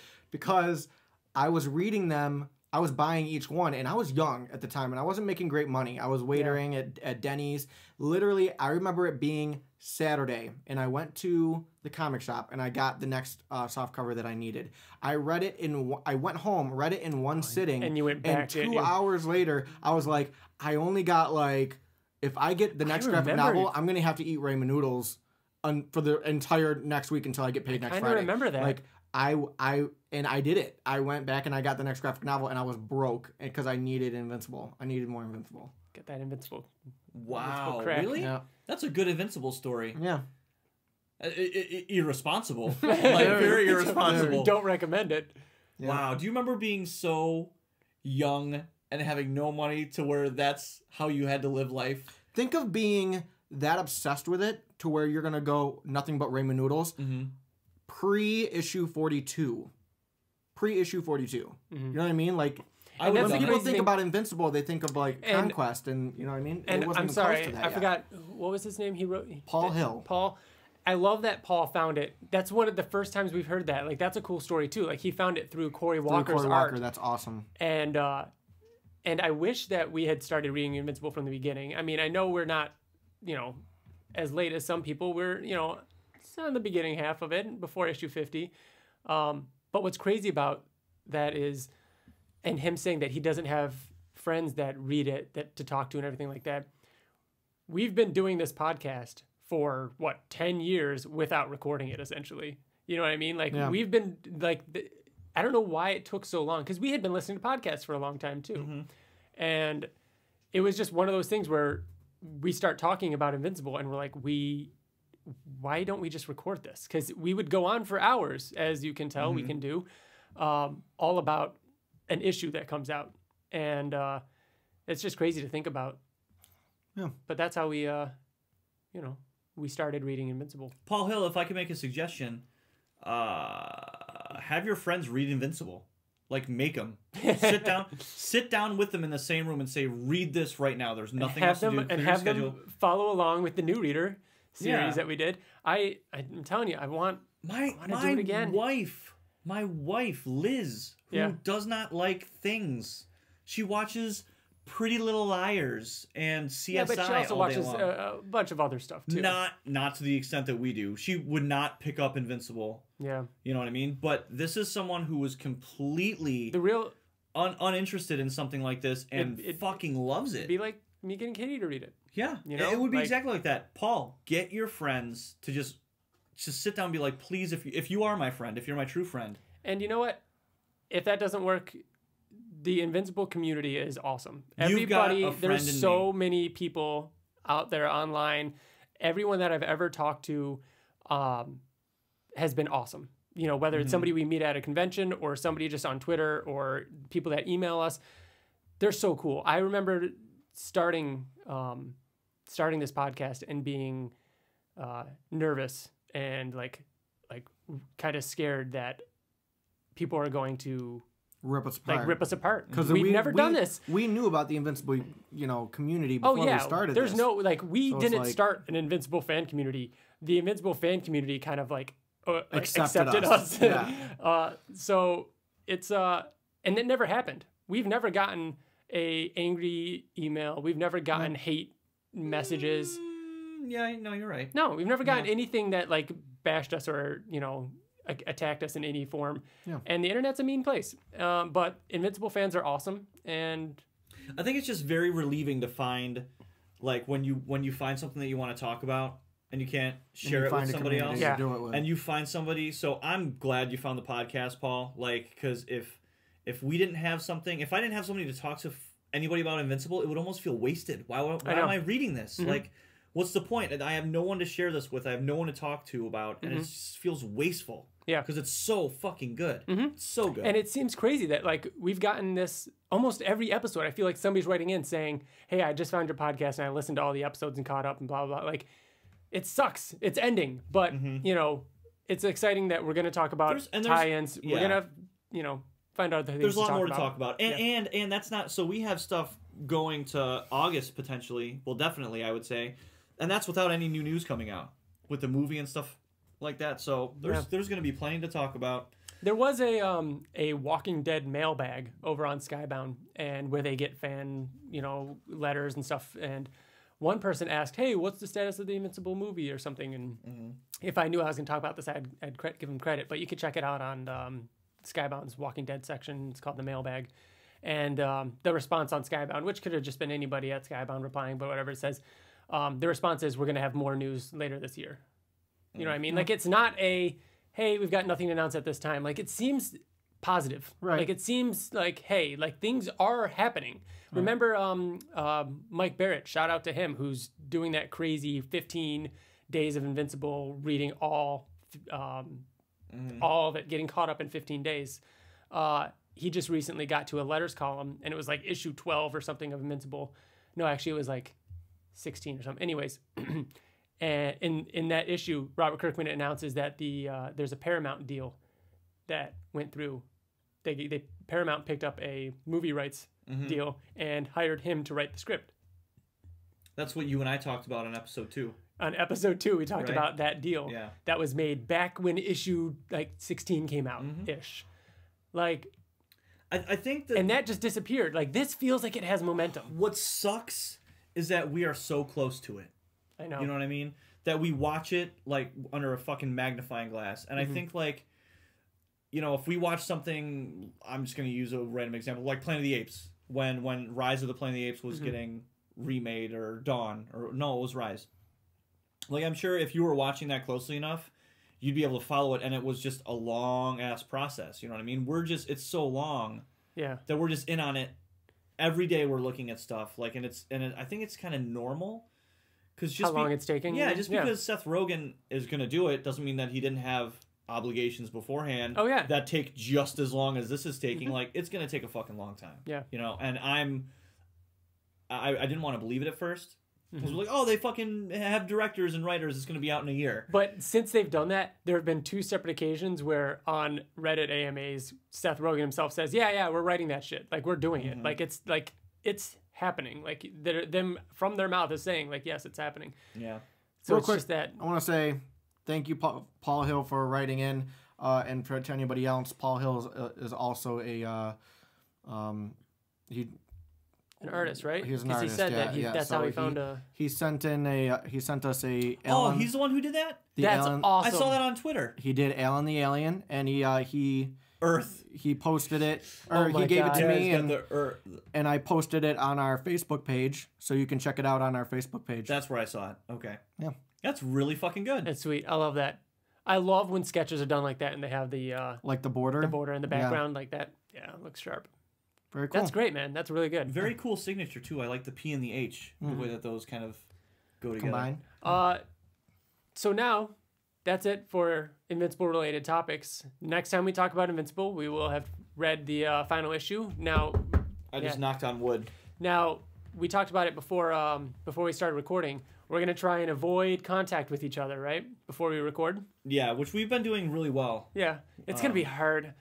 I was reading them. I was buying each one, and I was young at the time, and I wasn't making great money. I was waitering at Denny's. Literally, I remember it being Saturday, and I went to the comic shop, and I got the next softcover that I needed. I read it I went home, read it in one sitting,
and you went back.
And 2 hours later, I was like, I only got if I get the next graphic novel, I'm gonna have to eat ramen noodles for the entire next week until I get paid next Friday. I
remember that.
I did it. I went back and I got the next graphic novel, and I was broke because I needed Invincible. I needed more Invincible.
Get that Invincible.
Wow,
Invincible crack.
really?
Yeah.
That's a good Invincible story.
Yeah.
Irresponsible. Very irresponsible.
Don't recommend it.
Yeah.
Wow. Do you remember being so young and having no money to where that's how you had to live life?
Think of being that obsessed with it to where you're going to go nothing but ramen noodles.
Mm-hmm.
Pre-issue 42. Mm-hmm. You know what I mean? When people think about Invincible, they think of Conquest, and you know what I mean?
And I'm sorry, I forgot, what was his name? He wrote...
Paul Hill.
Paul. I love that Paul found it. That's one of the first times we've heard that. That's a cool story too. He found it through Cory Walker's art.
That's awesome.
And I wish that we had started reading Invincible from the beginning. I mean, I know we're not, as late as some people. We're, it's on the beginning half of it, before issue 50. But what's crazy about that is, and him saying that he doesn't have friends that read it, to talk to and everything like that. We've been doing this podcast for 10 years without recording it, essentially. You know what I mean? We've been I don't know why it took so long, because we had been listening to podcasts for a long time too. Mm-hmm. And it was just one of those things where we start talking about Invincible and we're like, why don't we just record this? Because we would go on for hours, as you can tell, we can do, all about an issue that comes out. And it's just crazy to think about.
Yeah.
But that's how we, we started reading Invincible.
Paul Hill, if I could make a suggestion, have your friends read Invincible. Like, make them. Sit down with them in the same room and say, read this right now. There's nothing else to do.
And have them follow along with the new reader series that we did. I'm telling you, I want to do it again.
My wife, Liz, who does not like things. She watches Pretty Little Liars and CSI. Yeah, but she also watches
a bunch of other stuff too.
Not to the extent that we do. She would not pick up Invincible.
Yeah,
you know what I mean. But this is someone who was completely uninterested in something like this and fucking loves it.
It'd be like me getting Katie to read it.
Yeah, it would be exactly like that. Paul, get your friends to just sit down and be like, please, if you are my friend, if you're my true friend.
And you know what? If that doesn't work, the Invincible community is awesome. Everybody, there's so many people out there online. Everyone that I've ever talked to has been awesome. Whether it's somebody we meet at a convention or somebody just on Twitter or people that email us, they're so cool. I remember starting this podcast and being nervous and like kind of scared that people are going to
rip us apart.
Because we've never done this.
We knew about the Invincible, community before we started.
There's we didn't start an Invincible fan community. The Invincible fan community kind of accepted us.
Yeah.
So it's and it never happened. We've never gotten a angry email. We've never gotten hate messages.
Yeah, no, you're right.
No, we've never gotten anything that bashed us or attacked us in any form.
Yeah.
And the internet's a mean place. But Invincible fans are awesome, and
I think it's just very relieving to find when you find something that you want to talk about and you can't share it with somebody else.
Yeah. Do it with.
And you find somebody. So I'm glad you found the podcast, Paul. Because if we didn't have something, if I didn't have somebody to talk to anybody about Invincible, it would almost feel wasted. Why am I reading this? Mm-hmm. What's the point? I have no one to share this with. I have no one to talk to about, and it just feels wasteful.
Yeah,
because it's so fucking good.
Mm-hmm.
It's so good.
And it seems crazy that we've gotten this almost every episode. I feel like somebody's writing in saying, "Hey, I just found your podcast and I listened to all the episodes and caught up and blah blah blah." It sucks. It's ending, but it's exciting that we're going to talk about tie-ins. Yeah. We're going to find out the things.
There's a lot more to talk about, and that's not so. We have stuff going to August potentially. Well, definitely, I would say. And that's without any new news coming out with the movie and stuff like that. So there's going to be plenty to talk about.
There was a Walking Dead mailbag over on Skybound, and where they get fan letters and stuff. And one person asked, "Hey, what's the status of the Invincible movie or something?" And if I knew I was going to talk about this, I'd give him credit. But you could check it out on Skybound's Walking Dead section. It's called the mailbag. And the response on Skybound, which could have just been anybody at Skybound replying, but whatever it says. The response is, we're going to have more news later this year. You know what I mean? It's not hey, we've got nothing to announce at this time. It seems positive.
Right.
It seems hey, things are happening. Right. Remember Mike Barrett, shout out to him, who's doing that crazy 15 days of Invincible, reading all of it, getting caught up in 15 days. He just recently got to a letters column, and it was issue 12 or something of Invincible. No, actually, it was 16 or something. Anyways, and in that issue, Robert Kirkman announces that there's a Paramount deal that went through. They Paramount picked up a movie rights deal and hired him to write the script.
That's what you and I talked about on episode 2.
On episode 2, we talked about that deal.
Yeah.
That was made back when issue 16 came out ish.
I think that,
and that just disappeared. This feels like it has momentum.
What sucks is that we are so close to it.
I know.
You know what I mean? That we watch it under a fucking magnifying glass. And I think if we watch something, I'm just going to use a random example, like Planet of the Apes. When Rise of the Planet of the Apes was getting remade, or Dawn, or no, it was Rise. I'm sure if you were watching that closely enough, you'd be able to follow it, and it was just a long ass process. You know what I mean? It's so long that we're just in on it. Every day we're looking at stuff, I think it's kind of normal, Because
how long it's taking.
Yeah, just because Seth Rogen is going to do it doesn't mean that he didn't have obligations beforehand.
Oh, yeah.
That take just as long as this is taking. Like, it's going to take a fucking long time.
Yeah.
You know, and I didn't want to believe it at first. Because we're like, oh, they fucking have directors and writers. It's going to be out in a year.
But since they've done that, there have been 2 separate occasions where on Reddit AMAs, Seth Rogen himself says, yeah, we're writing that shit. Like, we're doing it. Like, it's happening. Like, them from their mouth is saying, like, yes, it's happening.
Yeah.
So, of course, that...
I want to say thank you, Paul Hill, for writing in. And to anybody else, Paul Hill is also
an artist, right?
He's an artist.
He said that's
so
how he found a...
He sent us a...
Oh, he's the one who did that?
That's awesome.
I saw that on Twitter.
He did Alan the Alien, and he
Earth.
He posted it,
Oh
or
my
he gave
God.
it to me,
Yeah,
and I posted it on our Facebook page, so you can check it out on our Facebook page.
That's where I saw it. Okay.
Yeah.
That's really fucking good.
It's sweet. I love that. I love when sketches are done like that and they have the
Like the border?
the border in the background like that. Yeah, it looks sharp.
Very cool.
That's great, man. That's really good.
Very cool signature, too. I like the P and the H, the way that those kind of go together.
Combine.
So now, that's it for Invincible-related topics. Next time we talk about Invincible, we will have read the final issue. Now,
I just knocked on wood.
Now, we talked about it before we started recording. We're going to try and avoid contact with each other, right? Before we record?
Yeah, which we've been doing really well.
Yeah. It's going to be hard.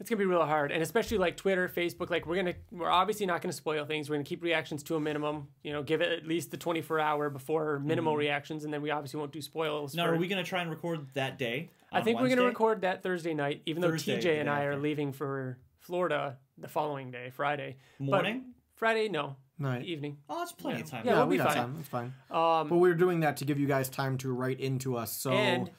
It's going to be real hard. And especially like Twitter, Facebook, like we're obviously not going to spoil things. We're going to keep reactions to a minimum, give it at least the 24-hour before minimal reactions, and then we obviously won't do spoils.
Now, are we going to try and record that day?
I think
Wednesday?
we're going to record that Thursday night, even
Thursday,
though TJ and I are leaving for Florida the following day, Friday.
Morning?
But Friday, no.
Night.
Evening.
Oh, that's plenty of time.
Yeah, we'll
we
be
got
fine.
time. It's fine. But we're doing that to give you guys time to write into us. So
And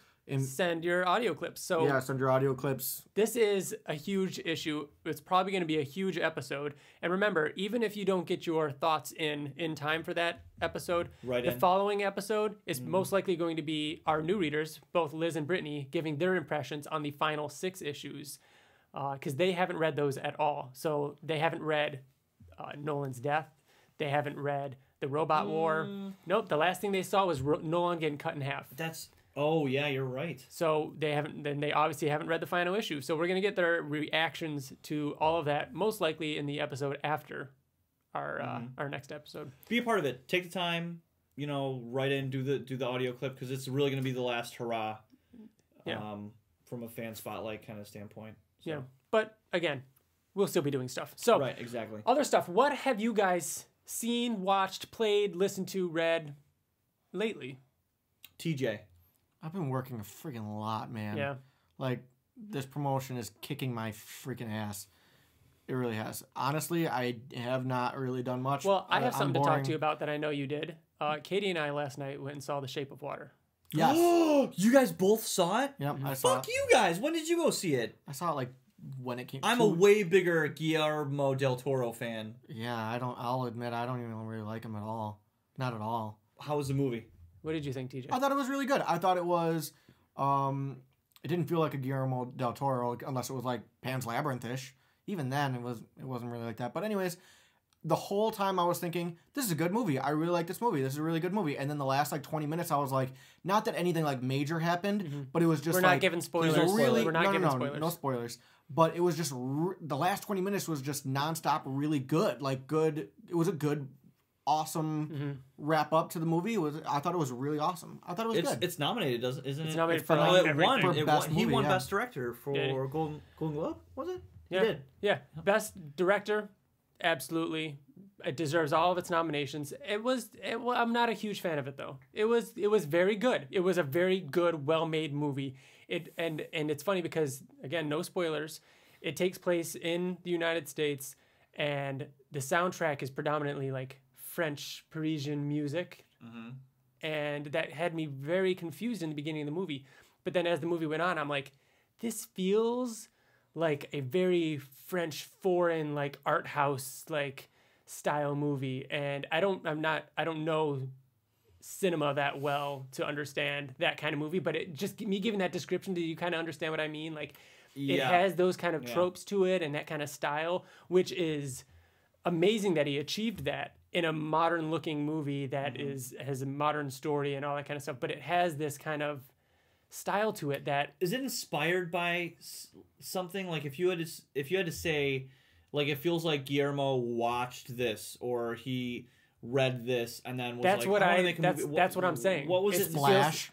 send your audio clips. So
yeah, send your audio clips.
this is a huge issue. It's probably going to be a huge episode. And remember, even if you don't get your thoughts in time for that episode, the following episode is most likely going to be our new readers, both Liz and Brittany, giving their impressions on the final 6 issues because they haven't read those at all. So they haven't read Nolan's death. They haven't read the Robot War. Nope, the last thing they saw was Nolan getting cut in half.
Oh, yeah, you're right.
So they obviously haven't read the final issue. So we're going to get their reactions to all of that, most likely in the episode after our next episode.
Be a part of it. Take the time, write in, do the audio clip, because it's really going to be the last hurrah from a fan spotlight kind of standpoint. So.
Yeah, but again, we'll still be doing stuff. So
right, exactly.
Other stuff. What have you guys seen, watched, played, listened to, read lately?
TJ.
I've been working a freaking lot, man.
Yeah.
Like, this promotion is kicking my freaking ass. It really has. Honestly, I have not really done much.
Well, I have something to talk to you about that I know you did. Katie and I last night went and saw The Shape of Water.
Yes.
You guys both saw it?
Yep, I saw it.
Fuck you guys. When did you go see it?
I saw it, like, when it came.
I'm a way bigger Guillermo del Toro fan.
Yeah, I'll admit, I don't even really like him at all. Not at all.
How was the movie?
What did you think, TJ?
I thought it was really good. I thought it was, it didn't feel like a Guillermo del Toro unless it was like Pan's Labyrinth-ish. Even then, it wasn't really like that. But anyways, the whole time I was thinking, this is a good movie. I really like this movie. This is a really good movie. And then the last like 20 minutes, I was like, not that anything like major happened, but it was just
We're
like,
not giving spoilers.
Really,
We're not giving spoilers.
No spoilers. But it was just the last 20 minutes was just nonstop, really good. Like good. It was a good, awesome wrap up to the movie. I thought it was really awesome. I thought it was good.
It's nominated, isn't it?
It's nominated
for
like
it won. He won
yeah.
Best Director for Golden Globe. Was it?
Yeah.
He did.
Yeah. Best Director, absolutely. It deserves all of its nominations. I'm not a huge fan of it though. It was very good. It was a very good, well-made movie. And it's funny because again, no spoilers. It takes place in the United States, and the soundtrack is predominantly like French Parisian music, and that had me very confused in the beginning of the movie. But then as the movie went on, I'm like, this feels like a very French foreign like art house like style movie, and I don't know cinema that well to understand that kind of movie, but it just me giving that description, do you kind of understand what I mean? Like it has those kind of tropes to it and that kind of style, which is amazing that he achieved that in a modern looking movie that has a modern story and all that kind of stuff. But it has this kind of style to it that
is it inspired by something? Like if you had to say, like it feels like Guillermo watched this or he read this and then was
that's
like,
what
I
I
make a
that's
movie.
that's what I'm saying.
What was
It
it?
Flash.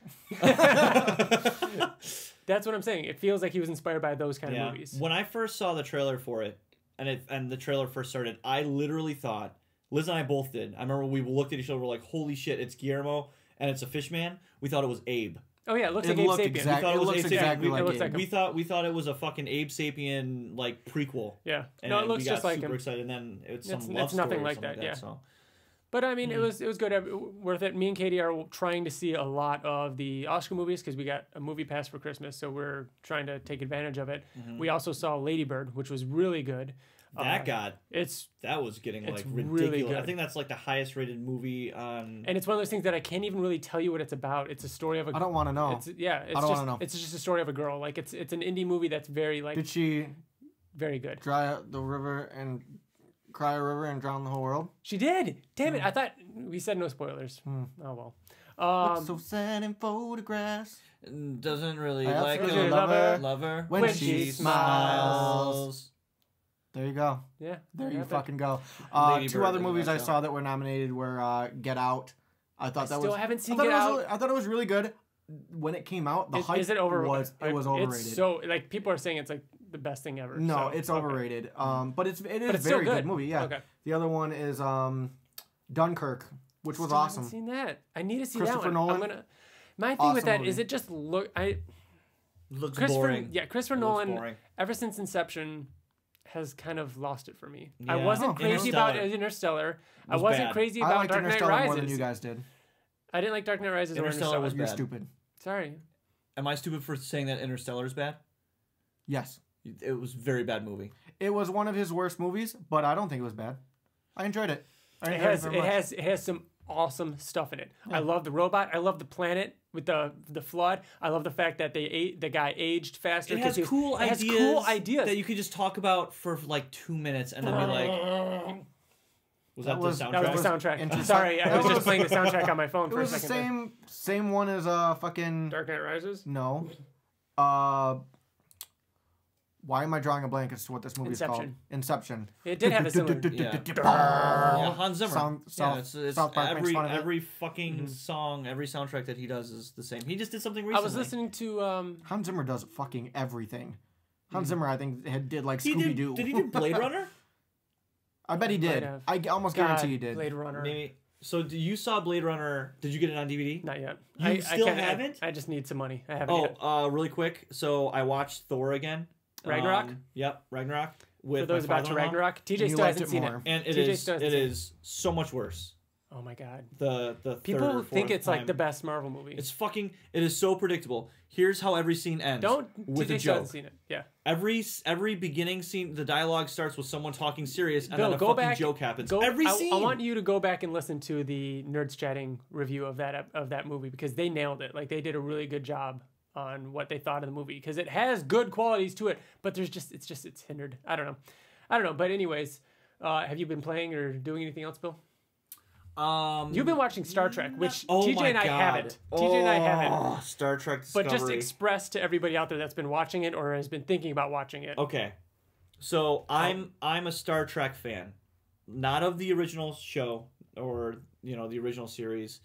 That's what I'm saying. It feels like he was inspired by those kind of movies.
When I first saw the trailer for it, and the trailer first started, I literally thought, Liz and I both did. I remember we looked at each other, we're like, holy shit, it's Guillermo and it's a fish man. We thought it was Abe.
Oh yeah, it looks like
It
Abe
looked
Sapien.
We thought it was
looks
Abe
exactly
Sapien.
like
It looks
Abe.
like him.
We thought it was a fucking Abe Sapien like prequel.
Yeah.
And
No, it looks
we
just
got
like
super
him.
excited. And then it's some love
It's nothing
story or
like
something
that, yeah.
So.
But I mean, it was good, worth it. Me and Katie are trying to see a lot of the Oscar movies because we got a movie pass for Christmas, so we're trying to take advantage of it. We also saw Lady Bird, which was really good.
That was getting
it's
like
really
ridiculous.
good.
I think that's like the highest rated movie on.
And it's one of those things that I can't even really tell you what it's about. It's a story of a.
I don't want to know.
It's, yeah, it's
I don't
just
wanna know.
it's just a story of a girl. Like it's an indie movie that's very like
Did she
very good.
dry out the river and cry a river and drown the whole world?
She did. Damn it! I thought we said no spoilers. Oh well.
Looks so sad in photographs.
Doesn't really
I
like
also
a
love
lover
when she smiles. There you go.
Yeah.
There you
have it.
fucking go.
Lady
Two
Bird
other
in a
movies I
nutshell.
saw that were nominated were Get Out. I thought that
Still
was.
haven't seen
I thought
Get
it was
Out.
really- I thought it was really good. When it came out, the hype
Is it over?
was overrated.
It's so like people are saying it's like the best thing ever.
No,
so,
it's
okay.
overrated. But it is
But
a
it's still
very
good.
good movie. Yeah.
Okay.
The other one is Dunkirk, which was
Still
awesome.
haven't seen that. I need to see
Christopher
that one.
Nolan.
I'm gonna. My thing with
Awesome
that
movie.
is it just
Looks
Christopher.
boring.
Yeah, Christopher
It looks
Nolan.
boring.
Ever since Inception, has kind of lost it for me. I
Yeah.
wasn't crazy about
Interstellar.
Interstellar. I
Was
wasn't
bad.
crazy
I
about
liked
Dark Knight
Interstellar
Rises.
more than you guys did.
I didn't like Dark Knight Rises or
Interstellar
Interstellar.
was
You're
bad.
stupid.
Sorry.
Am I stupid for saying that Interstellar is bad?
Yes.
It was a very bad movie.
It was one of his worst movies, but I don't think it was bad. I enjoyed it. I enjoyed very much.
It has some awesome stuff in it. I love the robot. I love the planet with the flood. I love the fact that the guy aged faster.
It has
'cause
cool
it
ideas.
has cool ideas
that you could just talk about for like 2 minutes and then be like, was that the soundtrack?
That was the soundtrack.
Interesting.
Sorry, I
That
was just
was-
playing the soundtrack on my phone
It
for a
was the
second.
same one as fucking
Dark Knight Rises.
no. Why am I drawing a blank as to what this movie is called?
Inception.
Inception.
It did have a similar.
Yeah, Hans Zimmer. It's
South Park makes fun of it.
every fucking song, every soundtrack that he does is the same. He just did something recently.
I was listening to
Hans Zimmer does fucking everything. Hans Zimmer, I think, did like
He
Scooby Doo.
did he do Blade Runner?
I bet he did.
have.
I almost
God,
guarantee he did.
Blade Runner.
Maybe. So you saw Blade Runner? Did you get it on DVD?
Not yet.
You
I
still
kinda-
haven't?
I just need some money. I haven't yet.
Really quick. So I watched Thor again.
Ragnarok?
Yep, Ragnarok.
For
With
those
my
about to
father-in-law.
Ragnarok,
And
TJ
you
still
liked
hasn't
it
seen
more.
it.
And it
TJ
is
still hasn't seen it.
so much worse.
Oh my god.
The
People
third or
think
fourth
it's like
time.
the best Marvel movie.
It is so predictable. Here's how every scene ends.
Don't
with
TJ
a
still hasn't
joke.
seen it. Yeah.
Every beginning scene, the dialogue starts with someone talking serious, and
Bill,
then a
go
fucking
back.
joke happens.
Go,
Every
I
scene.
want you to go back and listen to the Nerds Chatting review of that movie because they nailed it. Like they did a really good job on what they thought of the movie because it has good qualities to it, but it's hindered. I don't know. But anyways, have you been playing or doing anything else, Bill? You've been watching Star Trek, which TJ and I haven't. TJ and I haven't.
Star Trek Discovery.
But just express to everybody out there that's been watching it or has been thinking about watching it.
Okay, so I'm a Star Trek fan, not of the original show or the original series,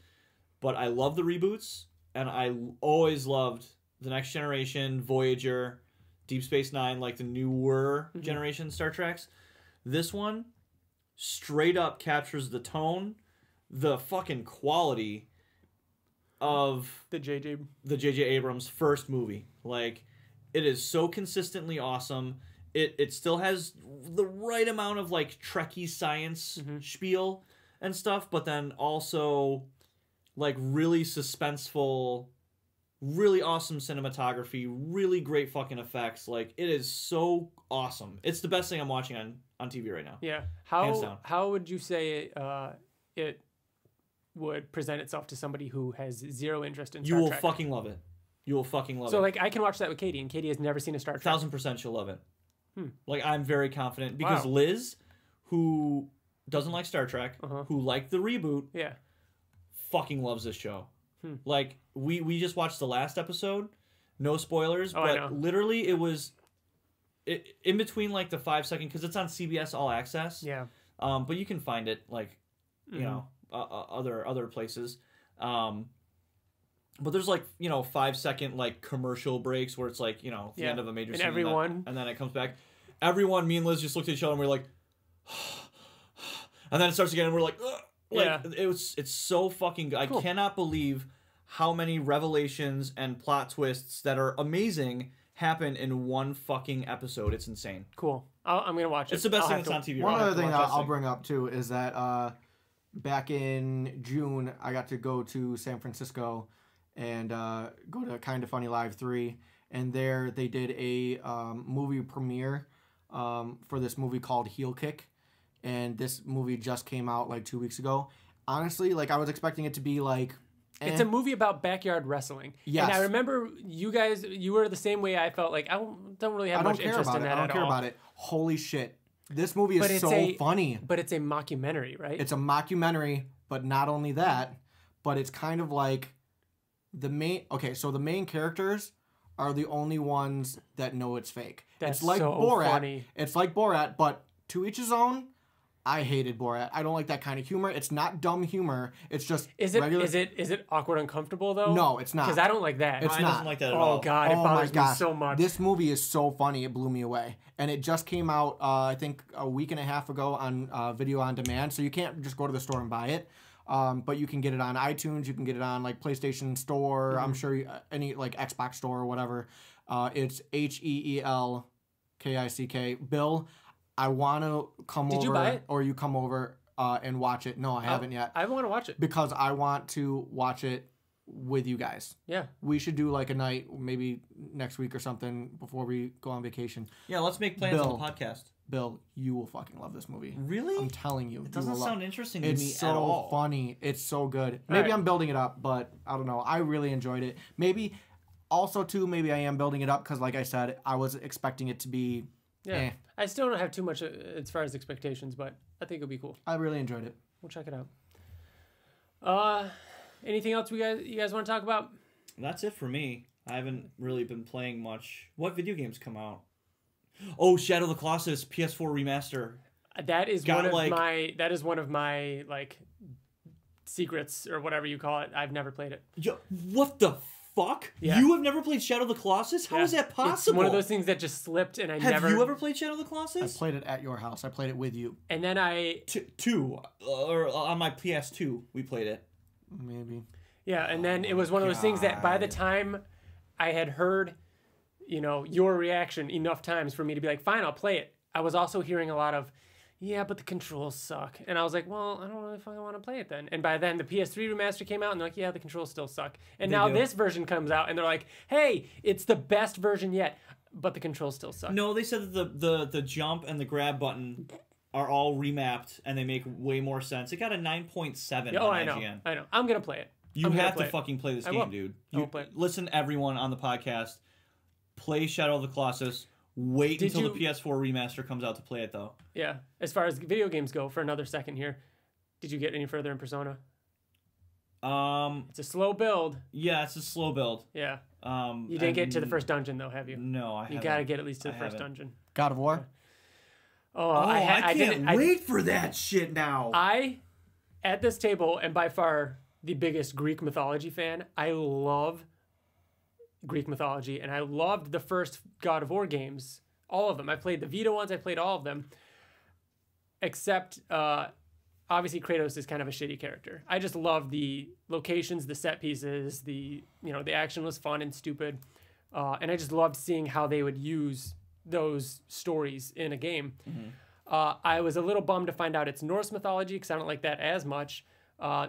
but I love the reboots, and I always loved the Next Generation, Voyager, Deep Space Nine, like the newer generation Star Treks. This one straight up captures the tone, the fucking quality of
The JJ.
the J.J. Abrams first movie. Like, it is so consistently awesome. It still has the right amount of like Trekkie science spiel and stuff, but then also like really suspenseful, really awesome cinematography, really great fucking effects. Like, it is so awesome. It's the best thing I'm watching on TV right now.
Yeah.
Hands down.
How would you say it would present itself to somebody who has zero interest in Star
You will
Trek?
fucking love it. You will fucking love it.
So like I can watch that with Katie, and Katie has never seen a Star Trek.
1,000% she'll love it. Like, I'm very confident because
Wow.
Liz, who doesn't like Star Trek, who liked the reboot,
Yeah.
fucking loves this show. Like, we just watched the last episode. No spoilers, but literally it was in between, like, the 5-second, because it's on CBS All Access.
Yeah.
But you can find it, like, you know, other places. But there's, like, you know, 5-second, like, commercial breaks where it's, like, you know, the end of a major scene. And then it comes back. Everyone, me and Liz just looked at each other and we're like, and then it starts again and we're like, ugh. Like, it's so fucking good. Cool. I cannot believe how many revelations and plot twists that are amazing happen in one fucking episode. It's insane.
Cool. I'm going to watch it.
It's the best thing that's on TV.
One other thing I'll bring up, too, is that back in June, I got to go to San Francisco and go to Kind of Funny Live 3. And there they did a movie premiere for this movie called Heel Kick. And this movie just came out like 2 weeks ago. Honestly, like, I was expecting it to be like...
It's a movie about backyard wrestling. Yes. And I remember you guys, you were the same way I felt. Like, I don't really have much interest in that at all.
I don't care about it. Holy shit. This movie is so funny.
But it's a mockumentary, right?
It's a mockumentary, but not only that, but it's kind of like the main... Okay, so the main characters are the only ones that know it's fake.
That's
it's like
so
Borat.
funny.
It's like Borat, but to each his own. I hated Borat. I don't like that kind of humor. It's not dumb humor. It's just regular.
Is it awkward, uncomfortable though?
No, it's not.
Because I don't like that.
It's
Ryan
not.
doesn't like that at all.
Oh god, it bothers me so much.
This movie is so funny. It blew me away, and it just came out. I think a week and a half ago on video on demand. So you can't just go to the store and buy it. But you can get it on iTunes. You can get it on like PlayStation Store. I'm sure any like Xbox Store or whatever. It's HEELKICK. Bill, I want to come over.
Did you buy it?
Or you come over and watch it. No, I haven't yet.
I want to watch it.
Because I want to watch it with you guys.
Yeah.
We should do like a night, maybe next week or something before we go on vacation.
Yeah, let's make plans on the podcast.
Bill, you will fucking love this movie.
Really?
I'm telling you.
It doesn't sound interesting to me
It's
at all.
so funny. It's so good. Maybe I'm building it up, but I don't know. I really enjoyed it. Maybe also, too, maybe I am building it up because, like I said, I was expecting it to be
I still don't have too much as far as expectations, but I think it'll be cool.
I really enjoyed it.
We'll check it out. Anything else you guys want to talk about?
That's it for me. I haven't really been playing much. What video games come out? Oh, Shadow of the Colossus PS4 remaster.
That is one of my like secrets or whatever you call it. I've never played it.
What the fuck? Yeah. You have never played Shadow of the Colossus? How is that possible?
It's one of those things that just slipped and
Have you ever played Shadow of the Colossus?
I played it at your house. I played it with you.
And then
or on my PS2 we played it.
Maybe.
Yeah, and then it was one of those things that by the time I had heard, your reaction enough times for me to be like, fine, I'll play it. I was also hearing a lot of, yeah, but the controls suck. And I was like, well, I don't really fucking want to play it then. And by then, the PS3 remaster came out, and they're like, yeah, the controls still suck. And now this version comes out, and they're like, hey, it's the best version yet, but the controls still suck.
No, they said that the jump and the grab button are all remapped, and they make way more sense. It got a 9.7 on IGN.
I know. I'm going to play it.
You have to fucking play this game, dude. Listen, everyone on the podcast, play Shadow of the Colossus. Wait until the PS4 remaster comes out to play it, though.
Yeah. As far as video games go, for another second here, did you get any further in Persona? It's a slow build.
Yeah, it's a slow build.
Yeah. You didn't get to the first dungeon, though, have you?
No, I haven't.
You got to get at least to the first dungeon.
God of War?
I can't wait for that shit now.
At this table, and by far the biggest Greek mythology fan, I love Greek mythology, and I loved the first God of War games, all of them. I played the Vita ones, I played all of them, except obviously Kratos is kind of a shitty character. I just love the locations, the set pieces, the action was fun and stupid, and I just loved seeing how they would use those stories in a game. I was a little bummed to find out it's Norse mythology because I don't like that as much.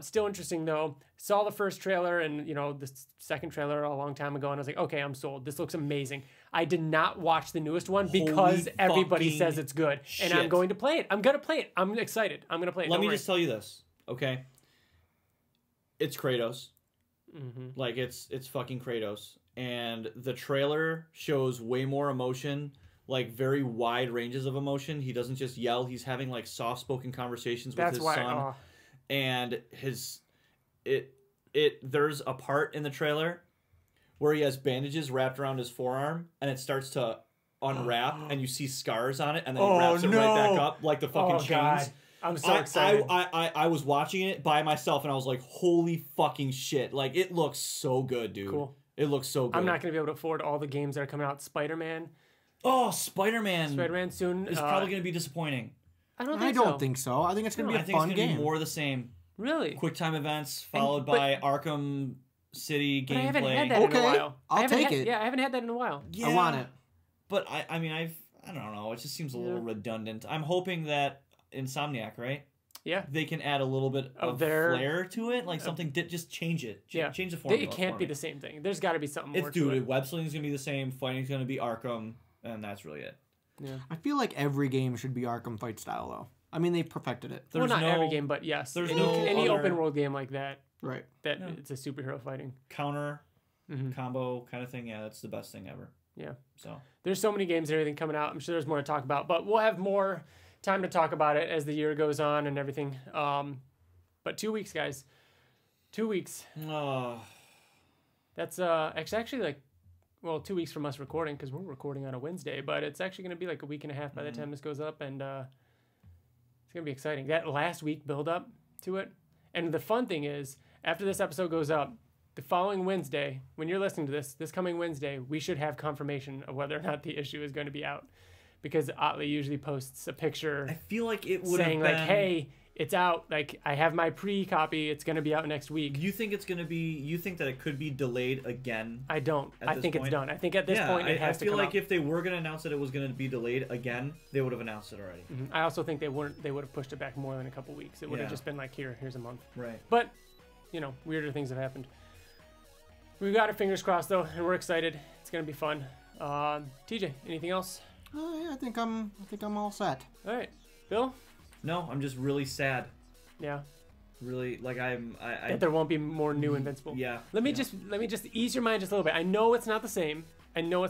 Still interesting though. Saw the first trailer and the second trailer a long time ago, and I was like, okay, I'm sold. This looks amazing. I did not watch the newest one because everybody says it's good, and I'm going to play it. I'm gonna play it. I'm excited. I'm gonna play it.
Let me just tell you this, okay? It's Kratos. Like it's fucking Kratos, and the trailer shows way more emotion like very wide ranges of emotion. He doesn't just yell. He's having like soft spoken conversations with his son. And there's a part in the trailer where he has bandages wrapped around his forearm, and it starts to unwrap, and you see scars on it, and then he wraps it right back up like the fucking chains.
God. I'm so excited.
I was watching it by myself, and I was like, holy fucking shit. Like, it looks so good, dude.
Cool.
It looks so good.
I'm not going to be able to afford all the games that are coming out. Spider-Man.
Oh, Spider-Man.
Spider-Man soon.
Is probably going to be disappointing.
I don't
think so. I think it's going to be a fun game.
I think it's going to be more of the same.
Really?
Quick time events followed by Arkham City gameplay.
I haven't had that in a while.
I'll take it.
Yeah, I haven't had that in a while.
Yeah,
I want it.
But I mean, I don't know. It just seems a little redundant. I'm hoping that Insomniac, right?
Yeah.
They can add a little bit of flair to it, like something. Just change it. Change the formula.
It can't be the same thing. There's got to be something more.
Dude, web slinging's gonna be the same. Fighting's gonna be Arkham, and that's really it.
Yeah.
I feel like every game should be Arkham fight style though. I mean, they perfected it.
Well, not every game, but yes.
There's
any open world game like that.
Right.
That it's a superhero fighting
counter combo kind of thing. Yeah, that's the best thing ever.
Yeah.
So
there's so many games and everything coming out. I'm sure there's more to talk about, but we'll have more time to talk about it as the year goes on and everything. But 2 weeks, guys. 2 weeks.
Oh.
That's actually like, well, 2 weeks from us recording, because we're recording on a Wednesday, but it's actually going to be like a week and a half by the time this goes up, and it's going to be exciting. That last week build up to it. And the fun thing is, after this episode goes up, the following Wednesday, when you're listening to this coming Wednesday, we should have confirmation of whether or not the issue is going to be out. Because Ottley usually posts a picture.
I feel like it would
saying
have been...
like, "Hey, it's out. Like, I have my pre-copy. It's going to be out next week."
You think it's going to be? You think that it could be delayed again?
I don't. I think it's done. I think at this point it has to come out.
I feel like if they were going to announce that it was going to be delayed again, they would have announced it already.
Mm-hmm. I also think they would have pushed it back more than a couple weeks. It would have just been like, here's a month.
Right.
But, weirder things have happened. We've got our fingers crossed though, and we're excited. It's going to be fun. TJ, anything else?
Yeah, I think I'm all set.
All right, Bill.
No, I'm just really sad.
Yeah.
Really, like
that there won't be more new Invincible.
Yeah.
Let me just ease your mind just a little bit. I know it's not the same. I know.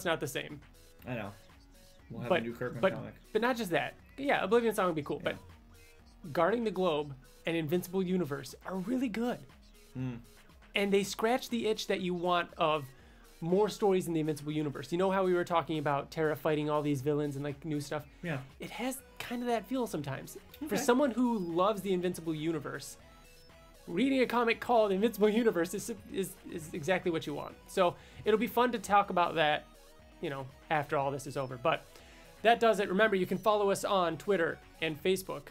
We'll have a new Kirkman comic.
But not just that. Yeah, Oblivion Song would be cool. Yeah. But Guarding the Globe and Invincible Universe are really good. And they scratch the itch that you want of more stories in the Invincible Universe. You know how we were talking about Terra fighting all these villains and like new stuff?
Yeah.
It has kind of that feel sometimes. Okay. For someone who loves the Invincible Universe, reading a comic called Invincible Universe is exactly what you want. So it'll be fun to talk about that, after all this is over. But that does it. Remember, you can follow us on Twitter and Facebook.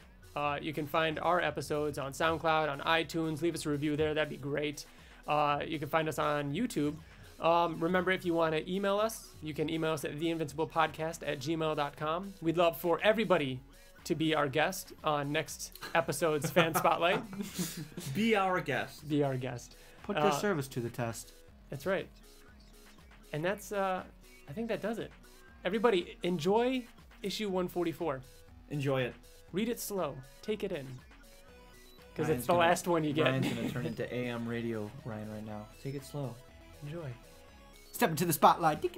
You can find our episodes on SoundCloud, on iTunes. Leave us a review there. That'd be great. You can find us on YouTube. Remember, if you want to email us, you can email us at theinvinciblepodcast@gmail.com. We'd love for everybody to be our guest on next episode's Fan Spotlight.
Be our guest.
Be our guest.
Put your service to the test.
That's right. And that's, I think that does it. Everybody, enjoy issue 144.
Enjoy it.
Read it slow. Take it in. Because it's the last one you get.
Ryan's going to turn into AM radio Ryan right now. Take it slow.
Enjoy.
Step into the spotlight.
All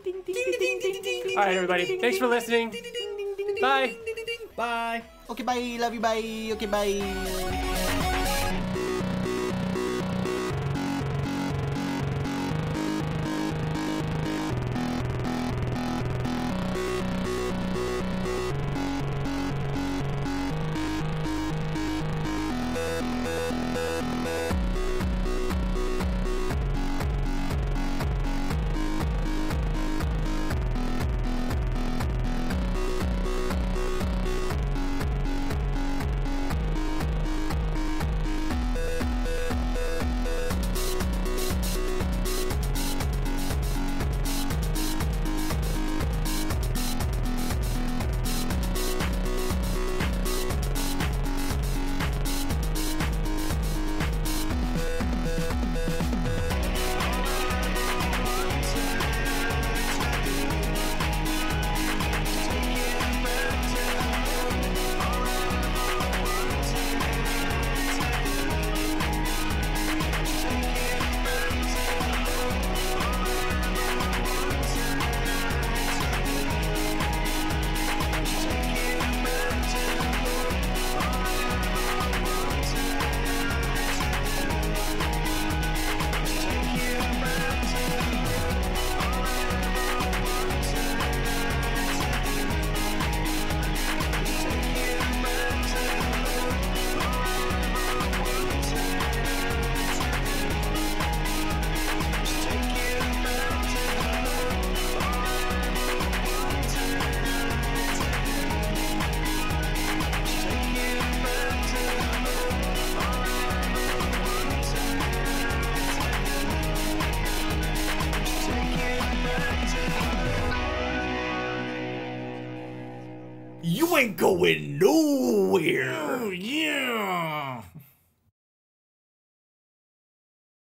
right, everybody. Thanks for listening. Bye.
Bye.
Okay, bye. Love you. Bye. Okay, bye.
going nowhere.
Oh, yeah.